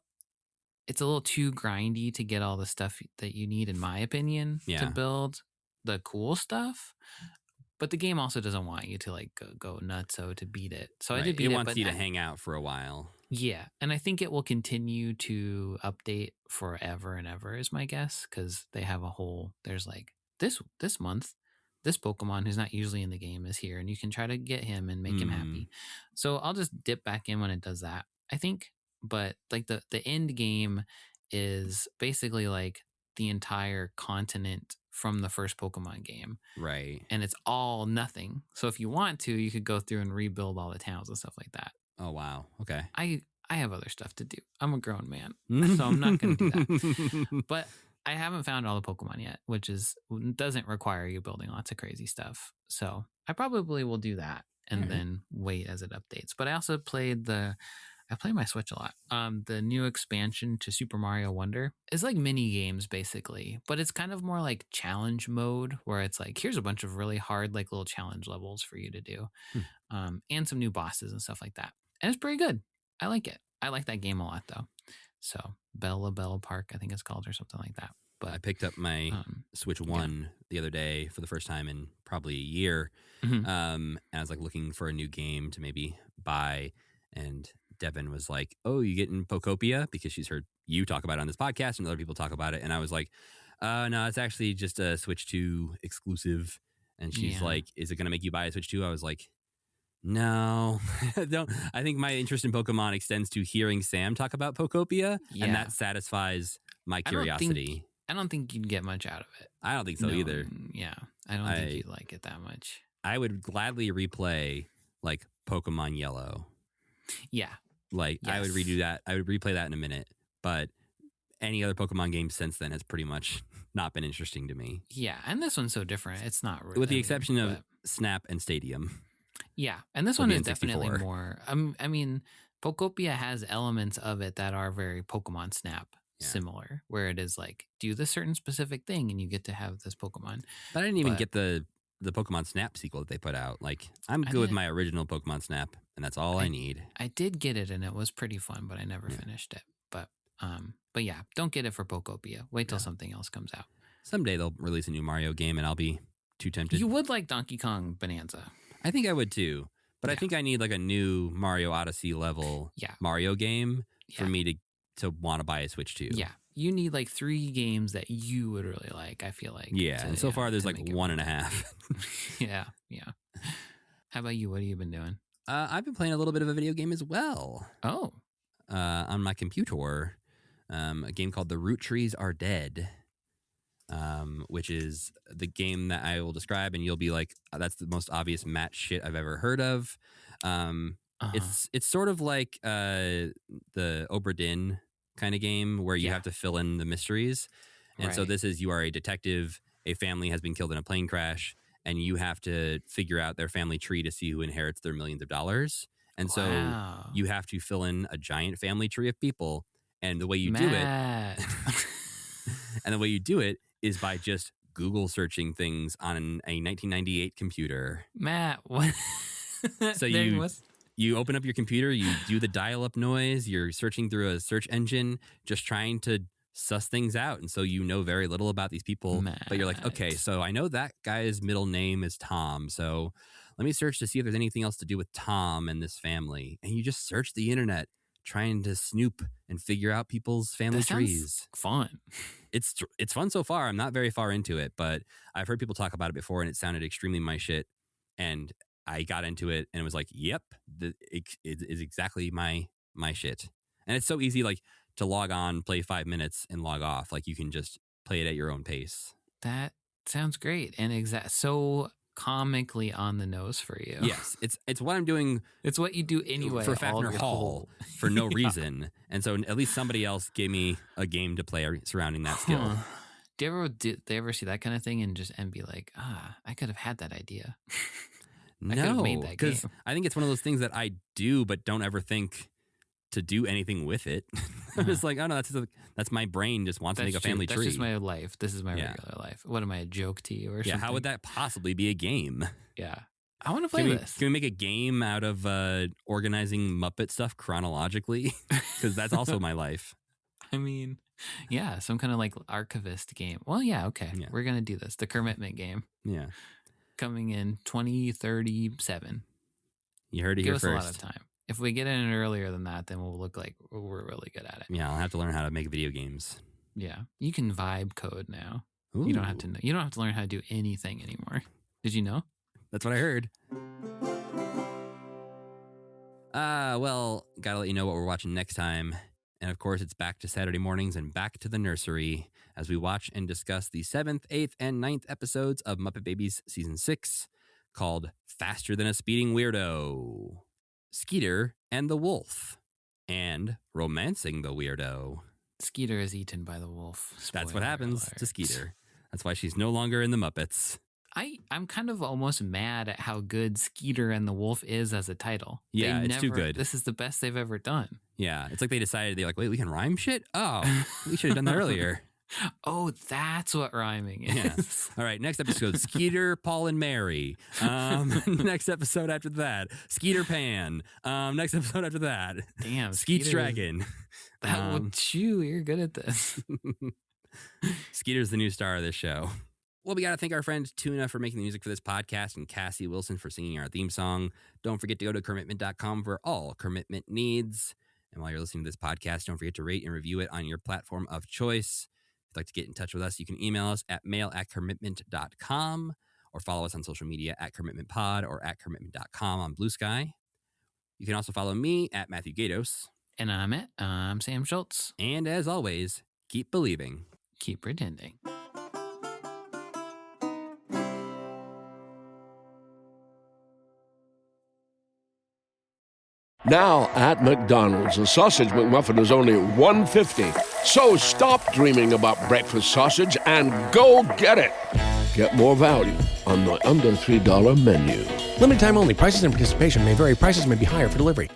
too grindy to get all the stuff that you need, in my opinion, to build the cool stuff. But the game also doesn't want you to like go nutso to beat it. So I did beat it. It wants you to hang out for a while. Yeah. And I think it will continue to update forever and ever is my guess. Because they have there's like this month, this Pokemon who's not usually in the game is here. And you can try to get him and make him happy. So I'll just dip back in when it does that, I think. But like the end game is basically like the entire continent from the first Pokemon game. Right. And it's all nothing. So if you want to, you could go through and rebuild all the towns and stuff like that. Oh, wow. Okay. I have other stuff to do. I'm a grown man, so I'm not going to do that. But I haven't found all the Pokemon yet, which doesn't require you building lots of crazy stuff. So I probably will do that and then wait as it updates. But I also played I play my Switch a lot. The new expansion to Super Mario Wonder is like mini games basically, but it's kind of more like challenge mode where it's like, here's a bunch of really hard, like little challenge levels for you to do. And some new bosses and stuff like that. And it's pretty good. I like it. I like that game a lot though. So Bella Park, I think it's called, or something like that. But I picked up my Switch 1 the other day for the first time in probably a year. And I was like looking for a new game to maybe buy, and Devin was like, "Oh, you getting Pokopia?" Because she's heard you talk about it on this podcast and other people talk about it. And I was like, no, it's actually just a Switch 2 exclusive. And she's like, "Is it going to make you buy a Switch 2?" I was like, "No, don't." I think my interest in Pokemon extends to hearing Sam talk about Pokopia, and that satisfies my curiosity. I don't think you'd get much out of it. I don't think so either. Yeah, I don't think you'd like it that much. I would gladly replay like Pokemon Yellow. Yeah. Like I would redo that. I would replay that in a minute. But any other Pokemon game since then has pretty much not been interesting to me. Yeah, and this one's so different. It's not really, with the exception of Snap and Stadium. Yeah, and this one is definitely more. I mean, Pokopia has elements of it that are very Pokemon Snap similar, where it is like, do this certain specific thing and you get to have this Pokemon. But I didn't even get the Pokemon Snap sequel that they put out. Like, I'm good with my original Pokemon Snap, and that's all I need. I did get it, and it was pretty fun, but I never finished it. But yeah, don't get it for Pokopia. Wait till something else comes out. Someday they'll release a new Mario game, and I'll be too tempted. You would like Donkey Kong Bonanza. I think I would too, but I think I need like a new Mario Odyssey level Mario game for me to want to buy a Switch 2. Yeah, you need like 3 games that you would really like, I feel like. Yeah, and so far there's like 1.5. Yeah. How about you? What have you been doing? I've been playing a little bit of a video game as well. Oh. On my computer, a game called The Root Trees Are Dead, which is the game that I will describe, and you'll be like, that's the most obvious Matt shit I've ever heard of. It's sort of like the Obra Dinn kind of game where you have to fill in the mysteries. And so this is, you are a detective, a family has been killed in a plane crash, and you have to figure out their family tree to see who inherits their millions of dollars. And so you have to fill in a giant family tree of people. And the way you do it is by just Google searching things on a 1998 computer. Matt, what? So you open up your computer, you do the dial-up noise, you're searching through a search engine, just trying to suss things out. And so you know very little about these people, but you're like, okay, so I know that guy's middle name is Tom. So let me search to see if there's anything else to do with Tom and this family. And you just search the internet trying to snoop and figure out people's family trees. Fun. It's fun so far. I'm not very far into it, but I've heard people talk about it before and it sounded extremely my shit. And I got into it and it was like, yep, it is exactly my shit. And it's so easy, like, to log on, play 5 minutes and log off. Like, you can just play it at your own pace. That sounds great. And so comically on the nose for you. Yes, it's what I'm doing. It's what you do anyway for Faffner Hall for no reason. And so at least somebody else gave me a game to play surrounding that skill. Did they ever see that kind of thing and be like, I could have had that idea. No, because I think it's one of those things that I do but don't ever think to do anything with it. I'm just like, oh no, that's my brain just wants to make a family tree. That's just my life. This is my regular life. What am I, a joke to you or something? Yeah, how would that possibly be a game? Yeah. I want to play this. Can we make a game out of organizing Muppet stuff chronologically? Because that's also my life. I mean, yeah, some kind of like archivist game. Well, yeah, okay. Yeah. We're going to do this. The Commitment game. Yeah. Coming in 2037. You heard it here first. Give us a lot of time. If we get in earlier than that, then we'll look like we're really good at it. Yeah, I'll have to learn how to make video games. Yeah, you can vibe code now. Ooh. You don't have to know. You don't have to learn how to do anything anymore. Did you know? That's what I heard. Well, gotta let you know what we're watching next time. And of course, it's back to Saturday mornings and back to the nursery as we watch and discuss the 7th, 8th, and 9th episodes of Muppet Babies Season 6 called Faster Than a Speeding Weirdo, Skeeter and the Wolf, and Romancing the Weirdo. Skeeter is eaten by the wolf. That's what happens to Skeeter. That's why she's no longer in the Muppets. I'm kind of almost mad at how good Skeeter and the Wolf is as a title. Yeah, it's too good. This is the best they've ever done. Yeah, it's like they decided, they're like, wait, we can rhyme shit? Oh, we should have done that earlier. Oh, that's what rhyming is. Yeah. All right, next episode, Skeeter, Paul, and Mary. Next episode after that, Skeeter Pan. Next episode after that, damn, Skeet's Dragon. That would chew. You're good at this. Skeeter's the new star of this show. Well, we got to thank our friend Tuna for making the music for this podcast and Cassie Wilson for singing our theme song. Don't forget to go to commitment.com for all commitment needs. And while you're listening to this podcast, don't forget to rate and review it on your platform of choice. If you'd like to get in touch with us, you can email us at mail@commitment.com or follow us on social media at commitmentpod or at commitment.com on Blue Sky. You can also follow me at Matthew Gatos. And I'm Sam Schultz. And as always, keep believing. Keep pretending. Now at McDonald's, a sausage McMuffin is only $1.50. So stop dreaming about breakfast sausage and go get it. Get more value on the under $3 menu. Limited time only. Prices and participation may vary. Prices may be higher for delivery.